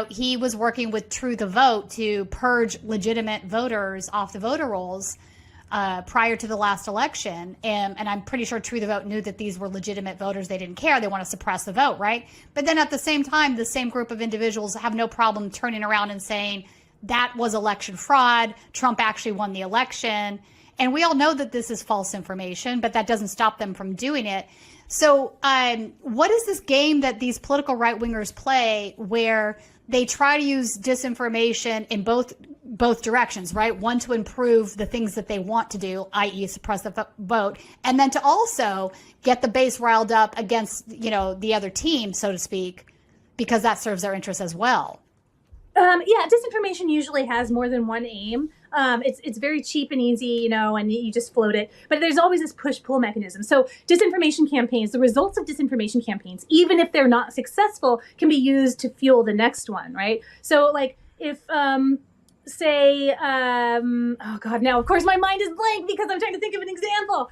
He was working with True the Vote to purge legitimate voters off the voter rolls prior to the last election. And I'm pretty sure True the Vote knew that these were legitimate voters. They didn't care. They want to suppress the vote, right? But then at the same time, the same group of individuals have no problem turning around and saying that was election fraud. Trump actually won the election. And we all know that this is false information, but that doesn't stop them from doing it. So what is this game that these political right-wingers play where they try to use disinformation in both directions, right? One, to improve the things that they want to do, i.e. suppress the vote, and then to also get the base riled up against, the other team, so to speak, because that serves their interests as well. Yeah, disinformation usually has more than one aim. It's very cheap and easy, and you just float it. But there's always this push-pull mechanism. So disinformation campaigns, the results of disinformation campaigns, even if they're not successful, can be used to fuel the next one, right? So like if, say, oh God, now of course my mind is blank because I'm trying to think of an example.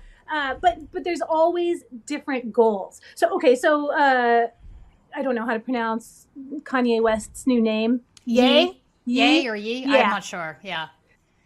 But there's always different goals. So, okay, so I don't know how to pronounce Kanye West's new name. Ye Yeah. I'm not sure. Yeah.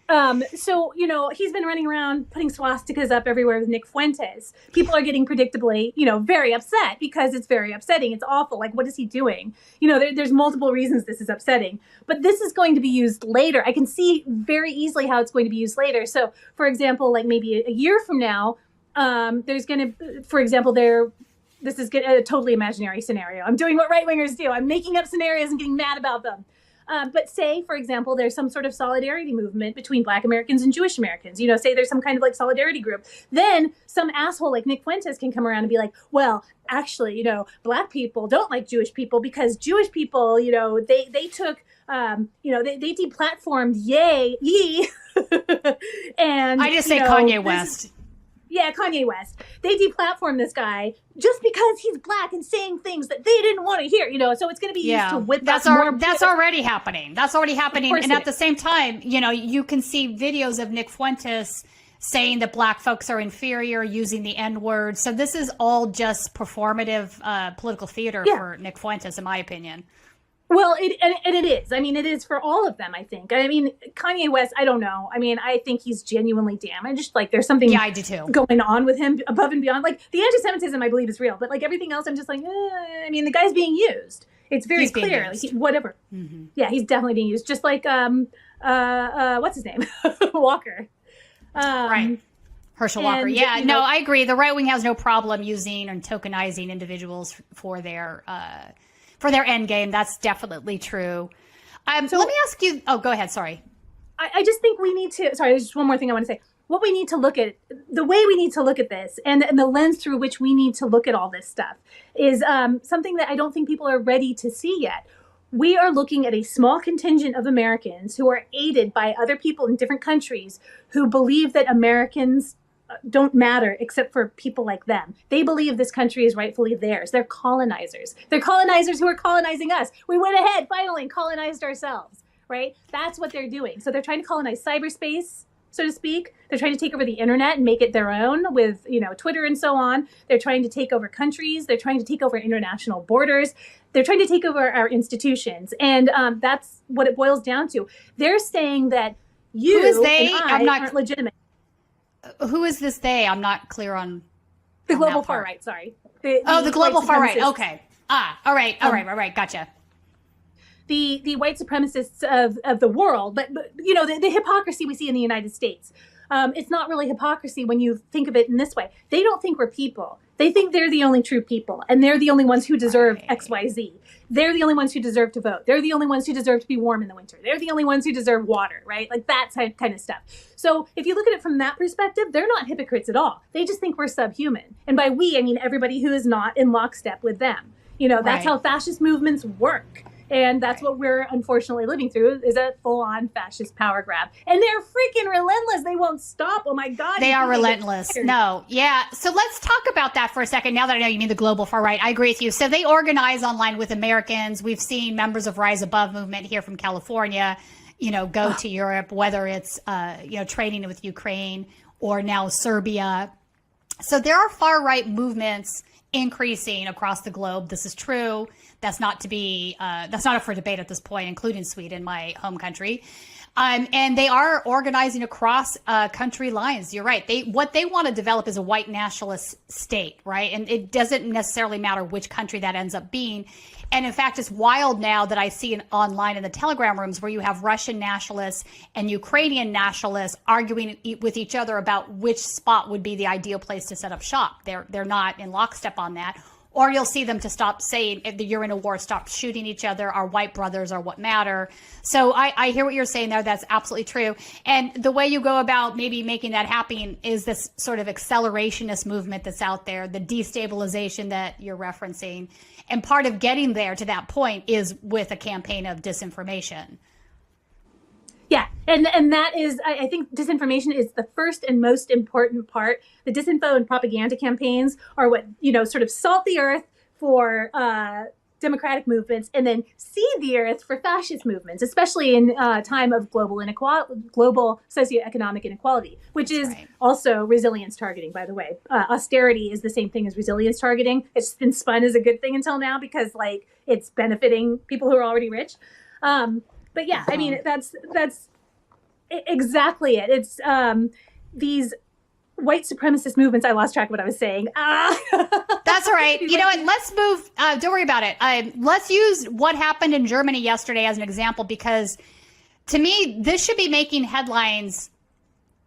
So, he's been running around putting swastikas up everywhere with Nick Fuentes. People are getting predictably, very upset because it's very upsetting. It's awful. Like, what is he doing? There's multiple reasons this is upsetting, but this is going to be used later. I can see very easily how it's going to be used later. So, for example, like maybe a year from now, there's going to, for example, this is a totally imaginary scenario. I'm doing what right-wingers do. I'm making up scenarios and getting mad about them. But say, for example, there's some sort of solidarity movement between Black Americans and Jewish Americans. Say there's some kind of like solidarity group. Then some asshole like Nick Fuentes can come around and be like, well, actually, Black people don't like Jewish people because Jewish people, they took, they deplatformed Ye. And I just say Kanye West. Yeah, Kanye West. They deplatformed this guy just because he's Black and saying things that they didn't want to hear, So it's going to be used to whip that's up that's already happening. That's already happening. And at the same time, you can see videos of Nick Fuentes saying that Black folks are inferior, using the N-word. So this is all just performative political theater for Nick Fuentes, in my opinion. Well, it is. I mean, it is for all of them, I think. I mean, Kanye West, I don't know. I mean, I think he's genuinely damaged. Like, there's something I do too. going on with him above and beyond. Like, the anti-Semitism, I believe, is real. But, like, everything else, I'm just like, I mean, the guy's being used. It's very clear. Like, whatever. Mm-hmm. Yeah, he's definitely being used. Just like, what's his name? Walker. Right. Herschel Walker. Yeah, no, I agree. The right wing has no problem using and tokenizing individuals for their end game. That's definitely true. So let me ask you. Oh, go ahead. Sorry. I just think we need to. Sorry, there's just one more thing I want to say. What we need to look at, the way we need to look at this, and the lens through which we need to look at all this stuff, is something that I don't think people are ready to see yet. We are looking at a small contingent of Americans who are aided by other people in different countries who believe that Americans don't matter except for people like them. They believe this country is rightfully theirs. They're colonizers. They're colonizers who are colonizing us. We went ahead finally and colonized ourselves, right? That's what they're doing. So they're trying to colonize cyberspace, so to speak. They're trying to take over the internet and make it their own with, Twitter and so on. They're trying to take over countries. They're trying to take over international borders. They're trying to take over our institutions. And that's what it boils down to. They're saying that you and I aren't legitimate. Who is this they? I'm not clear on the global far right. Sorry. The global far right. Okay. All right. Gotcha. The white supremacists of the world, but the hypocrisy we see in the United States. It's not really hypocrisy when you think of it in this way. They don't think we're people. They think they're the only true people, and they're the only ones who deserve X, Y, Z. They're the only ones who deserve to vote. They're the only ones who deserve to be warm in the winter. They're the only ones who deserve water, right? Like that kind of stuff. So if you look at it from that perspective, they're not hypocrites at all. They just think we're subhuman. And by we, I mean everybody who is not in lockstep with them. That's how fascist movements work. And that's what we're unfortunately living through, is a full-on fascist power grab. And they're freaking relentless. They won't stop. Oh, my God. They are relentless. No. Yeah. So let's talk about that for a second. Now that I know you mean the global far right, I agree with you. So they organize online with Americans. We've seen members of Rise Above movement here from California, go to Europe, whether it's, training with Ukraine or now Serbia. So there are far right movements increasing across the globe. This is true. That's not up for debate at this point, including Sweden, my home country. And they are organizing across country lines. You're right. What they want to develop is a white nationalist state, right? And it doesn't necessarily matter which country that ends up being. And in fact, it's wild now that I see online in the Telegram rooms where you have Russian nationalists and Ukrainian nationalists arguing with each other about which spot would be the ideal place to set up shop. They're not in lockstep on that. Or you'll see them to stop saying, if you're in a war, stop shooting each other. Our white brothers are what matter. So I hear what you're saying there. That's absolutely true. And the way you go about maybe making that happen is this sort of accelerationist movement that's out there, the destabilization that you're referencing. And part of getting there to that point is with a campaign of disinformation. Yeah, and that is, I think disinformation is the first and most important part. The disinfo and propaganda campaigns are what, sort of salt the earth for democratic movements and then seed the earth for fascist movements, especially in time of global socioeconomic inequality, which is also resilience targeting, by the way. Austerity is the same thing as resilience targeting. It's been spun as a good thing until now because it's benefiting people who are already rich. But yeah, I mean, that's exactly it. It's these white supremacist movements. I lost track of what I was saying. That's all right. You know what? Let's move. Don't worry about it. Let's use what happened in Germany yesterday as an example, because to me, this should be making headlines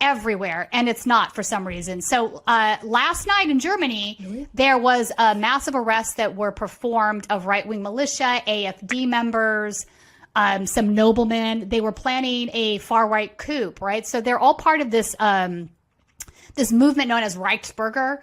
everywhere, and it's not for some reason. So last night in Germany, there was a massive arrest that were performed of right-wing militia, AfD members, some noblemen. They were planning a far-right coup, right? So they're all part of this this movement known as Reichsbürger.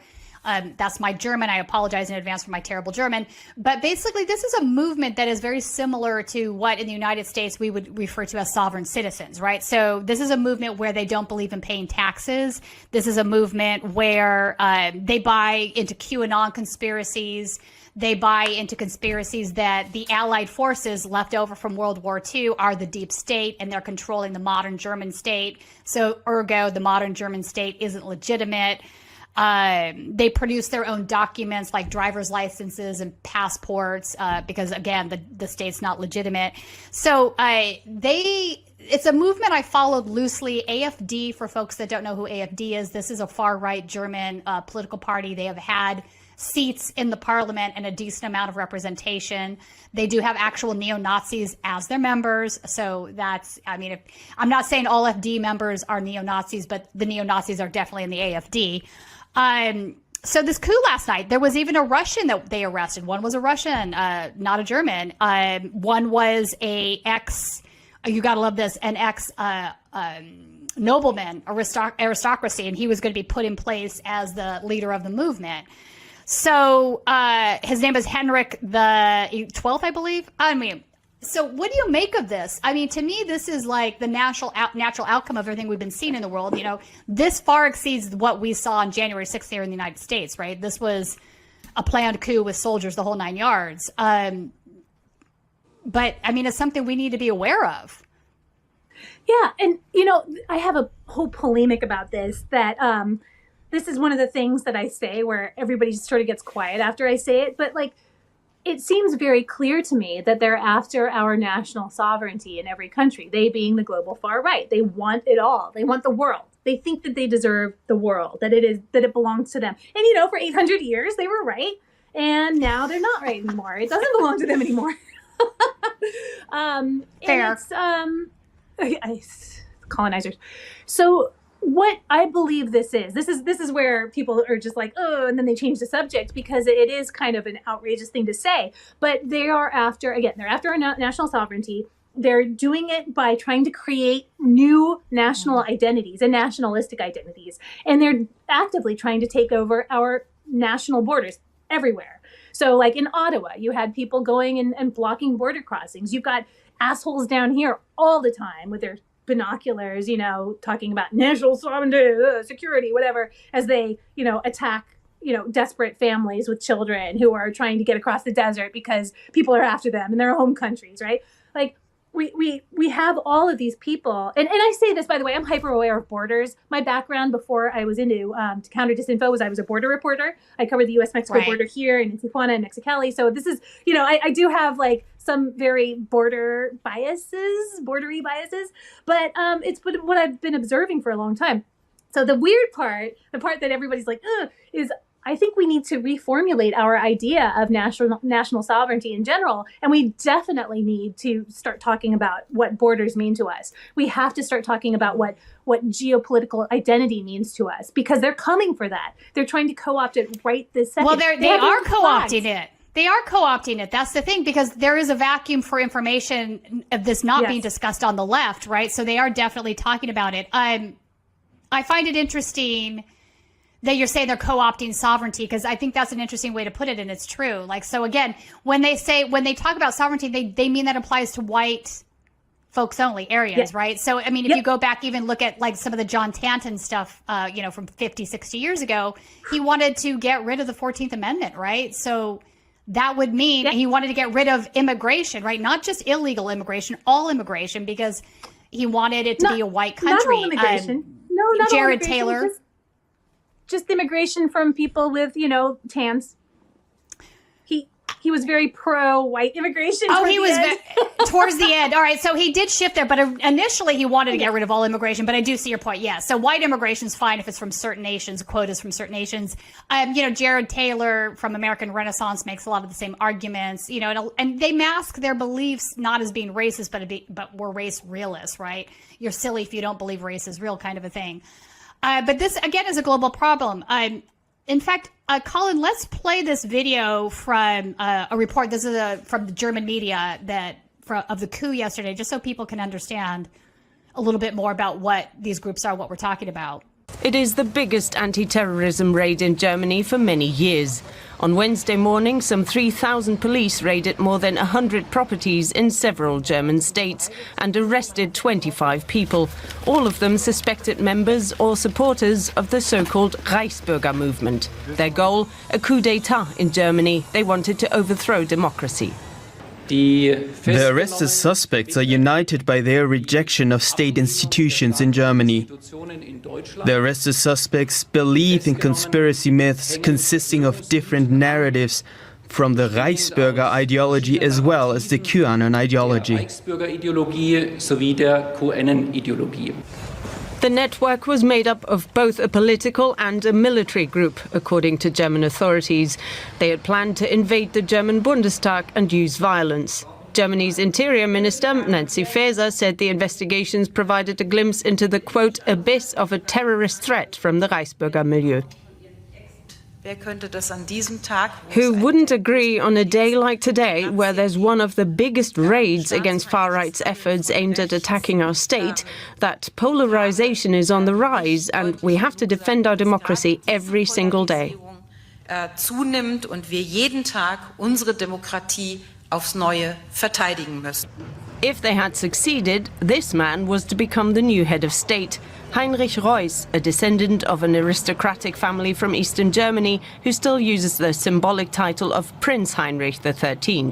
That's my German. I apologize in advance for my terrible German. But basically, this is a movement that is very similar to what in the United States we would refer to as sovereign citizens, right? So this is a movement where they don't believe in paying taxes. This is a movement where they buy into QAnon conspiracies. They buy into conspiracies that the Allied forces left over from World War II are the deep state and they're controlling the modern German state. So ergo, the modern German state isn't legitimate. They produce their own documents like driver's licenses and passports because, again, the state's not legitimate. So it's a movement I followed loosely. AfD, for folks that don't know who AfD is, this is a far-right German political party. They have had seats in the parliament and a decent amount of representation. They do have actual neo-Nazis as their members. So that's, I mean, I'm not saying all AfD members are neo-Nazis, but the neo-Nazis are definitely in the AfD. So this coup last night, there was even a Russian that they arrested. One was a Russian, not a German. One was you gotta love this, an nobleman, aristocracy, and he was going to be put in place as the leader of the movement. So his name is Henrik the 12th, I believe. I mean, so what do you make of this? I mean, to me, this is like the natural outcome of everything we've been seeing in the world. You know, this far exceeds what we saw on January 6th here in the United States, right? This was a planned coup with soldiers, the whole 9 yards. But I mean, it's something we need to be aware of. Yeah. And, I have a whole polemic about this, that this is one of the things that I say where everybody just sort of gets quiet after I say it. But it seems very clear to me that they're after our national sovereignty in every country, they being the global far right. They want it all. They want the world. They think that they deserve the world, that it belongs to them. And, for 800 years, they were right. And now they're not right anymore. It doesn't belong to them anymore. Fair. Colonizers. So what I believe this is where people are just like, oh, and then they change the subject because it is kind of an outrageous thing to say. But they're after our national sovereignty. They're doing it by trying to create new national identities and nationalistic identities. And they're actively trying to take over our national borders everywhere. So like in Ottawa, you had people going and blocking border crossings. You've got assholes down here all the time with their binoculars, talking about national sovereignty, security, whatever, as they, attack, desperate families with children who are trying to get across the desert because people are after them in their home countries, right? we have all of these people, and I say this, by the way, I'm hyper aware of borders. My background before I was into to counter disinfo was I was a border reporter. I covered the U.S.-Mexico border here in Tijuana and Mexicali. So this is, I do have like some very bordery biases, but it's what I've been observing for a long time. So the weird part, the part that everybody's like, is I think we need to reformulate our idea of national sovereignty in general. And we definitely need to start talking about what borders mean to us. We have to start talking about what geopolitical identity means to us, because they're coming for that. They're trying to co-opt it right this second. Well, they are co-opting it. They are co-opting it. That's the thing, because there is a vacuum for information of this not being discussed on the left, right? So they are definitely talking about it. I find it interesting that you're saying they're co-opting sovereignty, because I think that's an interesting way to put it, and it's true. Like, so again, when they talk about sovereignty, they mean that applies to white folks only, Aryans, right? So, I mean, if you go back, even look at like some of the John Tanton stuff, from 50, 60 years ago, he wanted to get rid of the 14th Amendment, right? So that would mean he wanted to get rid of immigration, right? Not just illegal immigration, all immigration, because he wanted it to be a white country. Not all immigration. Not Jared all Taylor. Just immigration from people with, tans. He was very pro-white immigration. Oh, he was towards the end. All right, so he did shift there, but initially he wanted to get rid of all immigration. But I do see your point. Yeah, so white immigration's fine if it's from certain nations, quotas from certain nations. Jared Taylor from American Renaissance makes a lot of the same arguments. And they mask their beliefs not as being racist, but we're race realists, right? You're silly if you don't believe race is real, kind of a thing. But this, again, is a global problem. In fact, Colin, let's play this video from a report. This is from the German media of the coup yesterday, just so people can understand a little bit more about what these groups are, what we're talking about. It is the biggest anti-terrorism raid in Germany for many years. On Wednesday morning, some 3,000 police raided more than 100 properties in several German states and arrested 25 people, all of them suspected members or supporters of the so-called Reichsbürger movement. Their goal, a coup d'etat in Germany. They wanted to overthrow democracy. The arrested suspects are united by their rejection of state institutions in Germany. The arrested suspects believe in conspiracy myths consisting of different narratives, from the Reichsbürger ideology as well as the Qanon ideology. The network was made up of both a political and a military group, according to German authorities. They had planned to invade the German Bundestag and use violence. Germany's Interior Minister, Nancy Faeser, said the investigations provided a glimpse into the, quote, abyss of a terrorist threat from the Reichsbürger milieu. Who wouldn't agree on a day like today, where there's one of the biggest raids against far-right's efforts aimed at attacking our state, that polarization is on the rise and we have to defend our democracy every single day. Zunimmt und wir jeden Tag unsere Demokratie aufs Neue verteidigen müssen. If they had succeeded, this man was to become the new head of state. Heinrich Reuss, a descendant of an aristocratic family from Eastern Germany who still uses the symbolic title of Prince Heinrich XIII.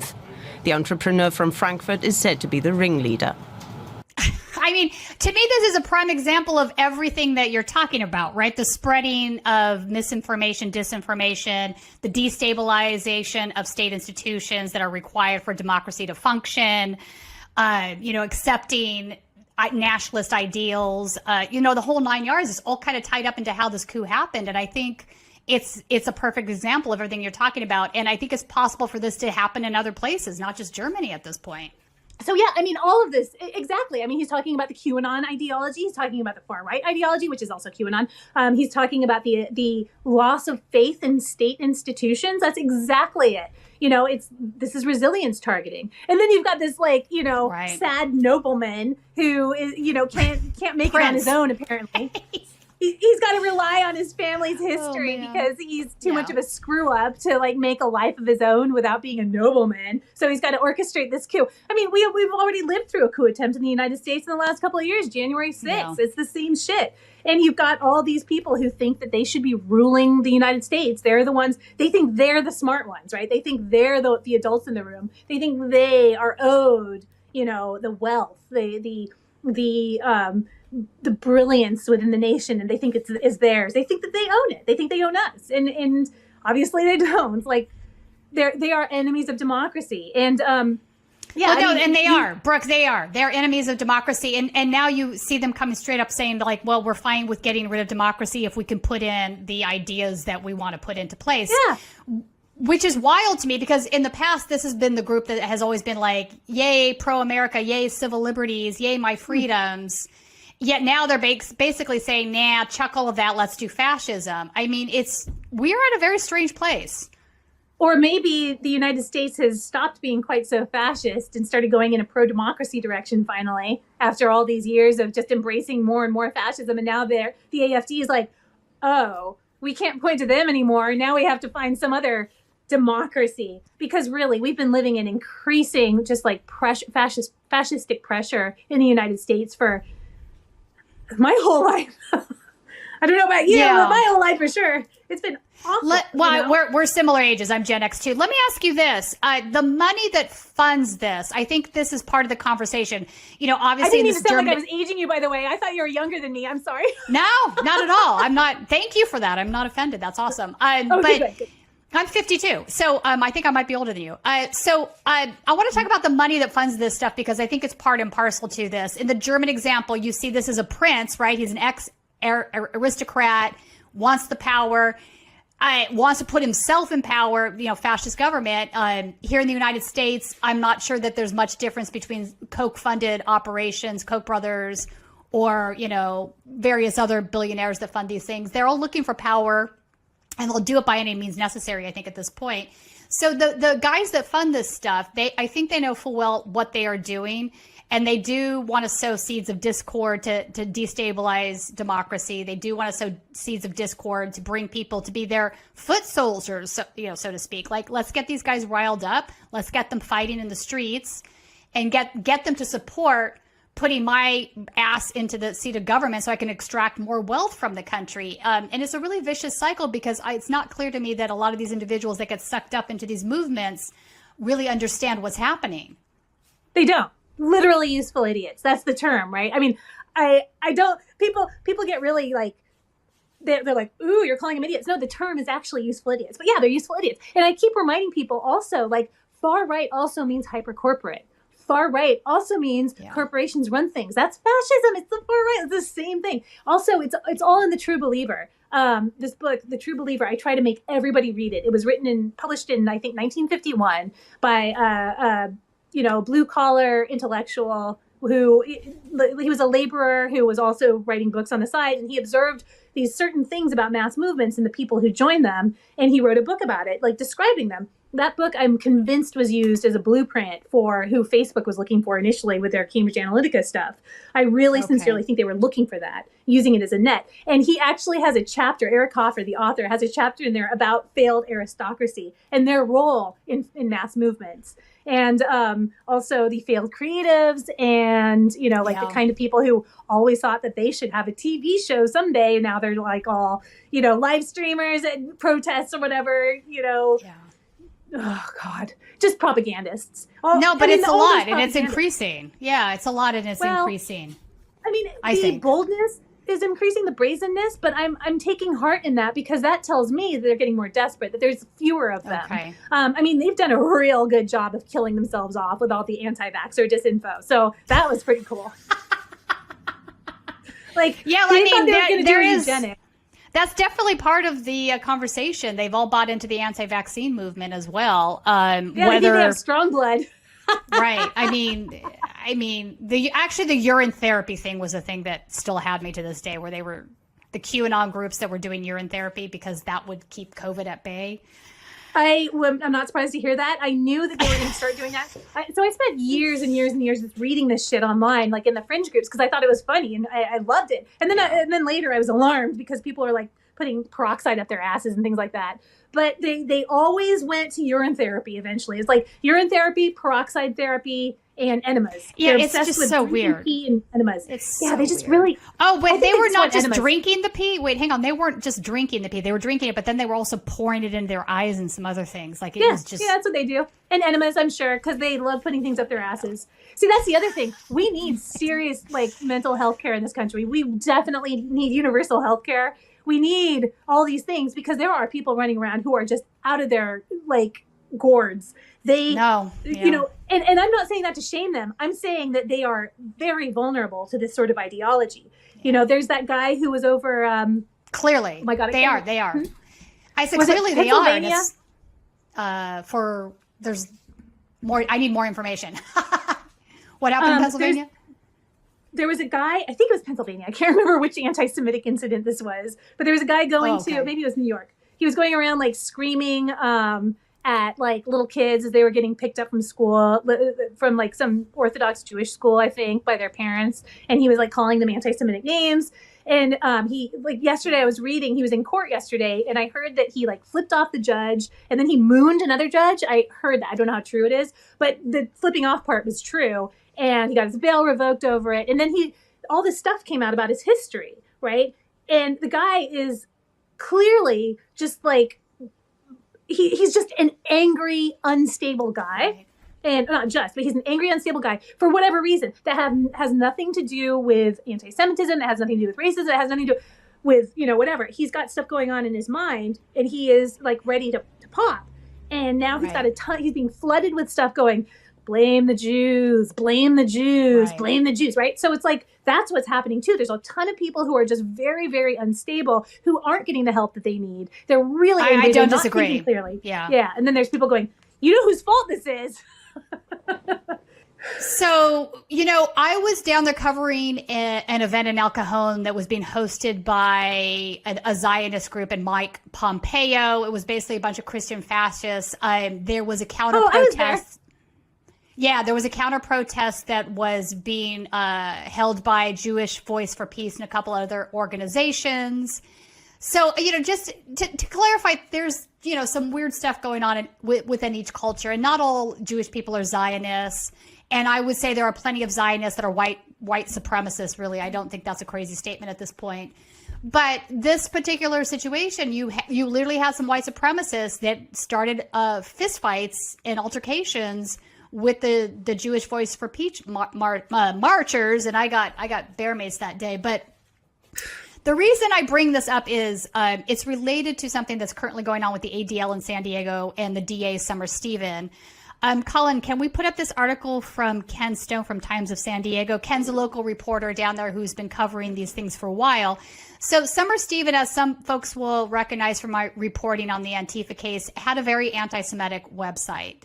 The entrepreneur from Frankfurt is said to be the ringleader. I mean, to me, this is a prime example of everything that you're talking about, right? The spreading of misinformation, disinformation, the destabilization of state institutions that are required for democracy to function, accepting nationalist ideals, the whole 9 yards is all kind of tied up into how this coup happened. And I think it's a perfect example of everything you're talking about. And I think it's possible for this to happen in other places, not just Germany at this point. So, yeah, I mean, all of this, exactly. I mean, he's talking about the QAnon ideology. He's talking about the far-right ideology, which is also QAnon. He's talking about the loss of faith in state institutions. That's exactly it. This is resilience targeting. And then you've got this, sad nobleman who is, can't make it on his own, apparently. He's got to rely on his family's history because he's too much of a screw up to make a life of his own without being a nobleman. So he's got to orchestrate this coup. I mean, we've already lived through a coup attempt in the United States in the last couple of years, January 6th. Yeah. It's the same shit. And you've got all these people who think that they should be ruling the United States. They're the ones, they think they're the smart ones, right? They think they're the adults in the room. They think they are owed the wealth, the brilliance within the nation, and they think it's theirs. They think that they own it. They think they own us, and obviously they don't. Like they are enemies of democracy, and and they are, Brooke. They're enemies of democracy, and now you see them coming straight up saying like, well, we're fine with getting rid of democracy if we can put in the ideas that we want to put into place. Yeah. Which is wild to me, because in the past, this has been the group that has always been like, yay, pro-America, yay, civil liberties, yay, my freedoms. Yet now they're basically saying, nah, chuck all of that, let's do fascism. I mean, we're at a very strange place. Or maybe the United States has stopped being quite so fascist and started going in a pro-democracy direction finally, after all these years of just embracing more and more fascism. And now the AFD is like, oh, we can't point to them anymore. Now we have to find some other democracy, because really we've been living in increasing just like fascistic pressure in the United States for my whole life. I don't know about you, but my whole life for sure. It's been awful. We're similar ages. I'm Gen X too. Let me ask you this: the money that funds this, I think this is part of the conversation. Obviously, I didn't even sound like I was aging you, by the way. I thought you were younger than me. I'm sorry. No, not at all. I'm not. Thank you for that. I'm not offended. That's awesome. Good. I'm 52, so I think I might be older than you. I want to talk about the money that funds this stuff, because I think it's part and parcel to this. In the German example, you see this as a prince, right? He's an ex-aristocrat, wants the power, wants to put himself in power, fascist government. Here in the United States, I'm not sure that there's much difference between Koch-funded operations, Koch brothers, or, various other billionaires that fund these things. They're all looking for power, and they'll do it by any means necessary, I think, at this point. So the guys that fund this stuff, I think they know full well what they are doing, and they do want to sow seeds of discord to destabilize democracy. They do want to sow seeds of discord to bring people to be their foot soldiers, so to speak. Like, let's get these guys riled up. Let's get them fighting in the streets, and get them to support putting my ass into the seat of government so I can extract more wealth from the country. And it's a really vicious cycle, because it's not clear to me that a lot of these individuals that get sucked up into these movements really understand what's happening. They don't. Literally useful idiots. That's the term, right? I mean, I don't, people get really like, they're like, ooh, you're calling them idiots. No, the term is actually useful idiots. But yeah, they're useful idiots. And I keep reminding people also, like, far right also means hyper corporate. Far right also means corporations run things. That's fascism. It's the far right. It's the same thing. Also, it's all in The True Believer. This book, The True Believer, I try to make everybody read it. It was written and published in, I think, 1951 by blue collar intellectual who he was a laborer who was also writing books on the side, and he observed these certain things about mass movements and the people who joined them, and he wrote a book about it, like describing them. That book, I'm convinced, was used as a blueprint for who Facebook was looking for initially with their Cambridge Analytica stuff. I really sincerely think they were looking for that, using it as a net. And he actually has a chapter, Eric Hoffer, the author, has a chapter in there about failed aristocracy and their role in mass movements. And also the failed creatives and, the kind of people who always thought that they should have a TV show someday. And now they're like all, live streamers and protests or whatever, Oh, God. Just propagandists. But it's a lot, and it's increasing. Yeah, it's a lot, and it's increasing. I mean, the boldness is increasing, the brazenness, but I'm taking heart in that, because that tells me that they're getting more desperate, that there's fewer of them. Okay. They've done a real good job of killing themselves off with all the anti-vaxxer disinfo. So that was pretty cool. There is... That's definitely part of the conversation. They've all bought into the anti-vaccine movement as well. Whether they have strong blood, right? I mean, the urine therapy thing was a thing that still had me to this day, where they were the QAnon groups that were doing urine therapy because that would keep COVID at bay. I'm not surprised to hear that. I knew that they were going to start doing that. So I spent years and years and years just reading this shit online, like in the fringe groups, because I thought it was funny and I loved it. And then later I was alarmed because people are like putting peroxide up their asses and things like that. But they always went to urine therapy eventually. It's like urine therapy, peroxide therapy, and enemas. Yeah, They're it's obsessed just with so drinking weird. pee and enemas. It's yeah, so they just weird. really. Oh, I wait, think they were just not want just enemas. drinking the pee? Wait, hang on. They weren't just drinking the pee. They were drinking it, but then they were also pouring it into their eyes and some other things. Like, it was just... Yeah, that's what they do. And enemas, I'm sure, because they love putting things up their asses. See, that's the other thing. We need serious, mental health care in this country. We definitely need universal health care. We need all these things because there are people running around who are just out of their, gourds. And I'm not saying that to shame them. I'm saying that they are very vulnerable to this sort of ideology. Yeah. There's that guy who was over. Clearly. Oh my God. They are. I said, was clearly they Pennsylvania? are. There's more. I need more information. What happened in Pennsylvania? There was a guy, I think it was Pennsylvania. I can't remember which anti-Semitic incident this was, but there was a guy going to, maybe it was New York. He was going around screaming at little kids as they were getting picked up from school, from some Orthodox Jewish school, I think, by their parents. And he was calling them anti-Semitic names. And he, yesterday I was reading, he was in court yesterday, and I heard that he flipped off the judge and then he mooned another judge. I heard that. I don't know how true it is, but the flipping off part was true. And he got his bail revoked over it. And then all this stuff came out about his history, right? And the guy is clearly just he's just an angry, unstable guy. And not just, but he's an angry, unstable guy for whatever reason that has nothing to do with anti-Semitism, that has nothing to do with racism, that has nothing to do with, whatever. He's got stuff going on in his mind and he is ready to pop. And now he's got a ton, he's being flooded with stuff going, blame the Jews, blame the Jews, blame the Jews, right? So it's that's what's happening too. There's a ton of people who are just very, very unstable who aren't getting the help that they need. They're really angry. I don't They're disagree. Not thinking clearly. Yeah. Yeah. And then there's people going, you know whose fault this is? So, I was down there covering an event in El Cajon that was being hosted by a Zionist group and Mike Pompeo. It was basically a bunch of Christian fascists. There was a counter protest. Yeah, there was a counter protest that was being held by Jewish Voice for Peace and a couple other organizations. So, just to clarify, there's, some weird stuff going on within each culture, and not all Jewish people are Zionists. And I would say there are plenty of Zionists that are white supremacists, really. I don't think that's a crazy statement at this point. But this particular situation, you literally had some white supremacists that started fistfights and altercations with the Jewish Voice for Peace marchers, and I got bear maced that day. But the reason I bring this up is it's related to something that's currently going on with the ADL in San Diego and the DA Summer Stephen. Colin, can we put up this article from Ken Stone from Times of San Diego? Ken's a local reporter down there who's been covering these things for a while. So Summer Stephen, as some folks will recognize from my reporting on the Antifa case, had a very anti-Semitic website.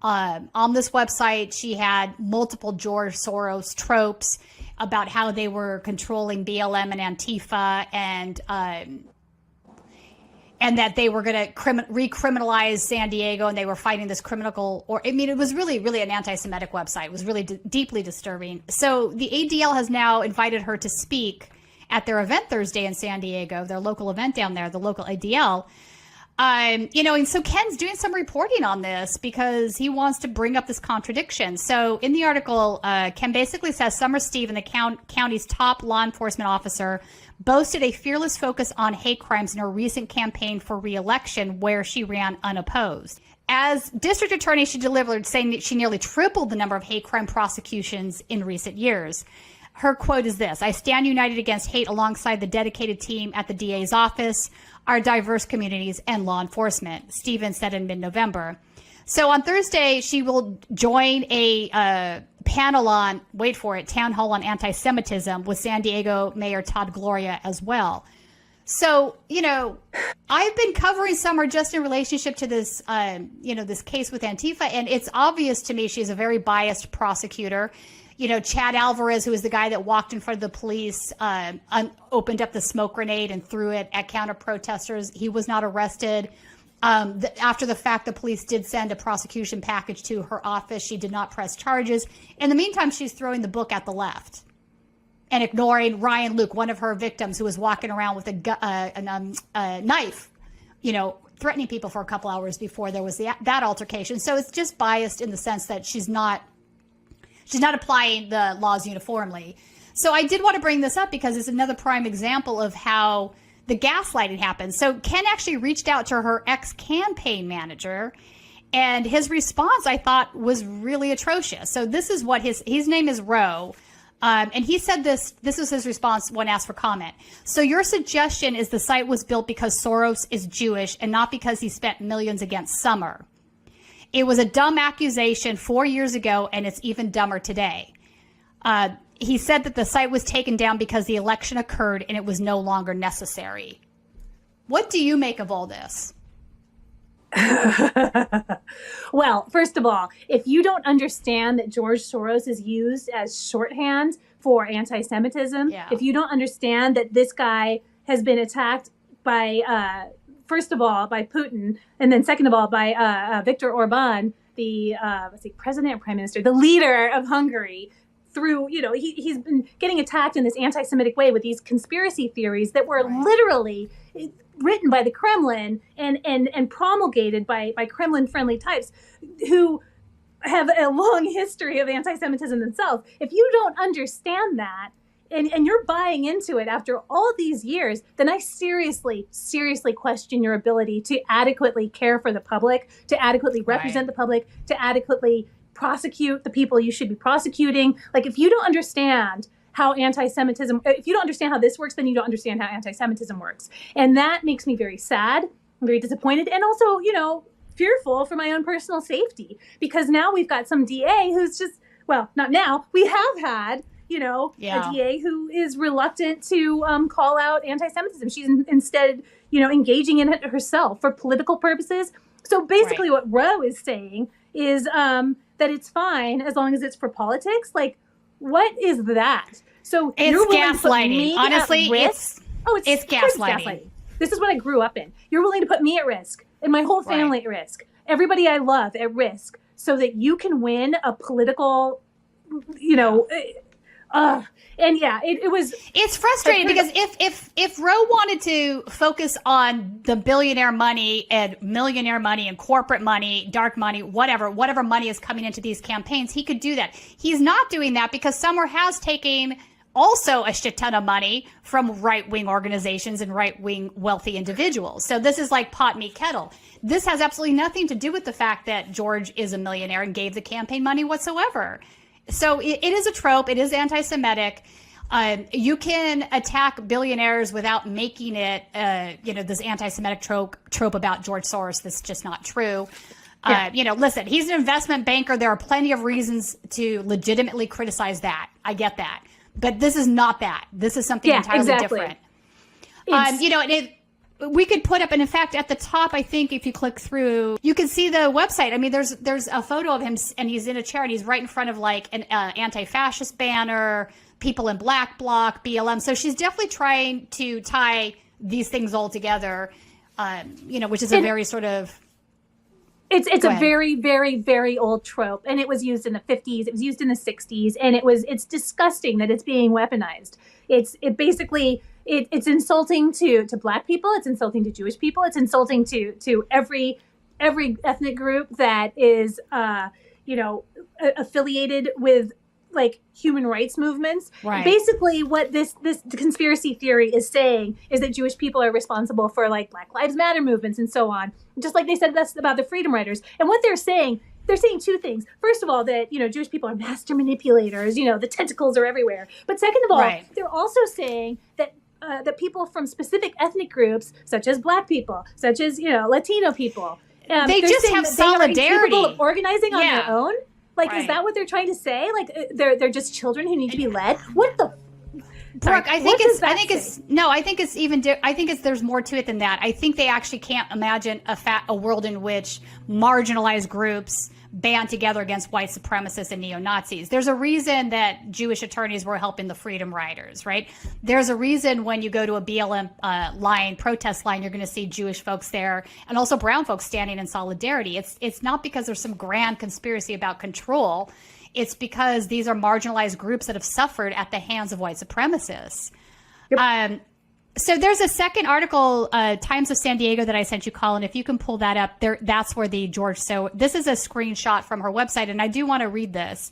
On this website, she had multiple George Soros tropes about how they were controlling BLM and Antifa, and that they were going to recriminalize San Diego, and they were fighting this it was really, really an anti-Semitic website. It was really deeply disturbing. So the ADL has now invited her to speak at their event Thursday in San Diego, their local event down there, the local ADL. And so Ken's doing some reporting on this because he wants to bring up this contradiction. So in the article, Ken basically says Summer Stephen, the county's top law enforcement officer, boasted a fearless focus on hate crimes in her recent campaign for re-election, where she ran unopposed. As district attorney, she delivered, saying that she nearly tripled the number of hate crime prosecutions in recent years. Her quote is this: "I stand united against hate alongside the dedicated team at the DA's office, our diverse communities, and law enforcement," Stevens said in mid-November. So on Thursday, she will join a panel on, wait for it, town hall on anti-Semitism with San Diego Mayor Todd Gloria as well. So, I've been covering Summer just in relationship to this, this case with Antifa, and it's obvious to me she's a very biased prosecutor. Chad Alvarez, who is the guy that walked in front of the police, opened up the smoke grenade and threw it at counter protesters. He was not arrested. After the fact, the police did send a prosecution package to her office. She did not press charges. In the meantime, she's throwing the book at the left and ignoring Ryan Luke, one of her victims, who was walking around with a knife, threatening people for a couple hours before there was that altercation. So it's just biased in the sense that she's not She's not applying the laws uniformly. So I did want to bring this up because it's another prime example of how the gaslighting happens. So Ken actually reached out to her ex-campaign manager, and his response, I thought, was really atrocious. So this is what his name is Roe. And he said this was his response when asked for comment. So your suggestion is the site was built because Soros is Jewish and not because he spent millions against Summer. It was a dumb accusation 4 years ago, and it's even dumber today. He said that the site was taken down because the election occurred and it was no longer necessary. What do you make of all this? Well, first of all, if you don't understand that George Soros is used as shorthand for anti-Semitism, if you don't understand that this guy has been attacked by, first of all, by Putin, and then second of all, by Viktor Orban, the president or prime minister, the leader of Hungary, through, he's been getting attacked in this anti-Semitic way with these conspiracy theories that were literally written by the Kremlin and promulgated by Kremlin-friendly types who have a long history of anti-Semitism themselves. If you don't understand that, and you're buying into it after all these years, then I seriously question your ability to adequately care for the public, to adequately represent the public, to adequately prosecute the people you should be prosecuting. Like, if you don't understand how anti-Semitism, if you don't understand how this works, then you don't understand how anti-Semitism works. And that makes me very sad, very disappointed, and also, fearful for my own personal safety, because now we've got some DA who's just, well, not now, we have had, a DA who is reluctant to call out anti-Semitism. She's instead, engaging in it herself for political purposes. So basically what Roe is saying is that it's fine as long as it's for politics. Like, what is that? So it's gaslighting. Honestly, it's gaslighting. This is what I grew up in. You're willing to put me at risk and my whole family at risk, everybody I love at risk, so that you can win a political, It's frustrating because if Roe wanted to focus on the billionaire money and millionaire money and corporate money, dark money, whatever money is coming into these campaigns, he could do that. He's not doing that because Summer has taken also a shit ton of money from right-wing organizations and right-wing wealthy individuals. So this is like pot, meat, kettle. This has absolutely nothing to do with the fact that George is a millionaire and gave the campaign money whatsoever. So it is a trope. It is anti-Semitic. You can attack billionaires without making it, this anti-Semitic trope about George Soros. That's just not true. Listen, he's an investment banker. There are plenty of reasons to legitimately criticize that. I get that. But this is not that. This is something entirely different. We could put up, and in fact, at the top, I think if you click through, you can see the website. I mean, there's a photo of him, and he's in a chair, and he's right in front of like an anti-fascist banner, people in Black Bloc, BLM. So she's definitely trying to tie these things all together, which is a very sort of... It's a very, very, very old trope, and it was used in the 50s. It was used in the 60s, and it's disgusting that it's being weaponized. It's insulting to Black people. It's insulting to Jewish people. It's insulting to every ethnic group that is affiliated with like human rights movements. Right. Basically, what this conspiracy theory is saying is that Jewish people are responsible for like Black Lives Matter movements and so on. Just like they said that's about the Freedom Riders. And what they're saying two things. First of all, that Jewish people are master manipulators. The tentacles are everywhere. But second of all, they're also saying that that people from specific ethnic groups, such as Black people, such as Latino people, they just have solidarity. They are incapable of organizing on their own. Like, is that what they're trying to say? Like, they're just children who need to be led? What the? Brooke, I think there's more to it than that. I think they actually can't imagine a world in which marginalized groups band together against white supremacists and neo-Nazis. There's a reason that Jewish attorneys were helping the Freedom Riders, right? There's a reason when you go to a BLM protest line, you're going to see Jewish folks there and also brown folks standing in solidarity. It's not because there's some grand conspiracy about control. It's because these are marginalized groups that have suffered at the hands of white supremacists. Yep. So there's a second article, Times of San Diego, that I sent you, Colin. If you can pull that up, that's where the George. So this is a screenshot from her website, and I do want to read this.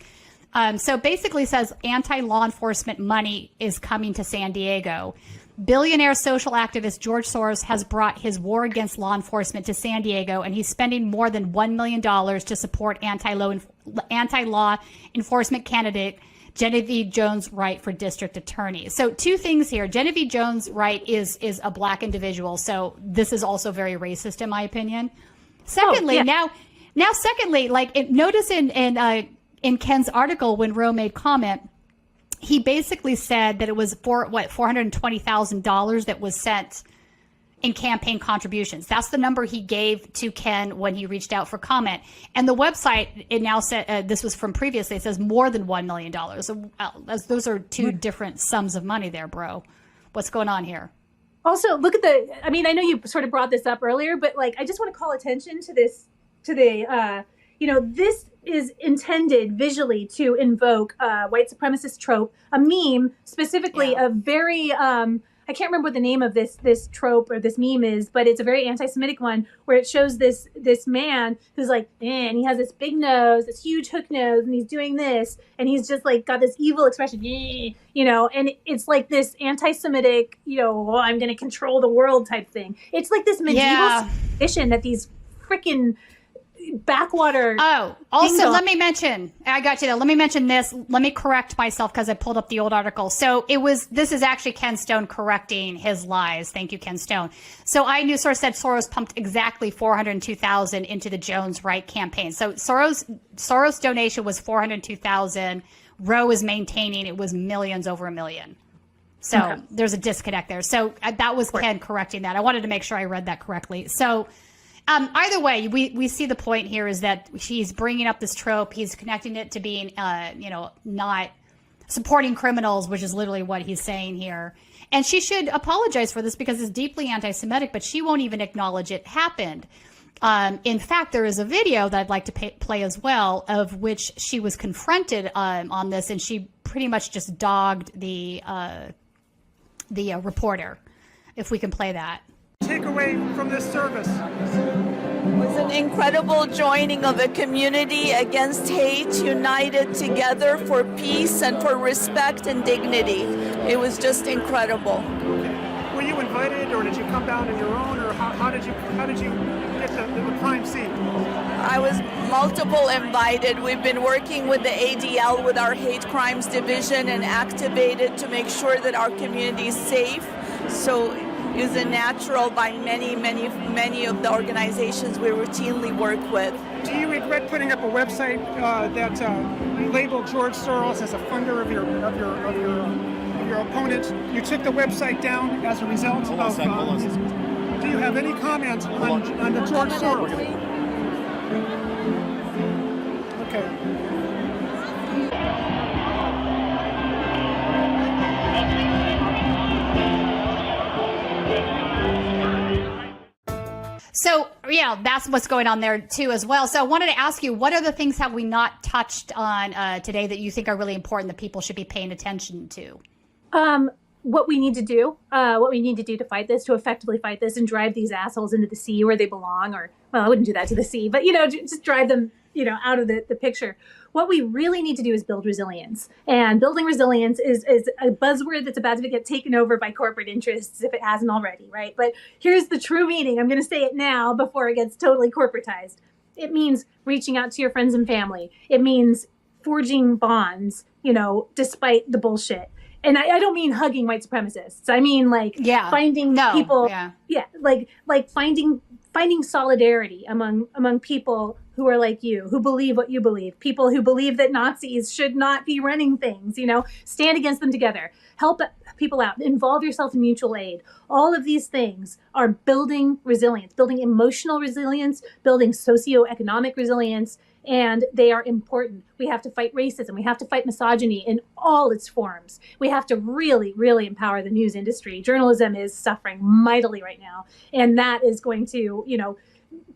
So basically says anti-law enforcement money is coming to San Diego. Billionaire social activist George Soros has brought his war against law enforcement to San Diego, and he's spending more than $1 million to support anti-law enforcement candidate Genevieve Jones-Wright for district attorney. So two things here. Genevieve Jones-Wright is a black individual, so this is also very racist in my opinion. Secondly, secondly, like notice in Ken's article when Roe made comment, he basically said that it was $420,000 that was sent in campaign contributions. That's the number he gave to Ken when he reached out for comment. And the website, it now said, this was from previously, it says more than $1 million. So those are two different sums of money there, bro. What's going on here? Also, look at I know you sort of brought this up earlier, but like, I just want to call attention to this, this is intended visually to invoke white supremacist trope, a meme, specifically a very, I can't remember what the name of this trope or this meme is, but it's a very anti-Semitic one where it shows this man who's like, and he has this big nose, this huge hook nose, and he's doing this, and he's just like got this evil expression, and it's like this anti-Semitic, I'm going to control the world type thing. It's like this medieval tradition that these freaking backwater. Oh, also let me mention, I got you there. Let me mention this. Let me correct myself because I pulled up the old article. So this is actually Ken Stone correcting his lies. Thank you, Ken Stone. So iNewsSource said Soros pumped exactly $402,000 into the Jones-Wright campaign. So Soros donation was $402,000. Roe is maintaining it was millions over $1 million. So there's a disconnect there. So that was Ken correcting that. I wanted to make sure I read that correctly. So either way, we see the point here is that he's bringing up this trope. He's connecting it to being, not supporting criminals, which is literally what he's saying here. And she should apologize for this because it's deeply anti-Semitic, but she won't even acknowledge it happened. In fact, there is a video that I'd like to play as well, of which she was confronted on this, and she pretty much just dogged the reporter. If we can play that. Takeaway from this service was an incredible joining of a community against hate, united together for peace and for respect and dignity. It was just incredible. Were you invited, or did you come down on your own, or how did you get the crime scene? I was multiple invited. We've been working with the ADL, with our hate crimes division, and activated to make sure that our community is safe. So it was a natural by many of the organizations we routinely work with. Do you regret putting up a website that labeled George Soros as a funder of your opponent? You took the website down as a result of. Do you have any comment on the George Soros? Okay. So, that's what's going on there, too, as well. So I wanted to ask you, what other things have we not touched on today that you think are really important that people should be paying attention to? What we need to do to fight this, to effectively fight this and drive these assholes into the sea where they belong, or, well, I wouldn't do that to the sea, but, just drive them, out of the picture. What we really need to do is build resilience. And building resilience is a buzzword that's about to get taken over by corporate interests if it hasn't already, right? But here's the true meaning. I'm going to say it now before it gets totally corporatized. It means reaching out to your friends and family. It means forging bonds, despite the bullshit. And I don't mean hugging white supremacists. I mean finding people, finding solidarity among people who are like you, who believe what you believe, people who believe that Nazis should not be running things, stand against them together, help people out, involve yourself in mutual aid. All of these things are building resilience, building emotional resilience, building socioeconomic resilience, and they are important. We have to fight racism. We have to fight misogyny in all its forms. We have to really, really empower the news industry. Journalism is suffering mightily right now, and that is going to,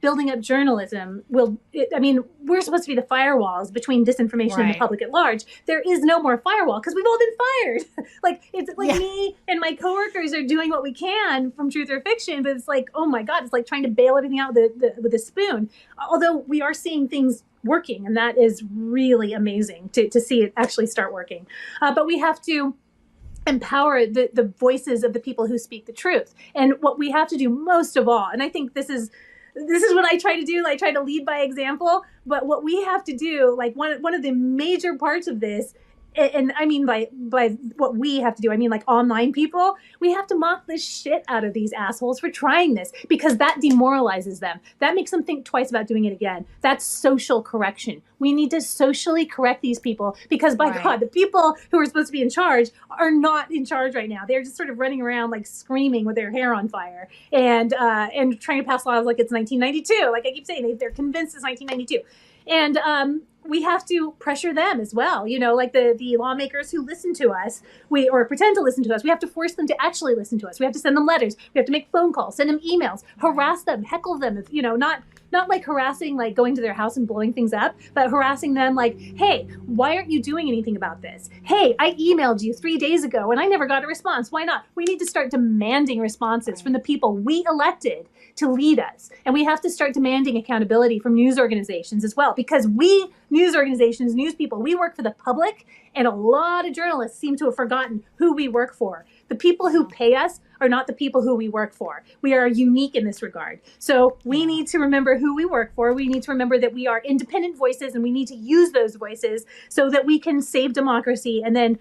building up journalism we're supposed to be the firewalls between disinformation and the public at large. There is no more firewall because we've all been fired. Me and my coworkers are doing what we can from Truth or Fiction, but it's like, oh my God, it's like trying to bail everything out with a spoon. Although we are seeing things working, and that is really amazing to see it actually start working. But we have to empower the voices of the people who speak the truth. And what we have to do most of all, and I think this is what I try to do. I try to lead by example. But what we have to do, like one of the major parts of this, and I mean by what we have to do, I mean like online people, we have to mock the shit out of these assholes for trying this, because that demoralizes them. That makes them think twice about doing it again. That's social correction. We need to socially correct these people, because by God, the people who are supposed to be in charge are not in charge right now. They're just sort of running around like screaming with their hair on fire and trying to pass laws like it's 1992. Like I keep saying, they're convinced it's 1992. And we have to pressure them as well. You know, like the lawmakers who listen to us, or pretend to listen to us, we have to force them to actually listen to us. We have to send them letters. We have to make phone calls, send them emails, harass them, heckle them. If, you know, not like harassing, like going to their house and blowing things up, but harassing them like, hey, why aren't you doing anything about this? Hey, I emailed you 3 days ago and I never got a response. Why not? We need to start demanding responses from the people we elected to lead us. And we have to start demanding accountability from news organizations as well, because we, news organizations, news people, we work for the public, and a lot of journalists seem to have forgotten who we work for. The people who pay us are not the people who we work for. We are unique in this regard. So we need to remember who we work for. We need to remember that we are independent voices, and we need to use those voices so that we can save democracy. And then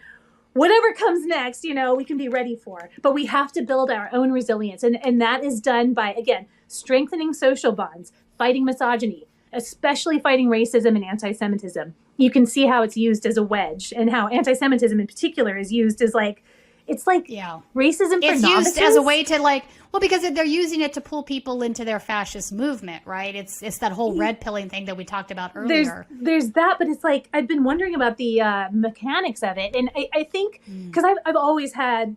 whatever comes next, you know, we can be ready for. But we have to build our own resilience. And that is done by, again, strengthening social bonds, fighting misogyny, especially fighting racism and anti-Semitism. You can see how it's used as a wedge, and how anti-Semitism in particular is used as like, it's like racism for it's novices. used as a way to like, well, because they're using it to pull people into their fascist movement, right? It's that whole red pilling thing that we talked about earlier. There's that, but it's like, I've been wondering about the mechanics of it. And I think, because I've always had,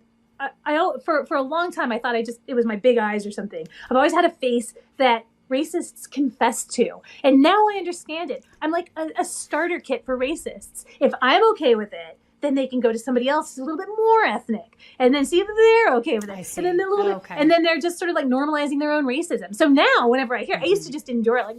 for a long time, I thought it was my big eyes or something. I've always had a face that racists confess to. And now I understand it. I'm like a starter kit for racists. If I'm okay with it, then they can go to somebody else who's a little bit more ethnic, and then see if they're okay with it. And then a little bit, and then they're just sort of like normalizing their own racism. So now, whenever I hear, I used to just endure it, like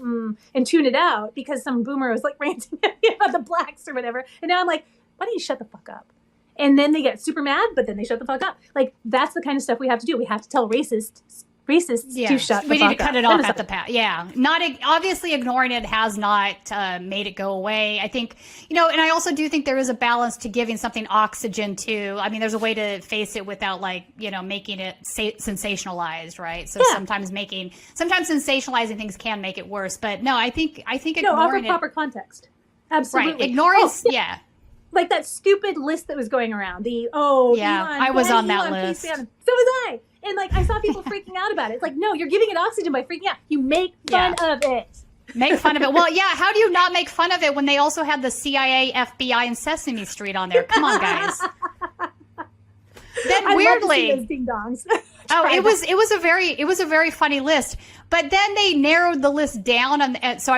and tune it out because some boomer was like ranting at me about the blacks or whatever. And now I'm like, why don't you shut the fuck up? And then they get super mad, but then they shut the fuck up. Like, that's the kind of stuff we have to do. We have to tell racists to shut the fuck up. We need to cut it off at the pass. Yeah. Obviously ignoring it has not made it go away. I think, and I also do think there is a balance to giving something oxygen too. I mean, there's a way to face it without making it sensationalized, right? So sometimes sensationalizing things can make it worse. But no, I think ignoring offer proper context. Absolutely. Right. Ignoring, like that stupid list that was going around. I was on that list. So was I. And I saw people freaking out about it. It's like, no, you're giving it oxygen by freaking out. You make fun of it. Make fun of it. Well, yeah. How do you not make fun of it when they also had the CIA, FBI, and Sesame Street on there? Come on, guys. Then weirdly, those ding dongs. it was a very funny list. But then they narrowed the list down, and so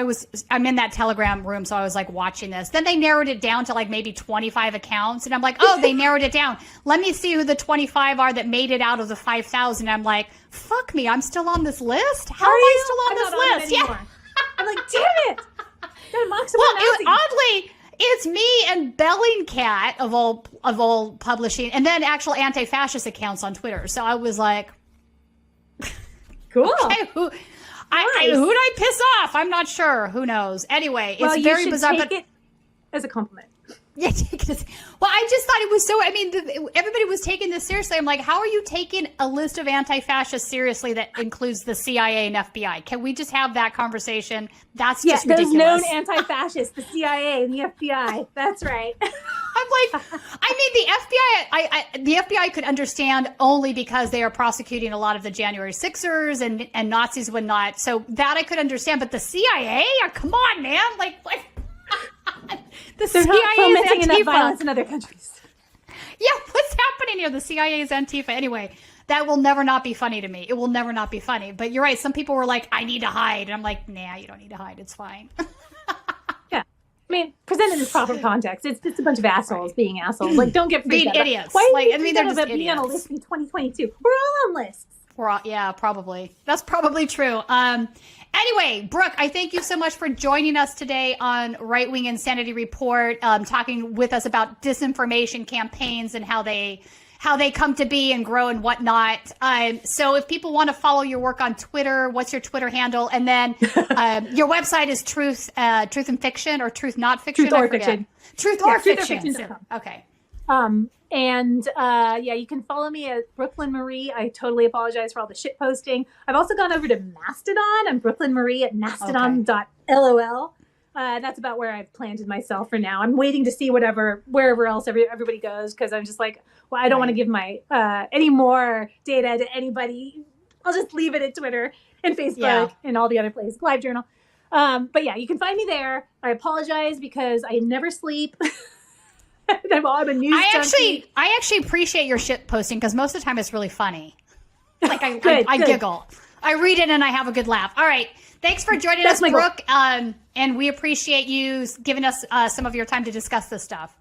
I'm in that Telegram room, so I was watching this. Then they narrowed it down to maybe 25 accounts, and I'm like, oh, they narrowed it down. Let me see who the 25 are that made it out of the 5,000. I'm like, fuck me, I'm still on this list. How am I still on this list? Yeah, I'm like, damn it. Oddly, it's me and Bellingcat of all publishing, and then actual anti-fascist accounts on Twitter. So I was like, cool. Okay, who did I piss off? I'm not sure. Who knows? Anyway, it's very bizarre. Take it as a compliment. Yeah, well, I just thought it was so. I mean, everybody was taking this seriously. I'm like, how are you taking a list of anti-fascists seriously that includes the CIA and FBI? Can we just have that conversation? That's just ridiculous. Those known anti-fascists, the CIA and the FBI. That's right. I'm like, I mean, the FBI could understand only because they are prosecuting a lot of the January 6ers and Nazis would not. So that I could understand, but the CIA? Come on, man! What? The They're CIA not fomenting is enough Antifa. violence in other countries. Yeah, what's happening here? The CIA is Antifa. Anyway, that will never not be funny to me. It will never not be funny. But you're right. Some people were like, I need to hide. And I'm like, nah, you don't need to hide. It's fine. Yeah. I mean, present in its proper context. It's a bunch of assholes being assholes. Don't get freaked out. Being idiots. Why they're just idiots. Being on a list in 2022? We're all on lists. Yeah, probably. That's probably true. Anyway, Brooke, I thank you so much for joining us today on Right Wing Insanity Report, talking with us about disinformation campaigns and how they come to be and grow and whatnot. So if people want to follow your work on Twitter, what's your Twitter handle? And then your website is Truth and Fiction or Truth Not Fiction? Truth or Fiction. Truth or Fiction. Truthorfiction.com. Okay. You can follow me at Brooklyn Marie. I totally apologize for all the shit posting. I've also gone over to Mastodon. I'm Brooklyn Marie at mastodon.lol. That's about where I've planted myself for now. I'm waiting to see wherever else everybody goes, because I'm just like, well, I don't want to give my any more data to anybody. I'll just leave it at Twitter and Facebook and all the other places. LiveJournal. But yeah, you can find me there. I apologize because I never sleep. I'm a news junkie. I actually appreciate your shit posting because most of the time it's really funny. Like I giggle. I read it and I have a good laugh. All right. Thanks for joining us, Brooke. And we appreciate you giving us some of your time to discuss this stuff.